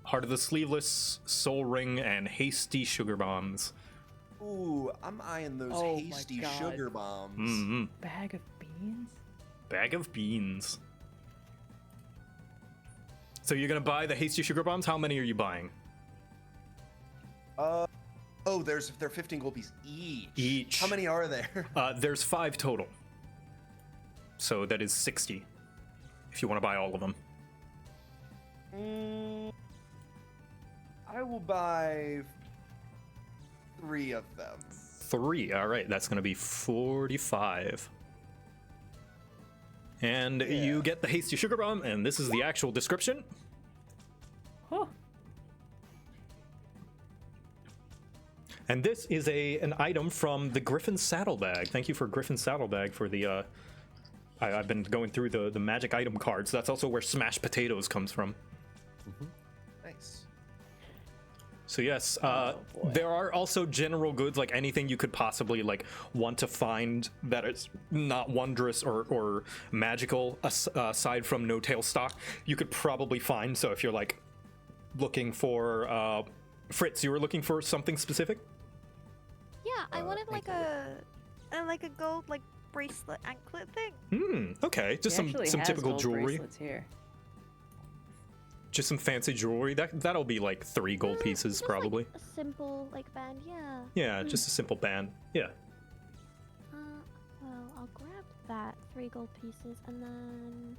Heart of the Sleeveless, soul ring, and hasty sugar bombs. Ooh, I'm eyeing those Oh my hasty God. sugar bombs. Mm-hmm. Bag of beans? Bag of beans. So you're gonna buy the hasty sugar bombs? How many are you buying? They're 15 gold pieces each. Each. How many are there? There's 5 total. So that is 60. If you want to buy all of them. I will buy 3 of them. 3. All right, that's going to be 45. And you get the hasty sugar bomb, and this is the actual description. Oh, And this is an item from the Griffin Saddlebag. Thank you for Griffin Saddlebag for the. I've been going through the magic item cards. That's also where Smashed Potatoes comes from. Nice. So yes, boy. there are also general goods, like anything you could possibly like want to find that is not wondrous or magical, aside from no tail stock, you could probably find. So if you're like looking for Fritz, you were looking for something specific? Yeah, I wanted like a gold like bracelet anklet thing. Okay, just he actually some has typical gold jewelry, bracelets here. just some fancy jewelry. That'll be like 3 gold pieces Just, probably. Like, a simple like band, yeah. Yeah, just a simple band. Yeah. Well, I'll grab that 3 gold pieces and then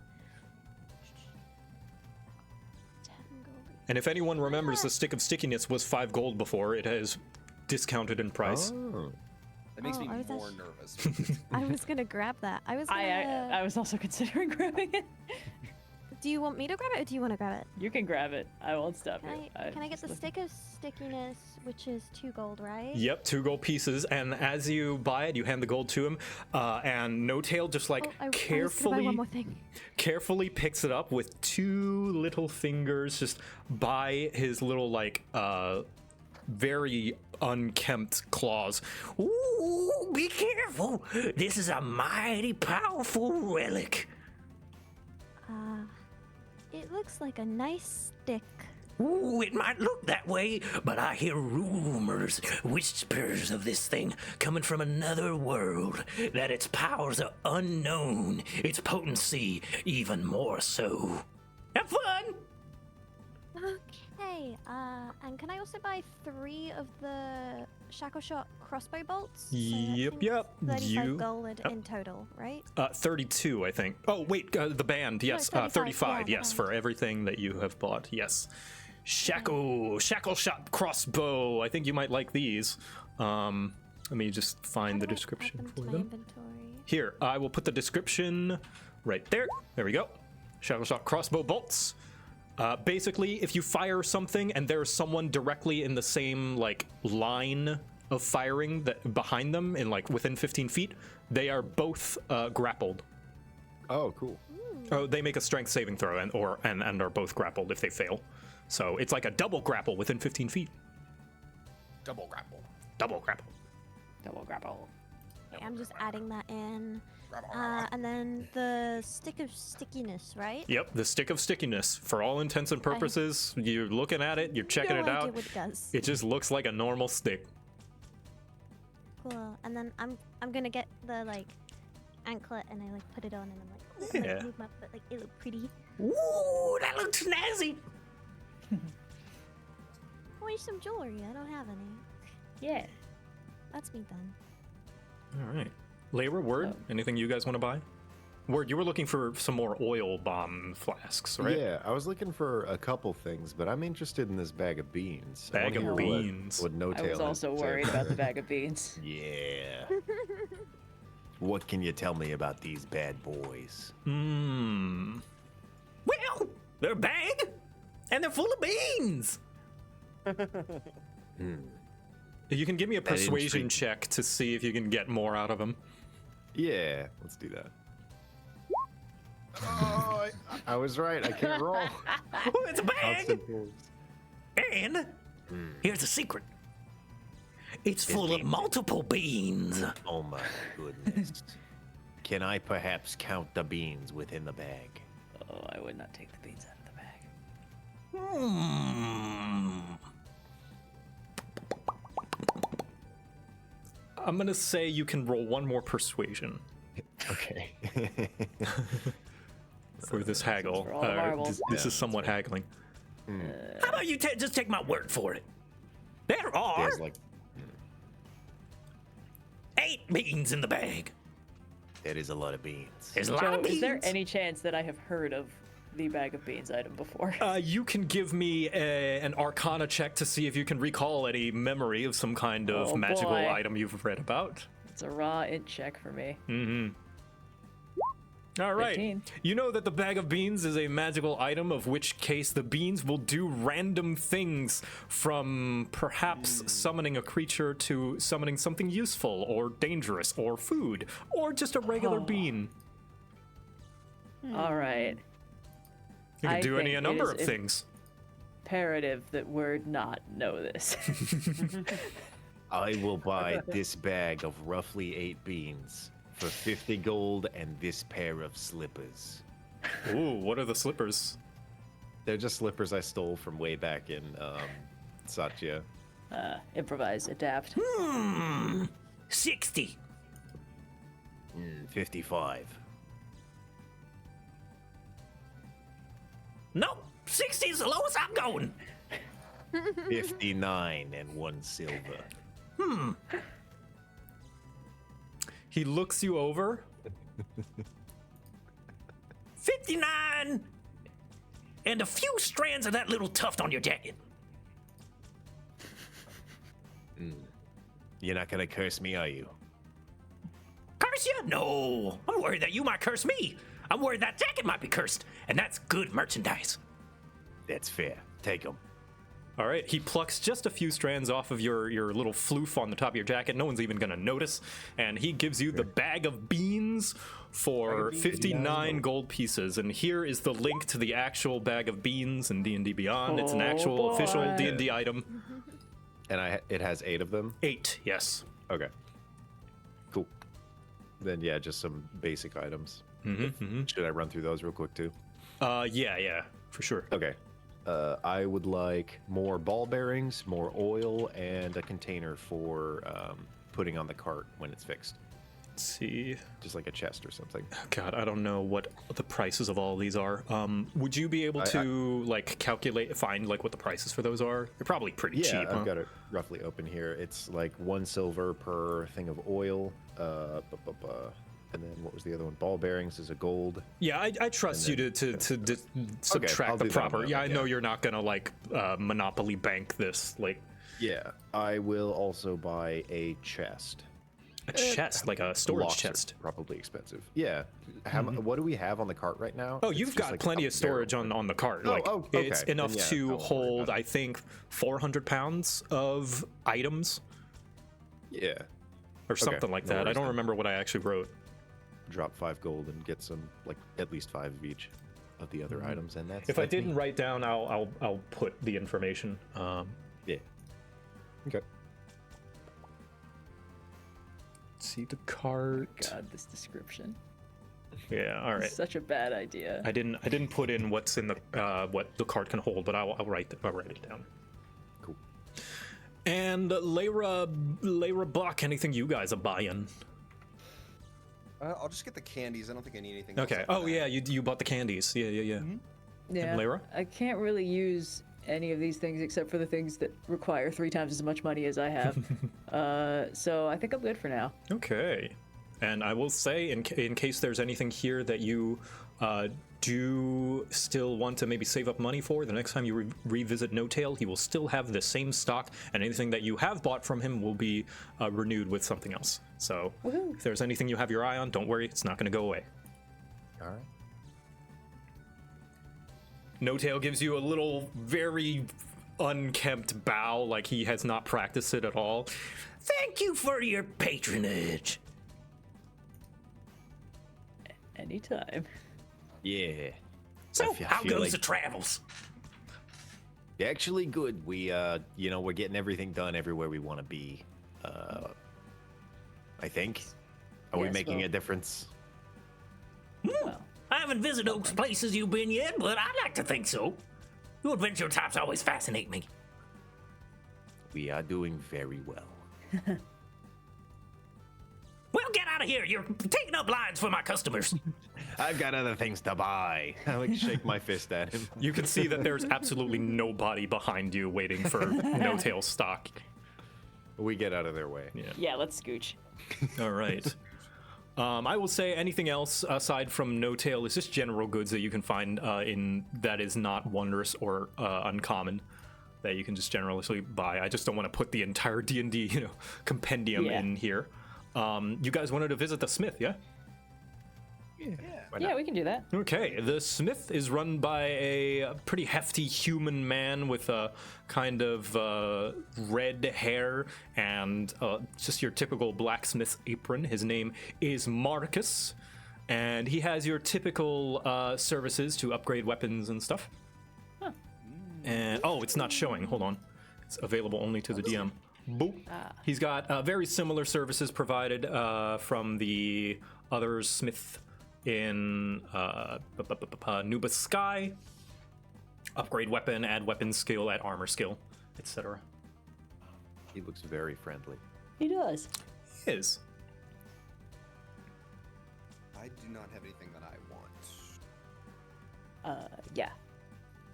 10 gold. And if anyone remembers, the stick of stickiness was 5 gold before. It has discounted in price. Oh. That makes Oh, me I was more actu- nervous. I was gonna grab that. I was gonna. I was also considering grabbing it. Do you want me to grab it or do you want to grab it? You can grab it. I won't stop you. Can I get the stick of stickiness, which is 2 gold, right? Yep, 2 gold pieces, and as you buy it, you hand the gold to him, and No Tail just like Oh, I was gonna buy one more thing. carefully picks it up with 2 little fingers, just by his little like very unkempt claws. Ooh, be careful! This is a mighty powerful relic. It looks like a nice stick. Ooh, it might look that way, but I hear rumors, whispers of this thing coming from another world, that its powers are unknown, its potency even more so. Have fun! Okay, and can I also buy 3 of the shackle shot crossbow bolts? So that Yep, thing's yep. 35 gold in total, right? 32, I think. Oh, wait, the band, yes. 35, 35, yeah, the yes, band. for everything that you have bought, yes. Shackle shot crossbow. I think you might like these. Let me just find the How do I add description them for to my them. inventory? Here, I will put the description right there. There we go. Shackle shot crossbow bolts. Basically, if you fire something and there's someone directly in the same like line of firing that behind them in like within 15 feet, they are both grappled. Oh, cool. Oh, they make a strength saving throw and are both grappled if they fail. So it's like a double grapple within 15 feet. Double grapple. Double grapple. Double grapple. Okay, I'm just adding that in. And then the stick of stickiness, right? Yep, the stick of stickiness. For all intents and purposes, you're looking at it, you're checking No it idea out. what it does. It just looks like a normal stick. Cool. And then I'm gonna get the like anklet and I like put it on and I'm like, Yeah. like move my foot like it look pretty. Ooh, that looks snazzy. I want some jewelry. I don't have any. Yeah. That's me done. All right. Layra, Word, anything you guys want to buy? Word, you were looking for some more oil bomb flasks, right? Yeah, I was looking for a couple things, but I'm interested in this bag of beans. I Bag wanna of hear what- beans. What No I Tail was has also to say. worried about the bag of beans. Yeah. What can you tell me about these bad boys? Well, they're a bag, and they're full of beans. You can give me a That persuasion intrigues me. check to see if you can get more out of him. Yeah, let's do that. Oh, I was right. I can't roll. Oh, it's a bag! Constant rolls. And here's a secret. It's full of beans. multiple beans. Oh my goodness. Can I perhaps count the beans within the bag? Oh, I would not take the beans out of the bag. I'm gonna say you can roll one more persuasion Okay. for this haggle. for all the marbles. This is somewhat haggling. How about you just take my word for it? There are There's like 8 beans in the bag. that is a lot of beans. There's a lot Joe, of beans. is there any chance that I have heard of the bag of beans item before? You can give me an Arcana check to see if you can recall any memory of some kind of Oh, magical boy. item you've read about. It's a raw int check for me. All right. 15. You know that the bag of beans is a magical item, of which case the beans will do random things, from perhaps summoning a creature to summoning something useful or dangerous or food or just a regular bean. All right. You can I do think a it number is of things. Imperative that Word not know this. I will buy this bag of roughly 8 beans for 50 gold and this pair of slippers. Ooh, what are the slippers? They're just slippers I stole from way back in Satya. Improvise, adapt. 60. 55. No, 60 is the lowest I'm going. 59 and 1 silver. He looks you over. 59 and a few strands of that little tuft on your jacket. You're not gonna curse me, are you? Curse you? No. I'm worried that you might curse me. I'm worried that jacket might be cursed, and that's good merchandise. That's fair. Take them. All right, he plucks just a few strands off of your little floof on the top of your jacket. No one's even gonna notice, and he gives you the bag of beans for 59 gold pieces. And here is the link to the actual bag of beans in D&D Beyond. It's an Oh, actual official boy. D&D item. And it has 8 of them? 8, yes. Okay. Cool. Then yeah, just some basic items. Should I run through those real quick too? Yeah, for sure. Okay. I would like more ball bearings, more oil, and a container for putting on the cart when it's fixed. Let's see. Just like a chest or something. God, I don't know what the prices of all these are. Would you be able to find what the prices for those are? They're probably pretty Yeah, cheap. I've got it roughly open here. It's like 1 silver per thing of oil. And then what was the other one? Ball bearings is a gold. Yeah, I trust you to subtract I'll the do that proper. one, Yeah, I know yeah. you're not gonna Monopoly bank this Yeah. I will also buy a chest. a chest, like a storage Locks are chest. probably expensive. Yeah. What do we have on the cart right now? Oh, It's you've just got like plenty a of storage barrel. on the cart. okay. It's Then enough yeah, to don't worry hold, about it. I think, 400 pounds of items Yeah. or something like no that. I worries don't then. remember what I actually wrote. Drop 5 gold and get some, like, at least 5 of each of the other items, and that's If I like me. didn't write down, I'll put the information. Yeah. Okay. See the cart. God, this description. Yeah, all right. Such a bad idea. I didn't put in what's in the what the cart can hold, but I'll write it down. Cool. And Layra Buck, anything you guys are buying? I'll just get the candies. I don't think I need anything. Okay. else Oh after yeah, that. you bought the candies. Yeah. Yeah. Layra? I can't really use any of these things except for the things that require 3 times as much money as I have. So I think I'm good for now. Okay. And I will say, in case there's anything here that you do still want to maybe save up money for, the next time you revisit No Tail, he will still have the same stock, and anything that you have bought from him will be renewed with something else. So Woohoo. if there's anything you have your eye on, don't worry, it's not going to go away. All right. No Tail gives you a little very unkempt bow, like he has not practiced it at all. Thank you for your patronage. Anytime. Yeah. So, I how feel goes like- the travels? Actually good. We we're getting everything done everywhere we want to be. I think. Are we Yes, making well- a difference? Well, I haven't visited those places you've been yet, but I'd like to think so. Your adventure types always fascinate me. We are doing very well. Well, get out of here. You're taking up lines for my customers. I've got other things to buy. I like shake my fist at him. You can see that there's absolutely nobody behind you waiting for No Tail stock. We get out of their way. yeah, let's scooch. All right. I will say anything else aside from No Tail is just general goods that you can find in that is not wondrous or uncommon that you can just generally buy. I just don't want to put the entire D&D compendium Yeah. in here. You guys wanted to visit the smith, yeah? Yeah, we can do that. Okay, the smith is run by a pretty hefty human man with a kind of red hair and just your typical blacksmith's apron. His name is Marcus, and he has your typical services to upgrade weapons and stuff. And oh, it's not showing. Hold on, it's available only to the DM. Boop. He's got very similar services provided from the other smith in Nuba Sky. Upgrade weapon, add weapon skill, add armor skill, etc. He looks very friendly. He does. He is. I do not have anything that I want. Yeah.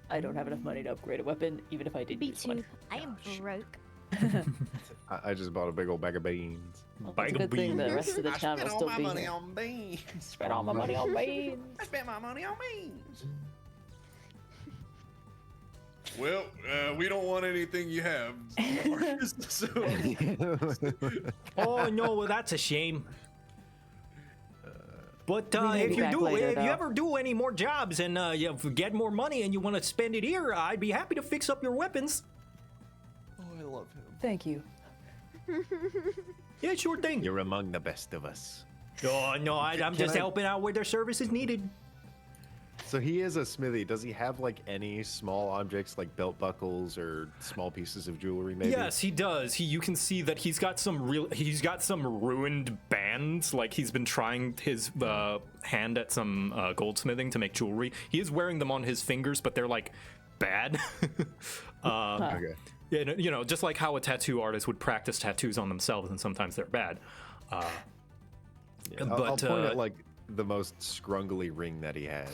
I don't have enough money to upgrade a weapon, even if I did Me use too. one. I am broke. I just bought a big old bag of beans. Well, Bag it's a of good thing the beans. rest of the I town spent will all still my be money here. on beans. Spent all my money on beans. I spent my money on beans. Well, we don't want anything you have, Marcus. So, Oh no, well that's a shame. But may if be you back do, later, if you though. ever do any more jobs and you get more money and you want to spend it here, I'd be happy to fix up your weapons. Oh, I love him. Thank you. Yeah, sure thing. You're among the best of us. Oh no, I'm just I- helping out where their service is needed. So he is a smithy. Does he have like any small objects like belt buckles or small pieces of jewelry maybe? Yes, he does. You can see that he's got some ruined bands. Like he's been trying his hand at some goldsmithing to make jewelry. He is wearing them on his fingers, but they're like bad. Okay. Yeah, just like how a tattoo artist would practice tattoos on themselves, and sometimes they're bad. I'll But point at like the most scrungly ring that he has.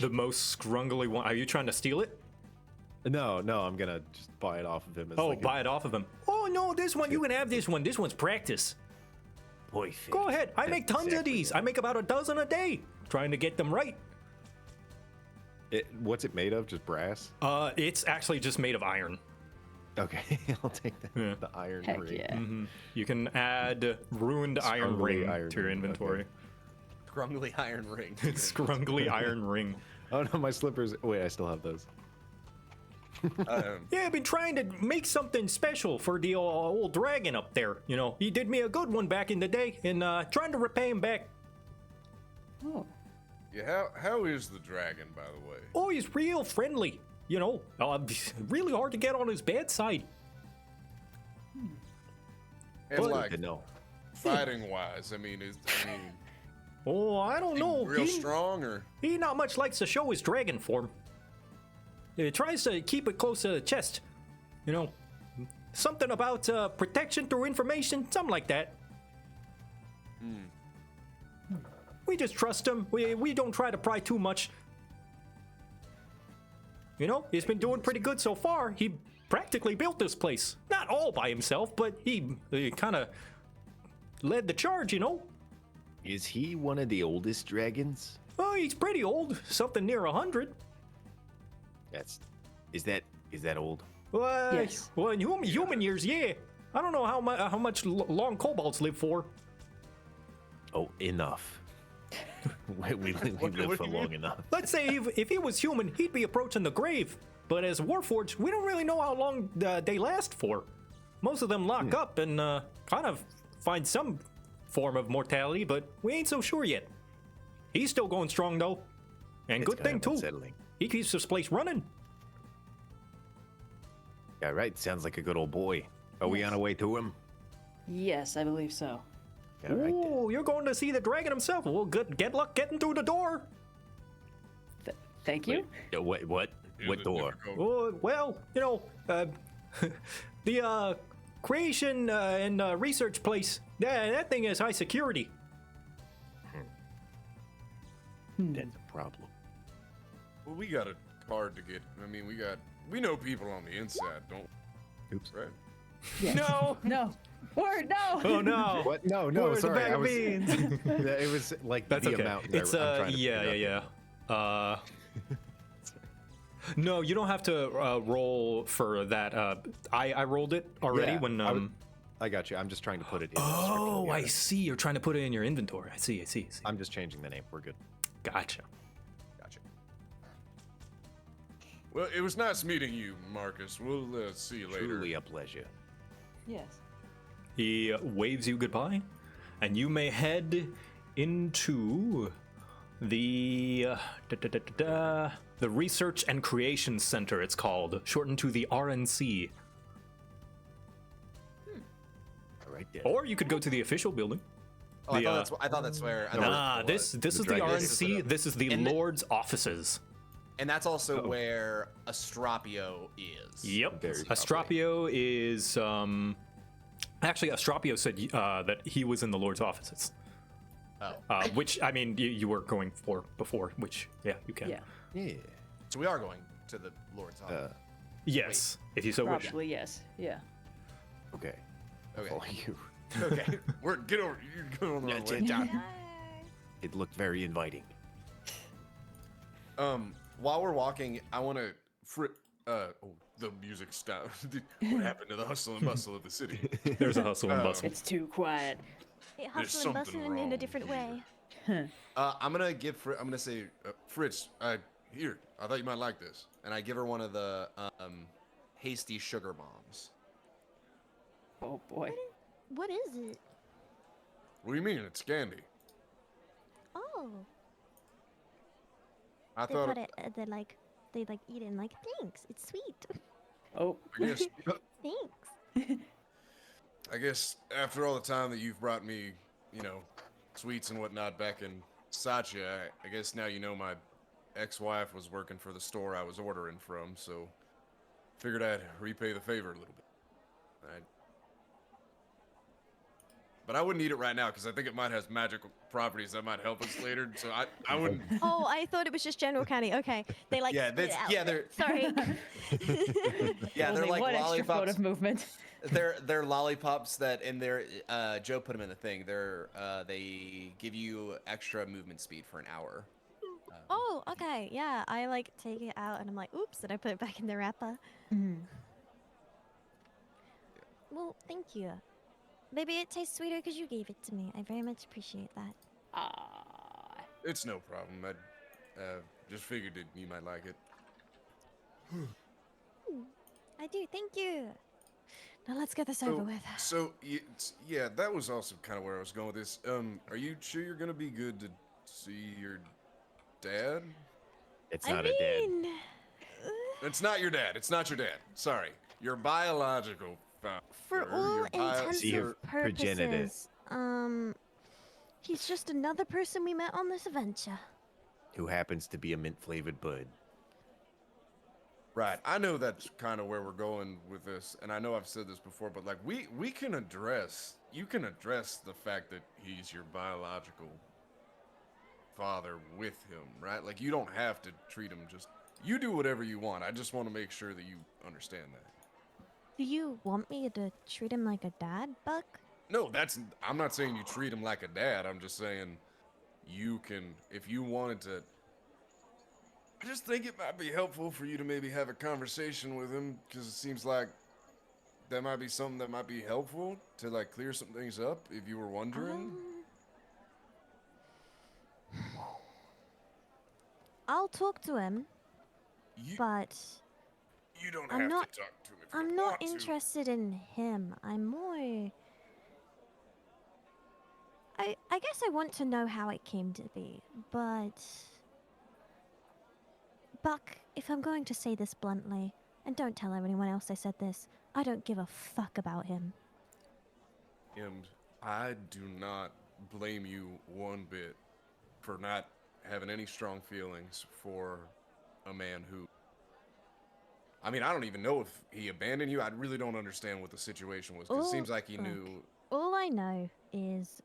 the most scrungly one. Are you trying to steal it? No, I'm gonna just buy it off of him. As Oh, like buy it off of him. Oh no, this one you can have this one. This one's practice. Perfect. Go ahead. I make tons of Exactly. these. I make about a dozen a day, trying to get them right. What's it made of? Just brass? It's actually just made of iron. Okay, I'll take the iron Heck ring. yeah. You can add ruined iron Scrungly ring iron to your ring, inventory. okay. Scrungly iron ring. Scrungly iron ring. Oh no, my slippers. Wait, I still have those. Yeah, I've been trying to make something special for the old dragon up there. You know, he did me a good one back in the day, and trying to repay him back. Oh. yeah, how is the dragon, by the way? Oh, he's real friendly. You know, really hard to get on his bad side. And Well, like Good to know. fighting wise, I mean, Oh, I don't know. real He- strong or? He not much likes to show his dragon form. He tries to keep it close to the chest. You know, something about protection through information, something like that. We just trust him. We don't try to pry too much. You know, he's been doing pretty good so far. He practically built this place. Not all by himself, but he kind of led the charge, you know? Is he one of the oldest dragons? Oh, he's pretty old. Something near 100. Is that old? Well, Yes. well, in human years, yeah. I don't know how much long kobolds live for. Oh, enough. we live What do for you long mean? enough. Let's say if he was human, he'd be approaching the grave. But as Warforged, we don't really know how long they last for. Most of them lock up and kind of find some form of mortality, but we ain't so sure yet. He's still going strong though, and It's good thing kind of too. unsettling. He keeps this place running. Yeah, right. Sounds like a good old boy. Are we on our way to him? Yes, I believe so. All right, then. Ooh, you're going to see the dragon himself. Well, good. Get luck getting through the door. Thank you. What? Here's What a door? difficult- Oh, well, you know, the creation and research place. That thing is high security. That's a problem. Well, we got a card to get. I mean, we know people on the inside, don't Oops. right? No. No. Word, no. Oh no. What? No, Where's the sorry. bag I of was. beans? It was like That's the okay. amount. It's I'm trying to yeah, figure yeah, out. yeah. No, you don't have to roll for that. I rolled it already Yeah, when I got you. I'm just trying to put it in. the Oh, description I here. see. You're trying to put it in your inventory. I see. I'm just changing the name. We're good. Gotcha. Gotcha. Well, it was nice meeting you, Marcus. We'll see you later. Truly a pleasure. Yes. He waves you goodbye, and you may head into the the Research and Creation Center. It's called, shortened to the RNC. All right then. Or you could go to the official building. Oh, I thought that's where. I thought Nah, that's what it this was. is the dragon. RNC. This is the And the- Lord's offices. And that's also where Astropio is. Yep. Very Astropio is actually Astropio said that he was in the Lord's offices. Oh, Which I mean you were going for before, which yeah, you can. Yeah. Yeah. so we are going to the Lord's office. Yes, if you so wish. Probably yes. Yeah. Okay. Okay. Follow you. Okay. Get over. You're going the wrong way. It looked very inviting. While we're walking, I want to. The music stopped. What happened to the hustle and bustle of the city? There's a hustle and bustle. It's too quiet. It There's hustle and something bustle in a wrong different way. I'm gonna give. I'm gonna say, Fritz. Here. I thought you might like this, and I give her one of the hasty sugar bombs. Oh boy. What is it? What do you mean? It's candy. Oh, I they thought. put it. They eat it and like. Thanks. It's sweet. Oh. I guess. Thanks. I guess after all the time that you've brought me, sweets and whatnot back in Satya, I guess now you know my ex-wife was working for the store I was ordering from, so figured I'd repay the favor a little bit. But I wouldn't eat it right now because I think it might have magical properties that might help us later. So I wouldn't. Oh, I thought it was just general candy. Okay, they like. Yeah, spit that's- out. yeah, they're- Sorry. Yeah, they're Only like one extra lollipops. foot of movement. They're lollipops that in their Joe put them in the thing. They give you extra movement speed for an hour. Oh, okay. Yeah, I like take it out and I'm like, oops, and I put it back in the wrapper. Well, thank you. Maybe it tastes sweeter because you gave it to me. I very much appreciate that. Ah. It's no problem. I just figured that you might like it. I do. Thank you. Now let's get this over with. So yeah, that was also kind of where I was going with this. Are you sure you're gonna be good to see your dad? It's I not a dad. mean, It's not your dad. It's not your dad. Sorry, your biological father. for all intents See your and progenitor. purposes, he's just another person we met on this adventure. Who happens to be a mint flavored bud. Right. I know that's kind of where we're going with this, and I know I've said this before, but like we can address. You can address the fact that he's your biological father with him, right? Like you don't have to treat him just. You do whatever you want. I just want to make sure that you understand that. Do you want me to treat him like a dad, Buck? No, I'm not saying you treat him like a dad. I'm just saying you can, if you wanted to. I just think it might be helpful for you to maybe have a conversation with him, because it seems like that might be something that might be helpful to like clear some things up if you were wondering. I'll talk to him, You- but You don't I'm have not- to talk to him if you I'm don't not want to. interested in him. I'm more. I guess I want to know how it came to be, but. Buck, if I'm going to say this bluntly, and don't tell anyone else I said this, I don't give a fuck about him. And I do not blame you one bit for not having any strong feelings for a man who. I mean, I don't even know if he abandoned you. I really don't understand what the situation was. 'Cause it Oh, seems like he look. knew. All I know is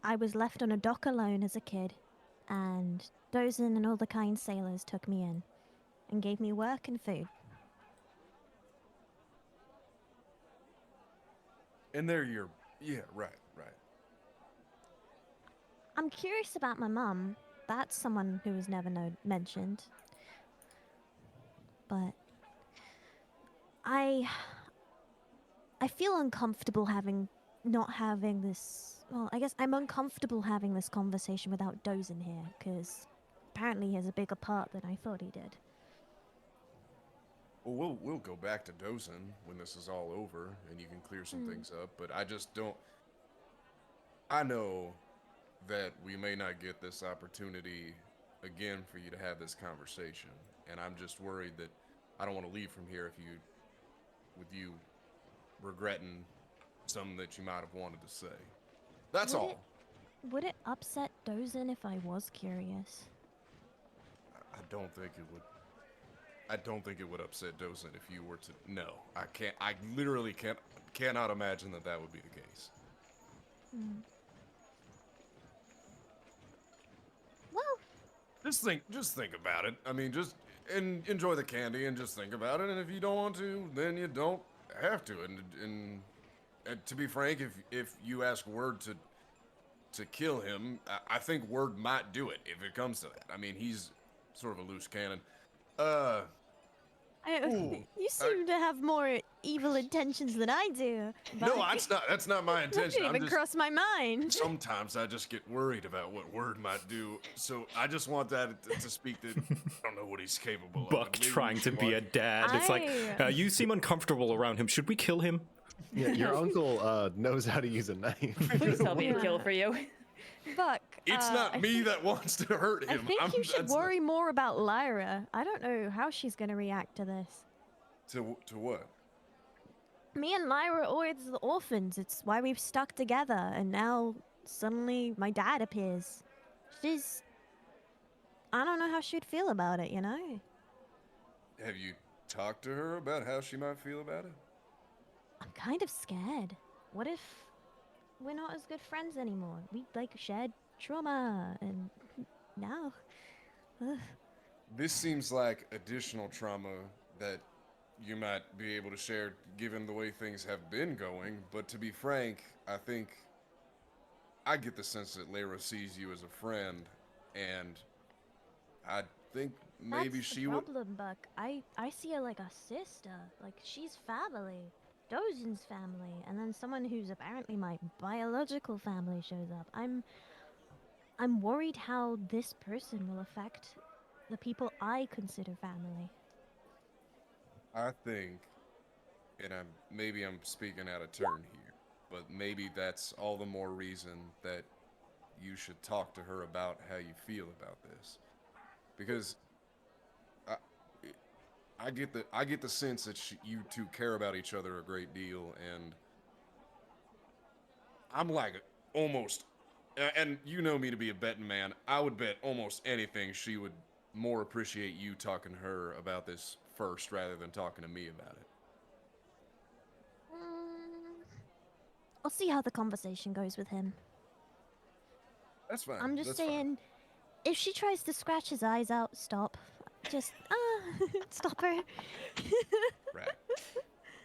I was left on a dock alone as a kid, and Dozin and all the kind sailors took me in and gave me work and food. And they're your. Yeah, right. I'm curious about my mum. That's someone who was never mentioned. But I feel uncomfortable not having this. Well, I guess I'm uncomfortable having this conversation without Dozin here, because apparently he has a bigger part than I thought he did. Well, we'll go back to Dozin when this is all over, and you can clear some things up. But I just don't. I know that we may not get this opportunity again for you to have this conversation, and I'm just worried that I don't want to leave from here with you regretting something that you might have wanted to say. That's all. Would it upset Dozin if I was curious? I don't think it would. I don't think it would upset Dozin if you were to. No, I can't. I literally cannot imagine that would be the case. Well, Just think about it. I mean, just enjoy the candy and just think about it. And if you don't want to, then you don't have to. And to be frank, if you ask Word to kill him, I think Word might do it if it comes to that. I mean, he's sort of a loose cannon. Ooh, you seem to have more evil intentions than I do. No, Buck. that's not my That intention. didn't even cross my mind. Sometimes I just get worried about what Word might do. So I just want that to speak that I don't know what he's capable of. Buck but maybe trying we to should be watch- a dad. It's like, you seem uncomfortable around him. Should we kill him? Yeah, your uncle knows how to use a knife. Please tell me a kill for you. Buck. It's not I me that wants to hurt I him. think you should that's not- worry more about Lyra. I don't know how she's going to react to this. To what? Me and Lyra are always the orphans. It's why we've stuck together, and now suddenly my dad appears. I don't know how she'd feel about it, you know? Have you talked to her about how she might feel about it? I'm kind of scared. What if we're not as good friends anymore? We, shared trauma, and now... Ugh. This seems like additional trauma that you might be able to share given the way things have been going, but to be frank, I think I get the sense that Lyra sees you as a friend, and I think maybe That's she the would. problem, Buck. I see her like a sister. Like, she's family. Dozin's family. And then someone who's apparently my biological family shows up. I'm worried how this person will affect the people I consider family. I think, and maybe I'm speaking out of turn here, but maybe that's all the more reason that you should talk to her about how you feel about this, because I get the sense that you two care about each other a great deal, and I'm like almost, and you know me to be a betting man. I would bet almost anything she would more appreciate you talking to her about this first rather than talking to me about it. I'll see how the conversation goes with him. That's fine. I'm just that's fine. saying, if she tries to scratch his eyes out, stop. Just, stop her. Right.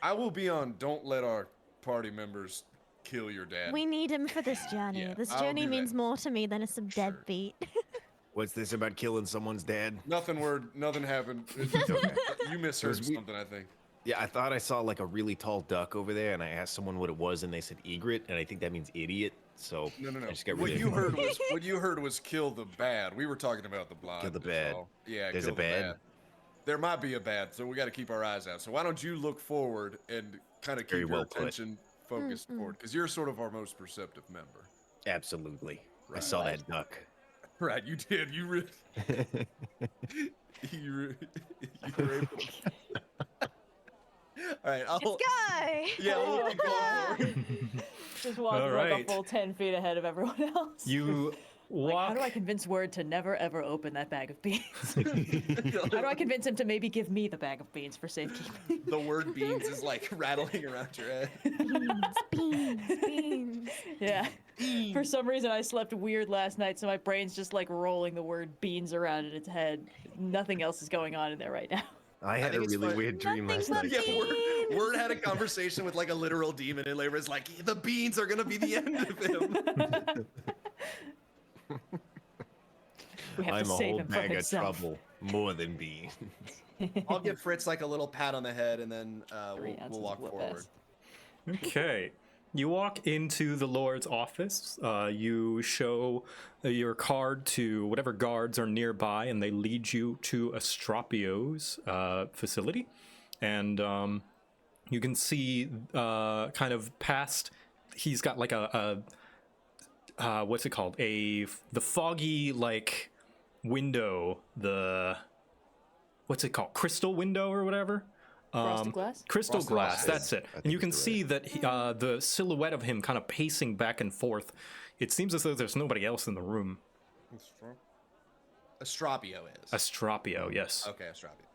I will be on Don't Let Our Party Members Kill Your Dad. We need him for this journey. Yeah, This I'll journey do that. means more to me than some Sure. deadbeat. What's this about killing someone's dad? Nothing happened. You misheard Because we- something, I think. Yeah, I thought I saw like a really tall duck over there, and I asked someone what it was, and they said egret, and I think that means idiot. So No. I just got What really you heard was kill the bad. We were talking about the blind. Kill the that's bad. all. Yeah, There's kill a the bad? there might be a bad, so we got to keep our eyes out. So why don't you look forward and kind of keep Very your well put. attention focused forward, because you're sort of our most perceptive member. Absolutely. I Right. saw that duck. Right, you did. You really, you were able to. All right, I'll. Guy. Yeah, we'll keep going forward. Just walking like Alright. a full 10 feet ahead of everyone else. You Like, walk. how do I convince Word to never ever open that bag of beans? How do I convince him to maybe give me the bag of beans for safekeeping? The word beans is like rattling around your head. Beans. Yeah. For some reason, I slept weird last night, so my brain's just like rolling the word beans around in its head. Nothing else is going on in there right now. I had a think it's really fun. weird dream Nothing last but night. Yeah, Word had a conversation with like a literal demon, and Layra's like, the beans are gonna be the end of him. We have I'm to a save whole him from bag of himself. trouble. More than beans. I'll give Fritz like a little pat on the head, and then 3 ounces we'll of walk whip forward. ass. Okay. You walk into the Lord's office. You show your card to whatever guards are nearby, and they lead you to Astropio's facility. And you can see kind of past. He's got like a what's it called? The foggy like window. What's it called? Crystal window or whatever. Frosted glass? Crystal Frosted glass, glass. that's it. I And think you can it's the see that the silhouette of him kind of pacing back and forth. It seems as though there's nobody else in the room. Astropio is. Astropio, yes. Okay, Astropio.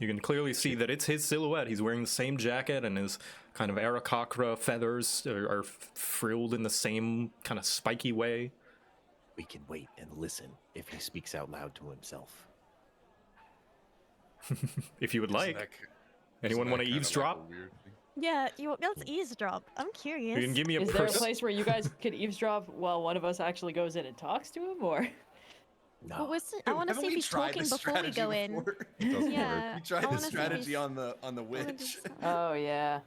You can clearly see that it's his silhouette. He's wearing the same jacket, and his kind of Aarakocra feathers are frilled in the same kind of spiky way. We can wait and listen if he speaks out loud to himself. If you would like. Isn't Anyone that want to kinda like a eavesdrop? weird thing? Yeah, let's eavesdrop. I'm curious. You can give me a Is there a place where you guys could eavesdrop while one of us actually goes in and talks to him, or? No. But I want to Haven't see if we he's tried talking this before we strategy go in. before? It doesn't Yeah. We tried I the wanna see if strategy he's- on the wanna witch. do Oh yeah.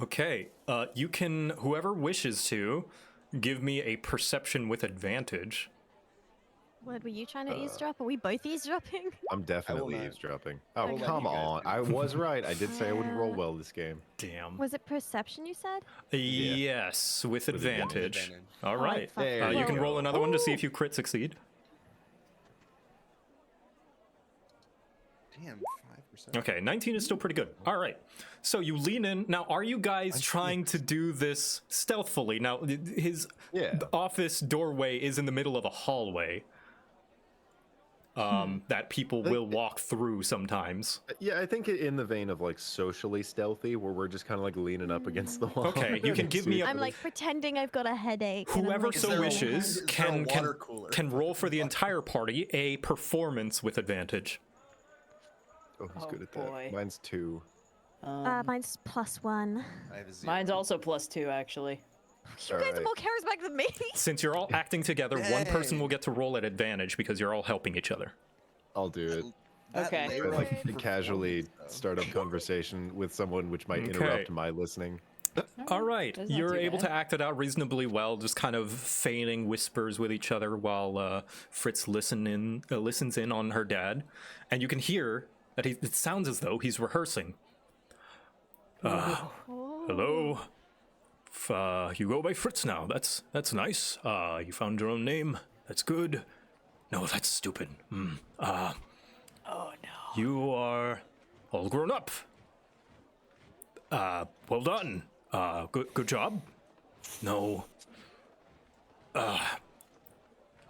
Okay, you can, whoever wishes to, give me a perception with advantage. What, were you trying to eavesdrop? Are we both eavesdropping? I'm definitely not- eavesdropping. I Oh, will let come you guys on. do I this. was right. I did say I wouldn't roll well this game. Damn. Was it perception you said? Yes, with advantage. advantage. All right. fuck. There You you can go. roll another one to see if you crit succeed. Damn, 5%. Okay, 19 is still pretty good. All right. So you lean in. Now, are you guys trying to do this stealthily? Now, his Yeah. office doorway is in the middle of a hallway that people will walk through sometimes. Yeah, I think in the vein of like socially stealthy, where we're just kind of like leaning up against the wall. Okay, you can give me a- I'm like pretending I've got a headache. and I'm Whoever like, so there a- wishes is there a can water cooler? roll for the entire party a performance with advantage. Oh, who's Oh, good at boy. that? Mine's 2. mine's +1. I have a 0. Mine's also +2 actually. You guys are Alright. more charismatic than me. Since you're all acting together, one person Dang. will get to roll at advantage because you're all helping each other. I'll do it. That Okay. Layra Or, like performance, casually though. start a conversation with someone which might Okay. interrupt my listening. All right, That's not you're too able bad. to act it out reasonably well, just kind of feigning whispers with each other while Fritz listens in on her dad, and you can hear that it sounds as though he's rehearsing. Hello, you go by Fritz now. That's nice. You found your own name. That's good. No, that's stupid. Oh no. You are all grown up. Well done. Good job. No.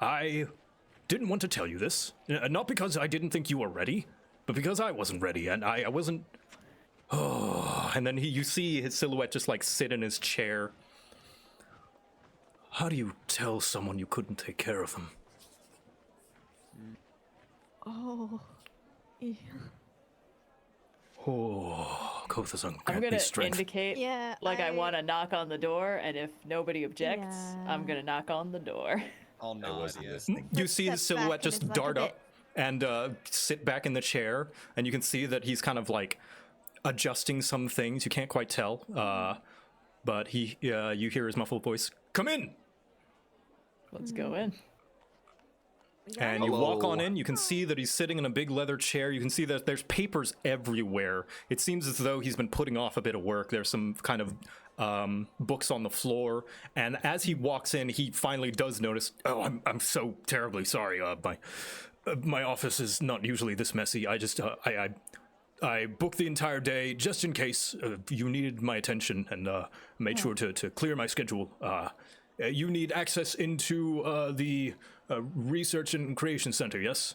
I didn't want to tell you this. Not because I didn't think you were ready, but because I wasn't ready, and I wasn't. Oh, and then you see his silhouette just like sit in his chair. How do you tell someone you couldn't take care of them? Oh. Yeah. Oh, Kotha's I'm grant me gonna strength. indicate Yeah, like I want to knock on the door, and if nobody objects, I'm Yeah. gonna knock on the door. I'll I nod, wasn't yeah. listening. You see the Step back silhouette and just it's like a dart bit- up and sit back in the chair, and you can see that he's kind of like adjusting some things. You can't quite tell, but you hear his muffled voice. Come in. Let's go in. And you walk on Hello. in, you can see that he's sitting in a big leather chair. You can see that there's papers everywhere. It seems as though he's been putting off a bit of work. There's some kind of books on the floor. And as he walks in, he finally does notice, oh, I'm so terribly sorry. My office is not usually this messy. I just, I booked the entire day just in case you needed my attention and made sure to clear my schedule. You need access into the Research and Creation Center, yes?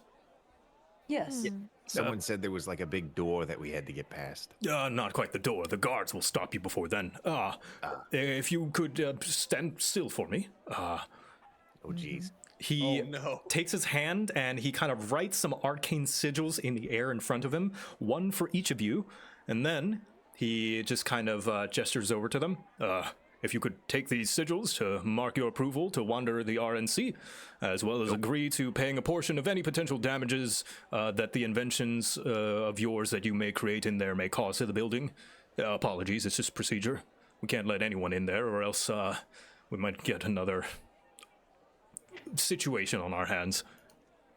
Yes. Someone said there was like a big door that we had to get past. Not quite the door. The guards will stop you before then. If you could stand still for me. Oh, jeez. He Oh, no. takes his hand and he kind of writes some arcane sigils in the air in front of him, one for each of you, and then he just kind of gestures over to them. If you could take these sigils to mark your approval to wander the RNC, as well as agree to paying a portion of any potential damages that the inventions of yours that you may create in there may cause to the building. Apologies, it's just procedure. We can't let anyone in there or else we might get another situation on our hands.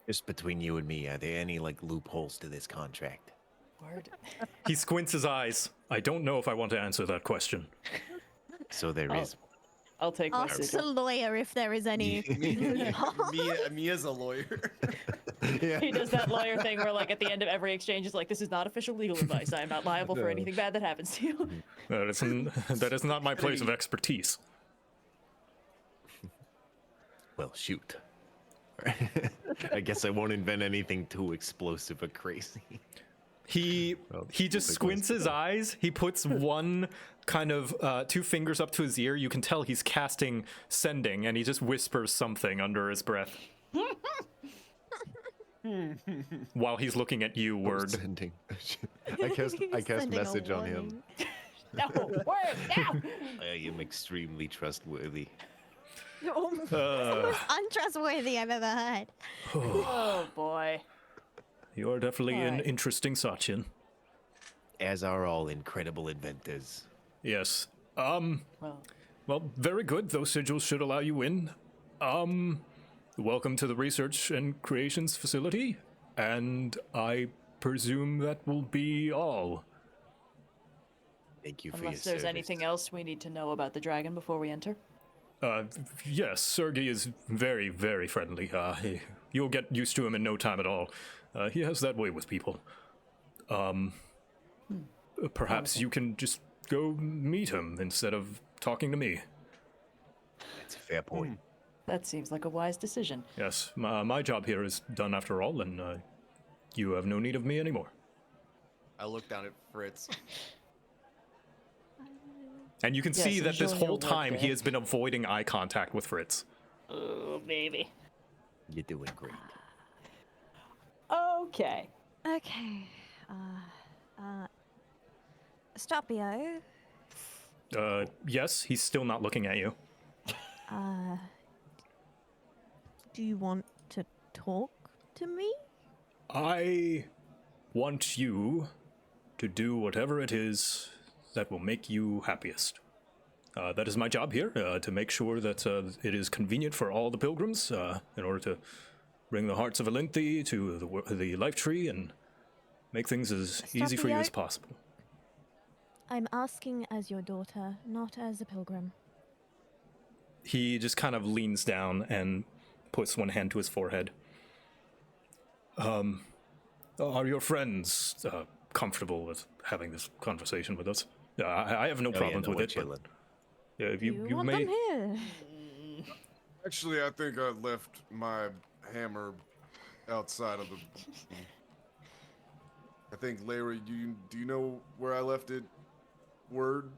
Just between you and me, are there any like loopholes to this contract? Word. He squints his eyes. I don't know if I want to answer that question. So there is. I'll take my Ask the sigil. lawyer if there is any. Me as a lawyer. He does that lawyer thing where, like, at the end of every exchange, is like, "This is not official legal advice. I am not liable for anything bad that happens to you." That is not my place of expertise. Well, shoot. I guess I won't invent anything too explosive or crazy. He just squints his eyes. He puts one kind of 2 fingers up to his ear. You can tell he's casting sending, and he just whispers something under his breath. While he's looking at you, Word. Sending. I cast Sending a message on him. No, word now. I am extremely trustworthy. Most untrustworthy I've ever heard. Oh boy. You're definitely an Alright. interesting Sachin. As are all incredible inventors. Yes. Well, Well, very good. Those sigils should allow you in. Welcome to the Research and Creations facility, and I presume that will be all. Thank you for unless your there's service. anything else we need to know about the dragon before we enter. Yes, Sergei is very, very friendly. You'll get used to him in no time at all. He has that way with people. Perhaps you can just go meet him instead of talking to me. That's a fair point. That seems like a wise decision. Yes, my job here is done after all, and you have no need of me anymore. I look down at Fritz. And you can Yes, see that this enjoy your whole work time he day. has been avoiding eye contact with Fritz. Oh, baby. You're doing great. Okay. Okay. Stopio. Yes, he's still not looking at you. Do you want to talk to me? I want you to do whatever it is that will make you happiest. That is my job here, to make sure that it is convenient for all the pilgrims in order to bring the hearts of Elynthi to the life tree and make things as easy for you as possible. I'm asking as your daughter, not as a pilgrim. He just kind of leans down and puts one hand to his forehead. Are your friends comfortable with having this conversation with us? I have no problems with it. But, if You you want may. them here? Actually, I think I left my hammer outside of the. I think Larry, do you know where I left it? Word.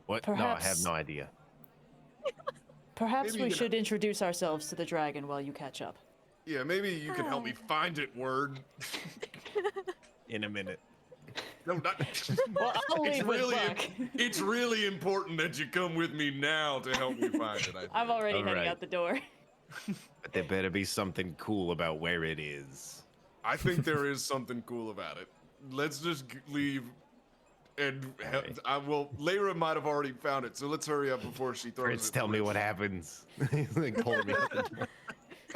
What? No, I have Perhaps- no idea. Perhaps Maybe we you can- should introduce ourselves to the dragon while you catch up. Yeah, maybe you can help me find it. Word. In a minute. No, not. Well, I'll It's leave with really, Buck. it's really important that you come with me now to help me find it. I think. I'm already heading Alright. out the door. But there better be something cool about where it is. I think there is something cool about it. Let's just leave, and Alright. I will. Lyra might have already found it, so let's hurry up before she throws Fritz, it. tell me what happens. He's like holding me out the door.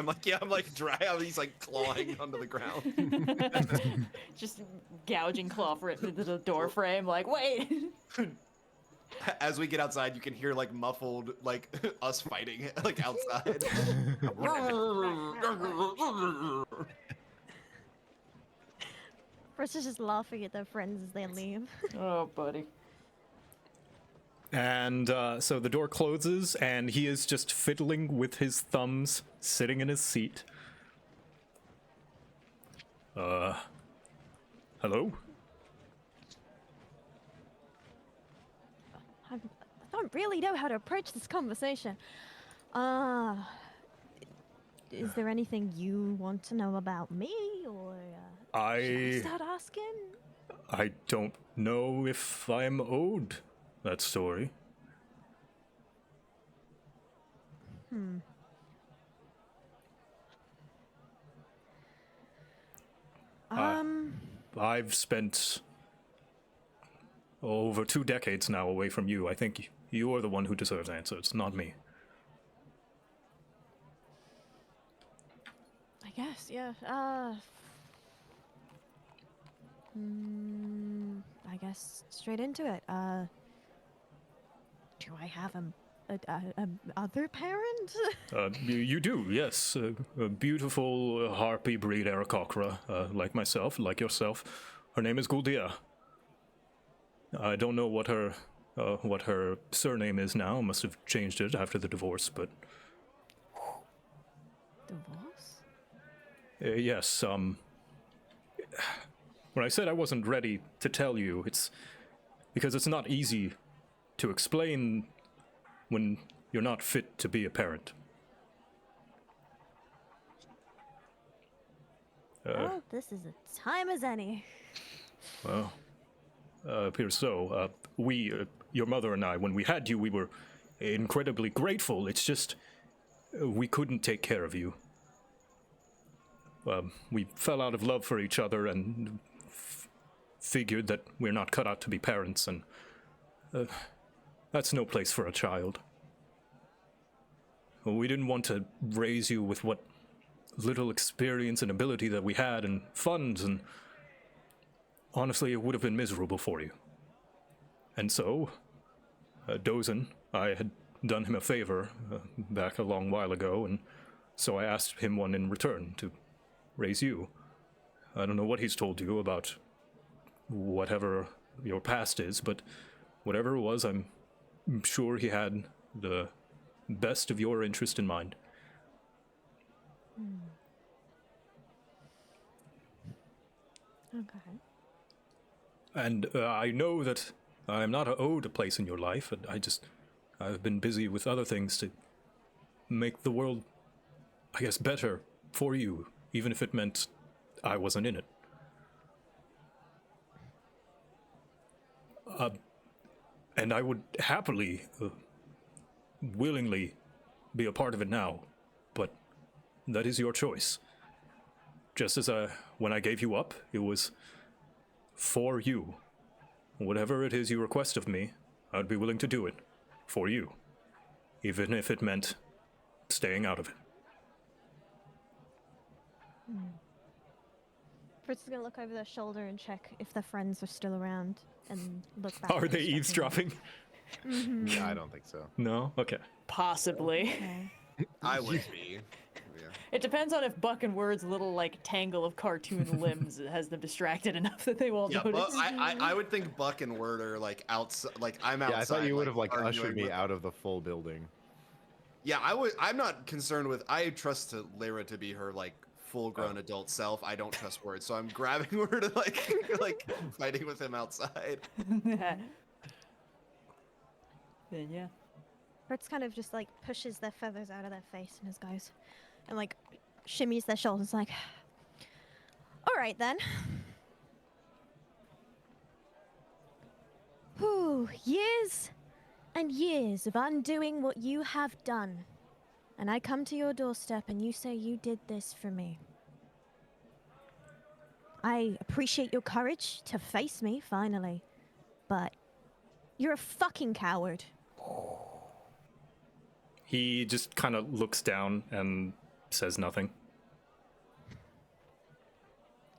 I'm like, yeah, I'm like dry. He's like clawing onto the ground. Just gouging claw for it into the door frame. Like, wait. As we get outside, you can hear like muffled, like us fighting, like outside. Fritz is just laughing at their friends as they leave. Oh, buddy. And so the door closes, and he is just fiddling with his thumbs, sitting in his seat. Hello? I don't really know how to approach this conversation. Is there anything you want to know about me, or should I start asking? I don't know if I'm owed that story. I've spent over 2 decades now away from you. I think you are the one who deserves answers, not me. I guess, yeah. I guess straight into it. Do I have a other parent? You do, yes. A beautiful harpy breed Aarakocra, like myself, like yourself. Her name is Guldia. I don't know what her surname is now. Must have changed it after the divorce, but Divorce? yes. When I said I wasn't ready to tell you, it's because it's not easy to explain when you're not fit to be a parent. Well, this is a time as any. Well, appears so. Your mother and I, when we had you, we were incredibly grateful. It's just we couldn't take care of you. We fell out of love for each other and figured that we're not cut out to be parents, and that's no place for a child. We didn't want to raise you with what little experience and ability that we had and funds, and honestly, it would have been miserable for you. And so, Dozen, I had done him a favor back a long while ago, and so I asked him one in return to raise you. I don't know what he's told you about whatever your past is, but whatever it was, I'm sure he had the best of your interest in mind. Okay. And I know that I'm not owed a place in your life, and I've been busy with other things to make the world, I guess, better for you, even if it meant I wasn't in it. And I would happily, willingly be a part of it now, but that is your choice. Just as when I gave you up, it was for you. Whatever it is you request of me, I'd be willing to do it for you, even if it meant staying out of it. Fritz is gonna look over their shoulder and check if their friends are still around, and look back. Are at they Stephanie. eavesdropping? Yeah, I don't think so. No? Okay. Possibly. Okay. I would be. Yeah. It depends on if Buck and Word's little like tangle of cartoon limbs has them distracted enough that they won't Yeah, notice. but I would think Buck and Word are like outside. Like I'm outside. Yeah, I thought you would have like arguing ushered me with- out of the full building. Yeah, I would. I'm not concerned with. I trust Lyra to be her like full-grown adult self. I don't trust Word, so I'm grabbing Word and like fighting with him outside. Then yeah. Fritz kind of just like pushes their feathers out of their face and just goes, and like shimmies their shoulders, like, all right then. Whew, years and years of undoing what you have done. And I come to your doorstep and you say you did this for me. I appreciate your courage to face me, finally. But you're a fucking coward. He just kind of looks down and says nothing.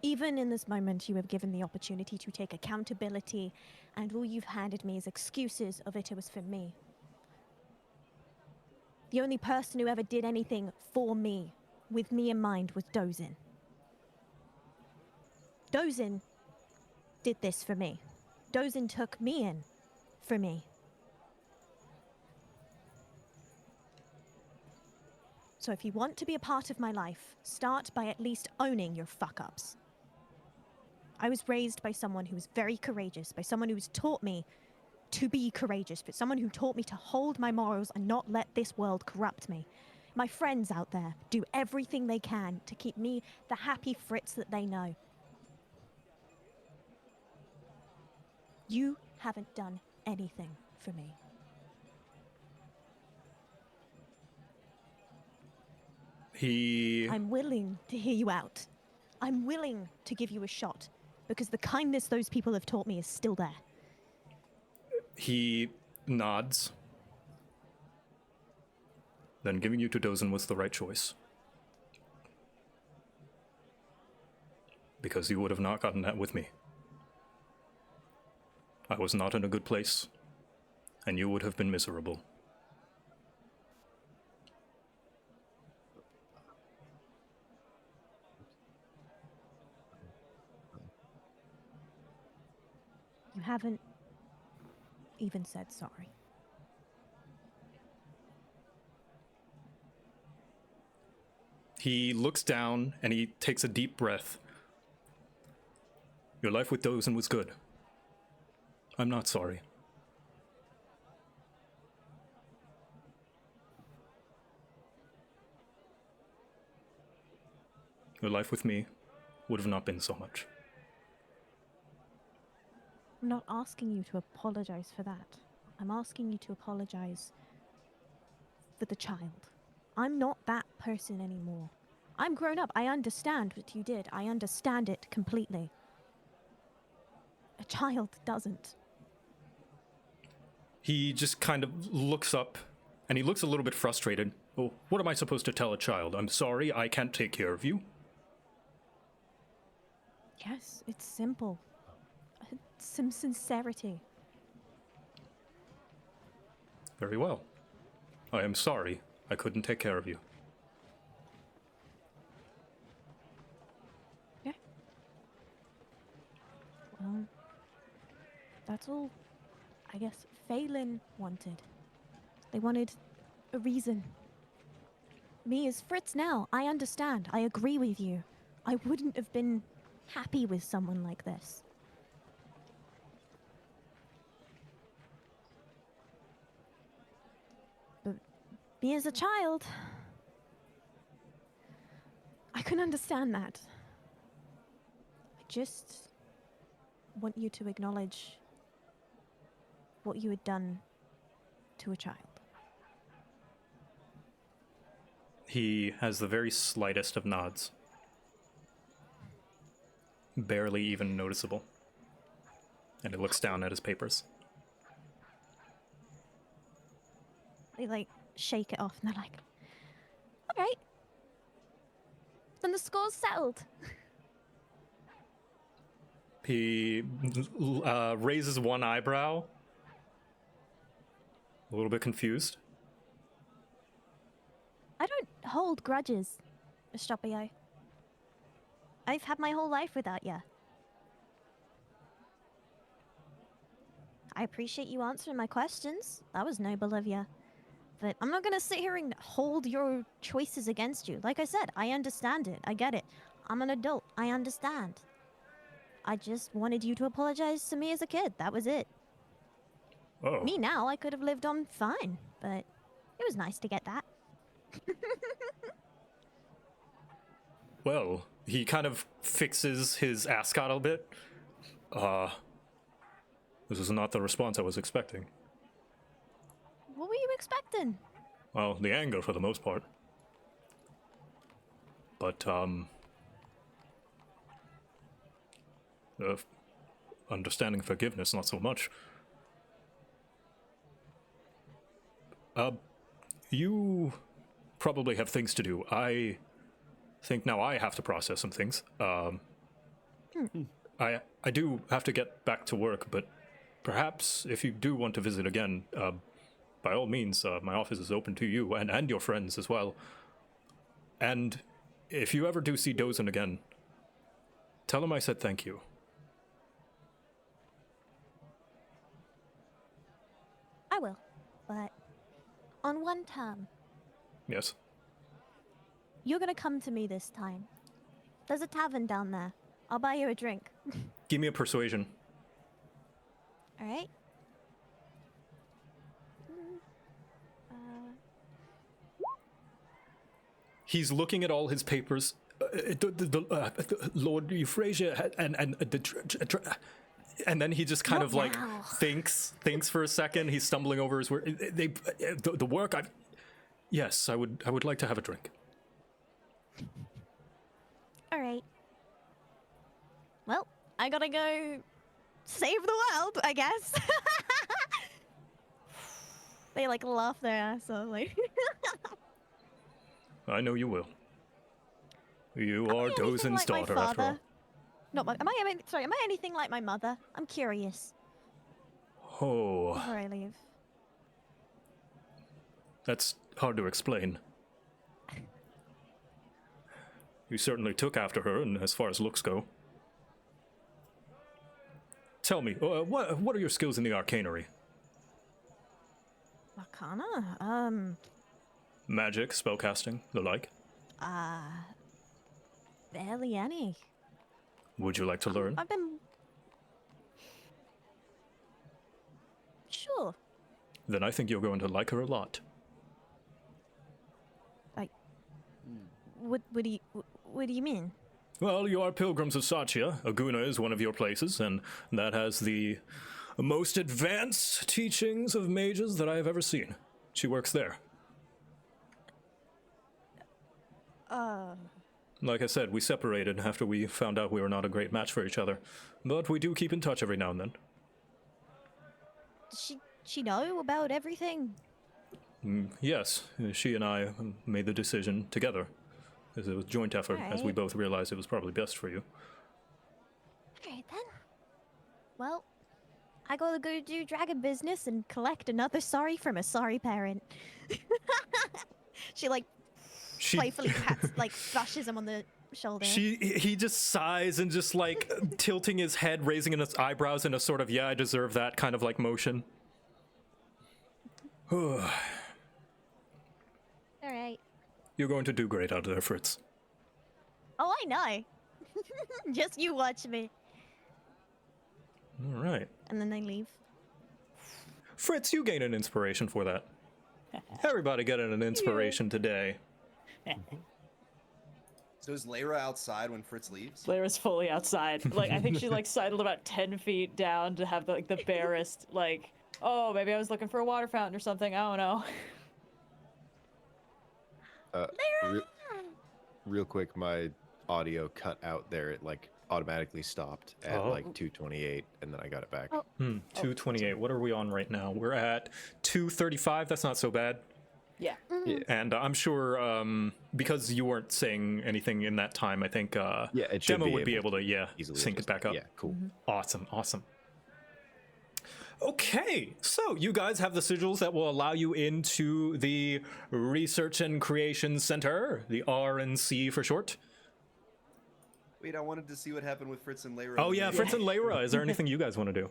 Even in this moment, you have given the opportunity to take accountability, and all you've handed me is excuses of it was for me. The only person who ever did anything for me, with me in mind, was Dozin. Dozin did this for me. Dozin took me in for me. So if you want to be a part of my life, start by at least owning your fuck-ups. I was raised by someone who was very courageous, by someone who's taught me to be courageous, but someone who taught me to hold my morals and not let this world corrupt me. My friends out there do everything they can to keep me the happy Fritz that they know. You haven't done anything for me. I'm willing to hear you out. I'm willing to give you a shot, because the kindness those people have taught me is still there. He nods. Then giving you to Dozin was the right choice. Because you would have not gotten that with me. I was not in a good place, and you would have been miserable. You haven't even said sorry. He looks down and he takes a deep breath. Your life with Dozin was good. I'm not sorry. Your life with me would have not been so much. I'm not asking you to apologize for that. I'm asking you to apologize for the child. I'm not that person anymore. I'm grown up. I understand what you did. I understand it completely. A child doesn't. He just kind of looks up, and he looks a little bit frustrated. Oh, what am I supposed to tell a child? I'm sorry, I can't take care of you. Yes, it's simple. Some sincerity. Very well. I am sorry I couldn't take care of you. Yeah. Well, that's all, I guess, Phelan wanted. They wanted a reason. Me as Fritz now, I understand. I agree with you. I wouldn't have been happy with someone like this. But me as a child, I can understand that. I just want you to acknowledge what you had done to a child. He has the very slightest of nods. Barely even noticeable. And he looks down at his papers. They like shake it off and they're like, all right. Then the score's settled. He raises one eyebrow. A little bit confused. I don't hold grudges, Estopio. I've had my whole life without you. I appreciate you answering my questions. That was noble of you. But I'm not gonna sit here and hold your choices against you. Like I said, I understand it. I get it. I'm an adult. I understand. I just wanted you to apologize to me as a kid. That was it. Oh. Me now, I could have lived on fine, but it was nice to get that. Well, he kind of fixes his ascot a bit. This is not the response I was expecting. What were you expecting? Well, the anger for the most part. But, understanding forgiveness, not so much. You probably have things to do. I think now I have to process some things. I do have to get back to work, but perhaps if you do want to visit again, by all means, my office is open to you and your friends as well. And if you ever do see Dozen again, tell him I said thank you. I will, but on one term. Yes. You're gonna come to me this time. There's a tavern down there. I'll buy you a drink. Give me a persuasion. All right. He's looking at all his papers. Lord Euphrasia and then he just kind Not of like now. thinks for a second. He's stumbling over his word. The work. Yes, I would like to have a drink. All right. Well, I gotta go save the world, I guess. They like laugh their ass off, like. I know you will. You Am I are anything Dozen's like my daughter, after all. father? Not my. Sorry. Am I anything like my mother? I'm curious. Oh, Before I leave. that's hard to explain. You certainly took after her, and as far as looks go. Tell me, what are your skills in the arcanery? Arcana? Magic, spellcasting, the like? Barely any. Would you like to learn? I've been. Sure. Then I think you're going to like her a lot. What do you mean? Well, you are pilgrims of Satya. Aguna is one of your places, and that has the most advanced teachings of mages that I have ever seen. She works there. Like I said, we separated after we found out we were not a great match for each other. But we do keep in touch every now and then. Does she know about everything? Yes, she and I made the decision together. As it was a joint effort, as we Alright. both realized it was probably best for you. Alright then. Well, I gotta go do dragon business and collect another sorry from a sorry parent. She like She, playfully pats, like brushes him on the shoulder. he just sighs and just like tilting his head, raising his eyebrows in a sort of, yeah, I deserve that kind of like motion. Alright. You're going to do great out there, Fritz. Oh, I know. Just you watch me. All right. And then they leave. Fritz, you gain an inspiration for that. Everybody getting an inspiration today. So is Layra outside when Fritz leaves? Blaira's fully outside. Like, I think she like sidled about 10 feet down to have the barest, like, oh, maybe I was looking for a water fountain or something. I don't know. Real quick, my audio cut out there. It like automatically stopped at Oh. like 228, and then I got it back. Oh. 228. What are we on right now? We're at 235. That's not so bad. Yeah. And I'm sure because you weren't saying anything in that time, I think Yeah, it should Demo be would be able able to Easily sync it adjust back up. Yeah, cool. Awesome. Okay, so you guys have the sigils that will allow you into the Research and Creation Center, the RNC for short. Wait, I wanted to see what happened with Fritz and Layra. Oh yeah, Fritz and Layra. Is there anything you guys want to do?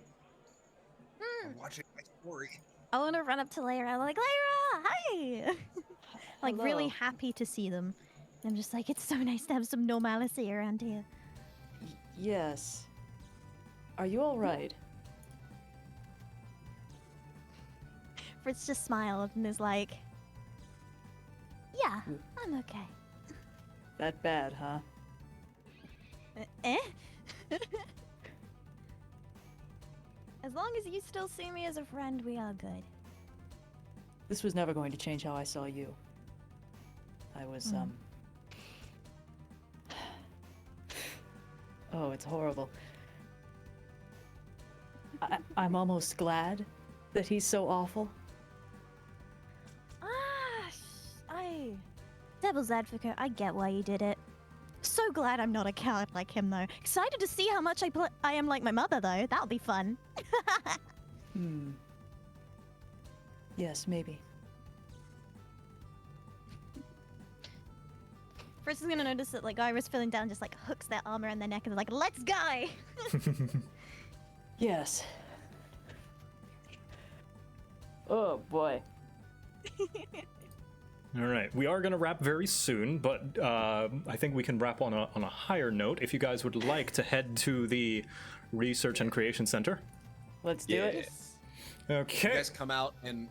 I'm watching my story. I want to run up to Layra, like, Layra, hi! Like, really Hello. happy to see them. And I'm just like, it's so nice to have some normalcy around here. Yes. Are you all right? Fritz just smiled and is like, yeah, I'm okay. That bad, huh? Eh? As long as you still see me as a friend, we are good. This was never going to change how I saw you. I was, Oh, it's horrible. I'm almost glad that he's so awful. Devil's advocate, I get why you did it. So glad I'm not a coward like him, though. Excited to see how much I am like my mother, though. That'll be fun. Yes, maybe. First is gonna notice that like Iris feeling down just like hooks their arm around their neck and they're like, let's go! Yes. Oh boy. All right, we are going to wrap very soon, but I think we can wrap on a higher note. If you guys would like to head to the Research and Creation Center. Let's do it. You Okay. guys come out and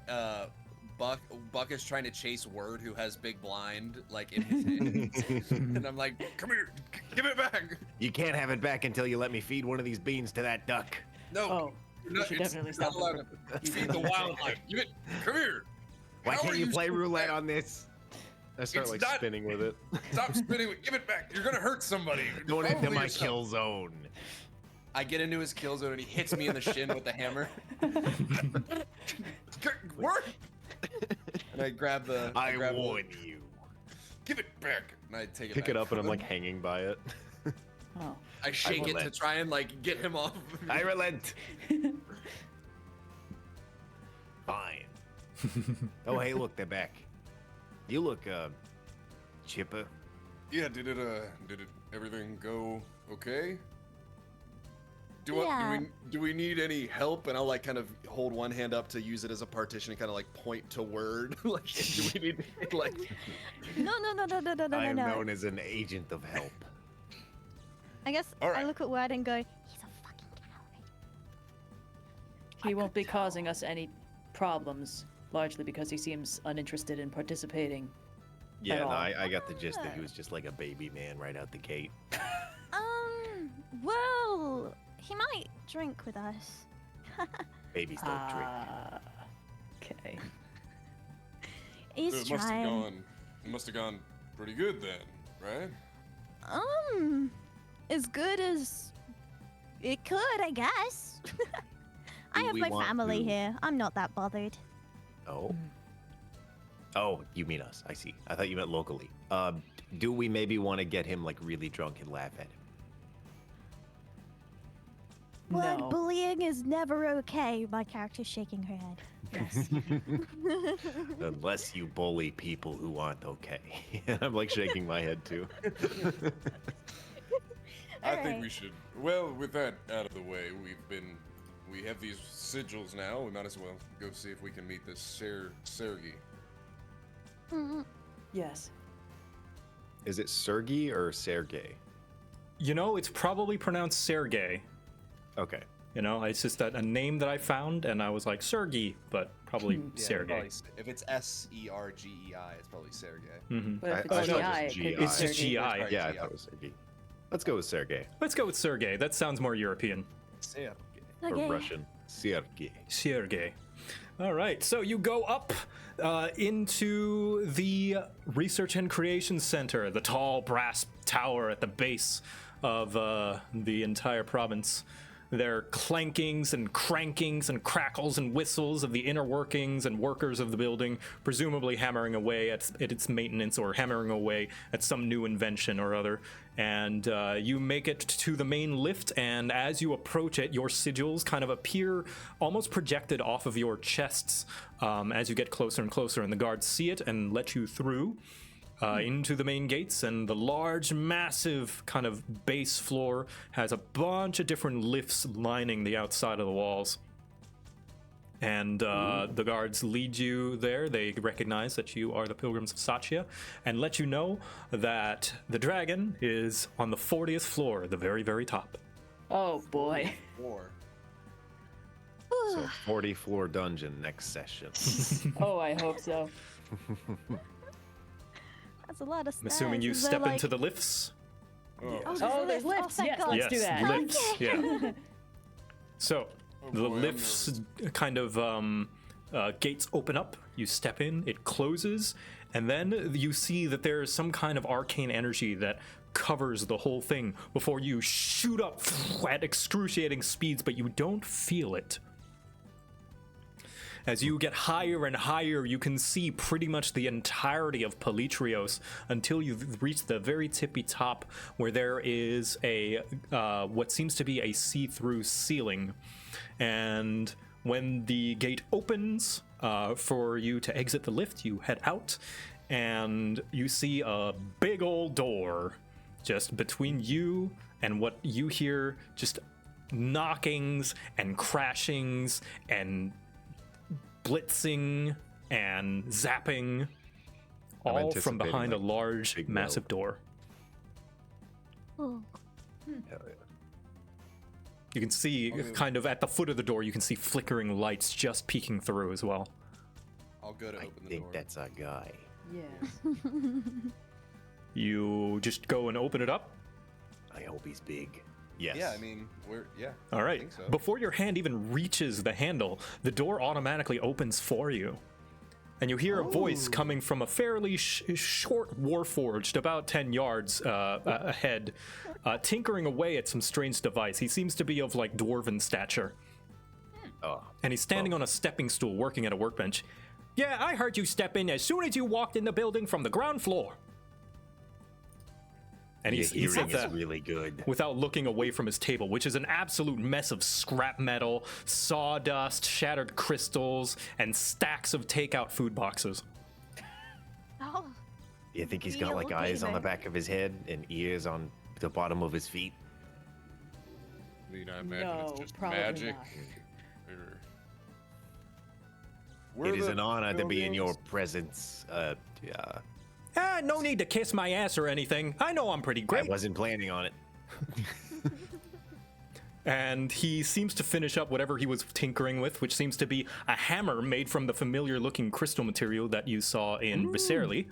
Buck is trying to chase Word, who has Big Blind like in his hands, and I'm like, "Come here, give it back!" You can't have it back until you let me feed one of these beans to that duck. No, Oh, you're we not, should definitely you're not stop allowed to feed the wildlife. Give it. Come here. Why How can't are you play so roulette bad? on this? I start It's like not- spinning with it. Stop spinning. Give it back. You're gonna hurt somebody. Going into Probably my yourself. kill zone. I get into his kill zone and he hits me in the shin with the hammer. Word. And I grab the. I grab the- warn you. Give it back. And I take it. Pick back it up and I'm from like him. hanging by it. Oh. I shake it to relent. try and like get him off. I relent. Fine. Oh hey, look, they're back. You look chipper. Yeah, did it everything go okay? Yeah. Do we need any help? And I'll like kind of hold one hand up to use it as a partition and kind of like point to Word. Like, do we need like? No. I am known as an agent of help. I guess All I right. look at Word and go, he's a fucking coward. He won't be causing us any problems, largely because he seems uninterested in participating. Yeah, At no, all. I got the gist that he was just like a baby man right out the gate. Well, he might drink with us. Babies don't drink. Okay. He's It must have trying. gone. It must have gone pretty good then, right? As good as it could, I guess. I Do have we my want family to- here. I'm not that bothered. Oh. Oh, you mean us? I see. I thought you meant locally. Do we maybe want to get him like really drunk and laugh at him? Word, No. bullying is never okay. My character's shaking her head. Yes. Unless you bully people who aren't okay. I'm like shaking my head too. I think Alright. we should. Well, with that out of the way, we have these sigils now. We might as well go see if we can meet this Sergey. Yes. Is it Sergey or Sergey? You know, it's probably pronounced Sergey. Okay. You know, it's just a name that I found, and I was like Sergey, but probably Yeah, Sergey. probably, if it's Sergei, it's probably Sergey. But if I it's thought GI, it was it could be GI. It's just Sergey. GI. Sorry, Yeah, I GI. thought it was Sergey. Let's go with Sergey. Let's go with Sergey. That sounds more European. Sergey. Okay. Or Russian. Sergey. Sergey. All right, so you go up into the Research and Creation Center, the tall brass tower at the base of the entire province. There are clankings and crankings and crackles and whistles of the inner workings and workers of the building, presumably hammering away at its maintenance or hammering away at some new invention or other. And you make it to the main lift, and as you approach it, your sigils kind of appear almost projected off of your chests as you get closer and closer, and the guards see it and let you through. Into the main gates, and the large, massive kind of base floor has a bunch of different lifts lining the outside of the walls. And the guards lead you there. They recognize that you are the Pilgrims of Satya and let you know that the dragon is on the 40th floor, the very, very top. Oh boy. War. So 40 floor dungeon next session. Oh, I hope so. That's a lot of I'm assuming you step into the lifts. Oh, Oh, there's lifts. thank Yes, God. let's do that. lifts. Yeah. So Oh the boy, I'm lifts kind of gates open up. You step in, it closes, and then you see that there is some kind of arcane energy that covers the whole thing before you shoot up at excruciating speeds, but you don't feel it. As you get higher and higher, you can see pretty much the entirety of Palitrios until you've reached the very tippy top, where there is a what seems to be a see-through ceiling. And when the gate opens for you to exit the lift, you head out, and you see a big old door just between you and what you hear just knockings and crashings and blitzing and zapping, all from behind a large, massive door. Oh. Hell yeah. You can see, kind of at the foot of the door, you can see flickering lights just peeking through as well. I'll go to I open the think door. that's our guy. Yes. You just go and open it up. I hope he's big. Yes. Yeah, I mean, yeah. All I right. think so. Before your hand even reaches the handle, the door automatically opens for you. And you hear a voice coming from a fairly short warforged, about 10 yards ahead, tinkering away at some strange device. He seems to be of like dwarven stature. Oh. And he's standing on a stepping stool working at a workbench. Yeah, I heard you step in as soon as you walked in the building from the ground floor. And Your he said hearing that is really good. without looking away from his table, which is an absolute mess of scrap metal, sawdust, shattered crystals, and stacks of takeout food boxes. Oh. You think he's got like Real eyes on the gamer. back of his head and ears on the bottom of his feet? I mean, I imagine No, it's just probably magic. not. Or... It is the an honor to be in your buildings? presence. Yeah. No need to kiss my ass or anything. I know I'm pretty I great. wasn't planning on it. And he seems to finish up whatever he was tinkering with, which seems to be a hammer made from the familiar-looking crystal material that you saw in Viserli.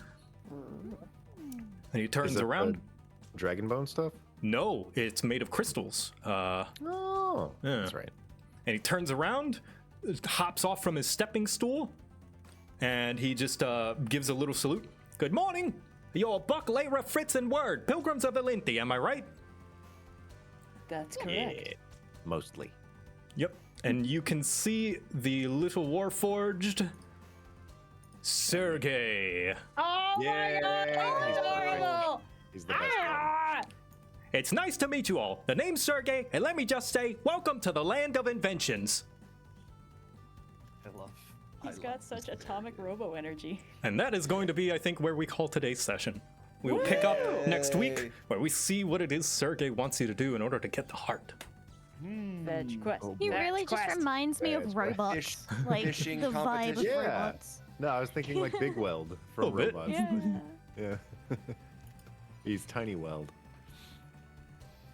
And he turns Is that around. the Dragonbone stuff? No, it's made of crystals. Oh, Yeah. that's right. And he turns around, hops off from his stepping stool, and he just gives a little salute. Good morning! You're Buck, Lyra, Fritz, and Word, Pilgrims of Elynthi, am I right? That's correct. Yeah, mostly. Yep. And you can see the little warforged Sergey. Oh Yeah, my god, he's that's great. adorable! He's the best one. Ah! It's nice to meet you all. The name's Sergey, and let me just say, welcome to the land of inventions. He's got such atomic robo energy. And that is going to be, I think, where we call today's session. We will pick up next week, where we see what it is Sergey wants you to do in order to get the heart. Veg quest. He Veg really just quest. reminds me of Fish robots. Like the fishing vibe of competition. Yeah. robots. No, I was thinking like Big Weld from Little bit. Robots. Yeah. Yeah. He's Tiny Weld.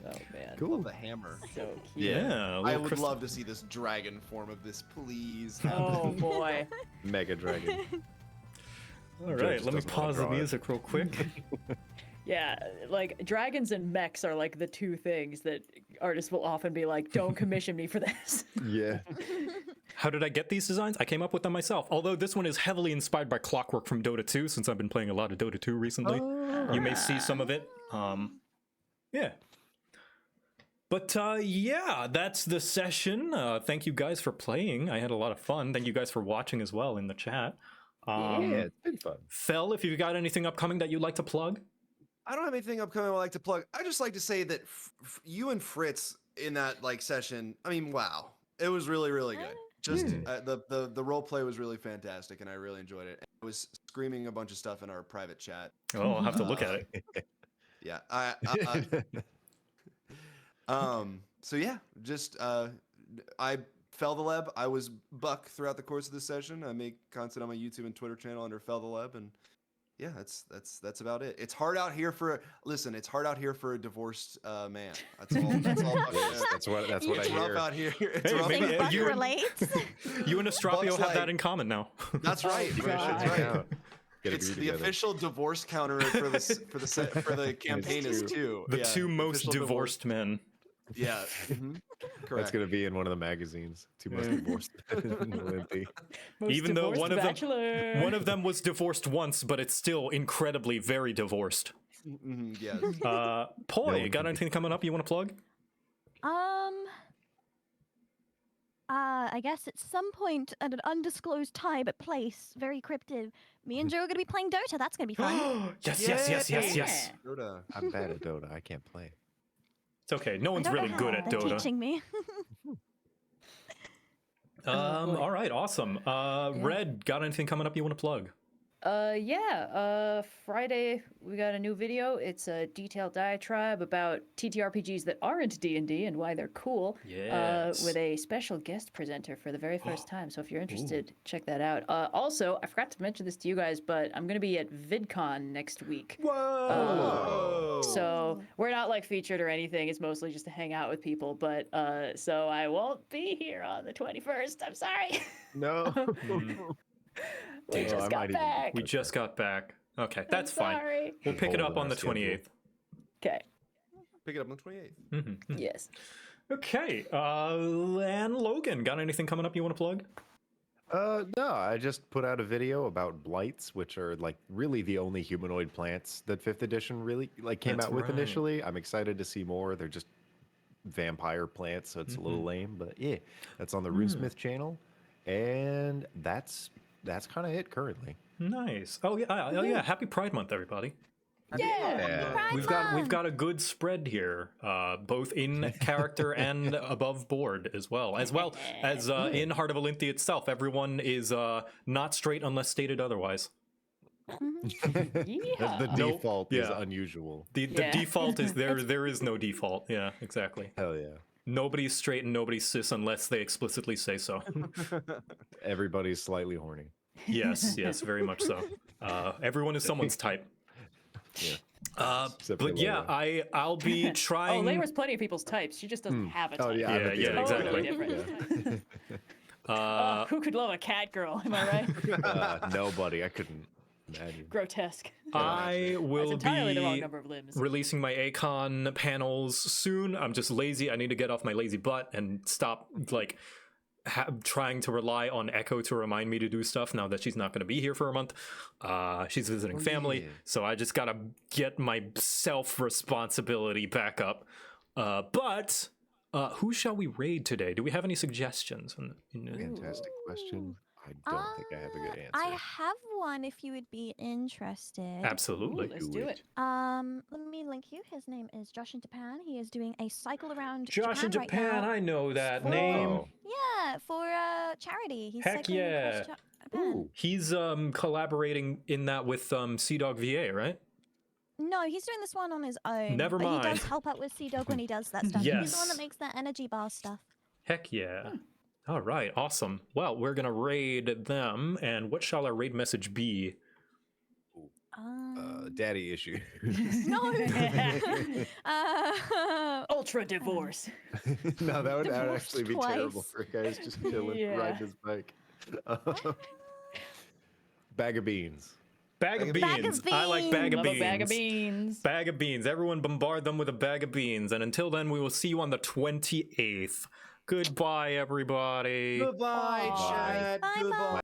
Oh man. Cool. Love the hammer. So cute. Yeah, a I little would crystal- love to see this dragon form of this, please. Oh boy. Mega Dragon. All right, Judge let me doesn't wanna pause the draw it. music real quick. Yeah, like dragons and mechs are like the two things that artists will often be like, don't commission me for this. Yeah. How did I get these designs? I came up with them myself. Although this one is heavily inspired by Clockwork from Dota 2, since I've been playing a lot of Dota 2 recently. You may see some of it. Yeah. But yeah, that's the session. Thank you guys for playing. I had a lot of fun. Thank you guys for watching as well in the chat. Yeah, it's been fun. Fel, if you've got anything upcoming that you'd like to plug. I don't have anything upcoming I'd like to plug. I just like to say that you and Fritz in that like session, I mean, wow. It was really, really good. Just the role play was really fantastic and I really enjoyed it. I was screaming a bunch of stuff in our private chat. Oh, I'll have to look at it. Yeah. So yeah, just I Fel the Leb. I was Buck throughout the course of this session. I make content on my YouTube and Twitter channel under Fel the Leb, and yeah, that's about it. It's hard out here for it's hard out here for a divorced man. That's all. That's all. Buck says. That's what I It's hear. rough out here. It's Hey, rough maybe out Think Buck you- relates? You and Astropio Buck's have that like- in common now. That's right. You guys should God. hang out. Get a It's beer the together. official divorce counter for the campaign is true. two. The Yeah, two most official divorced men. Yeah. mhm, That's Correct. gonna be in one of the magazines. Too much divorced. Elynthi. Most Even though divorced one of them- bachelor. One of them was divorced once, but it's still incredibly very divorced. Yes. Poi, No. got anything coming up you want to plug? I guess at some point at an undisclosed time but place, very cryptic, me and Joe are gonna be playing Dota. That's gonna be fun. Yes. Dota. I'm bad at Dota. I can't play. It's okay. No one's Dota really good at they're Dota. teaching me. All right, awesome. Red, got anything coming up you want to plug? Friday we got a new video. It's a detailed diatribe about TTRPGs that aren't D&D and why they're cool. Yes. With a special guest presenter for the very first time. So if you're interested, check that out. Also, I forgot to mention this to you guys, but I'm going to be at VidCon next week. Whoa! So we're not like featured or anything. It's mostly just to hang out with people. But so I won't be here on the 21st. I'm sorry. No. We just got back. We just got back. Okay, that's fine. Sorry. We'll pick it up on the 28th. Okay. Pick it up on the 28th. Yes. Okay, and Logan, got anything coming up you want to plug? No, I just put out a video about blights, which are like really the only humanoid plants that 5th edition really like came That's out with right. initially. I'm excited to see more. They're just vampire plants, so it's a little lame, but yeah, that's on the RuneSmith channel, and that's kind of it currently. Nice. Oh yeah. Happy Pride Month, everybody. Yeah. We've got a good spread here, both in character and above board as well as in Heart of Elynthi itself. Everyone is not straight unless stated otherwise. The default is Yeah. unusual. The default is there is no default. Yeah, exactly. Hell yeah. Nobody's straight and nobody's cis unless they explicitly say so. Everybody's slightly horny. Yes, very much so. Everyone is someone's type. Yeah. Except But for yeah, Layla. I'll be Oh, trying. Layra's plenty of people's types. She just doesn't have a type. Oh yeah. I'm a Yeah, bit exactly. Totally different. Who could love a cat girl? Am I right? Nobody. I couldn't imagine. Grotesque. I That's will entirely the wrong be number of limbs. releasing my Acon panels soon. I'm just lazy. I need to get off my lazy butt and stop like trying to rely on Echo to remind me to do stuff now that she's not going to be here for a month. She's visiting family, yeah. so I just gotta get my self-responsibility back up. But who shall we raid today? Do we have any suggestions? Fantastic question. I don't think I have a good answer. I have one if you would be interested. Absolutely. Ooh, let's do it. Let me link you. His name is Josh in Japan. He is doing a cycle around Josh in right Japan, now. I know that for- name. Oh. Yeah, for charity. He's Heck cycling yeah. across Japan. He's collaborating in that with Sea Dog VA, right? No, he's doing this one on his own. Never but mind. he does help out with Sea Dog when he does that stuff. He's the one Yes. that makes that energy bar stuff. Heck yeah. All right, awesome. Well, we're going to raid them, and what shall our raid message be? Daddy issue. No. Ultra divorce. No, that would Divorced actually be terrible twice. for guys just chilling, Yeah. riding his bike. Bag of beans. Bag of Bag beans. of I like bag of Love beans. a bag of beans. Bag of beans. Everyone bombard them with a bag of beans. And until then, we will see you on the 28th. Goodbye, everybody. Goodbye, Bye. Chad. Bye, Goodbye.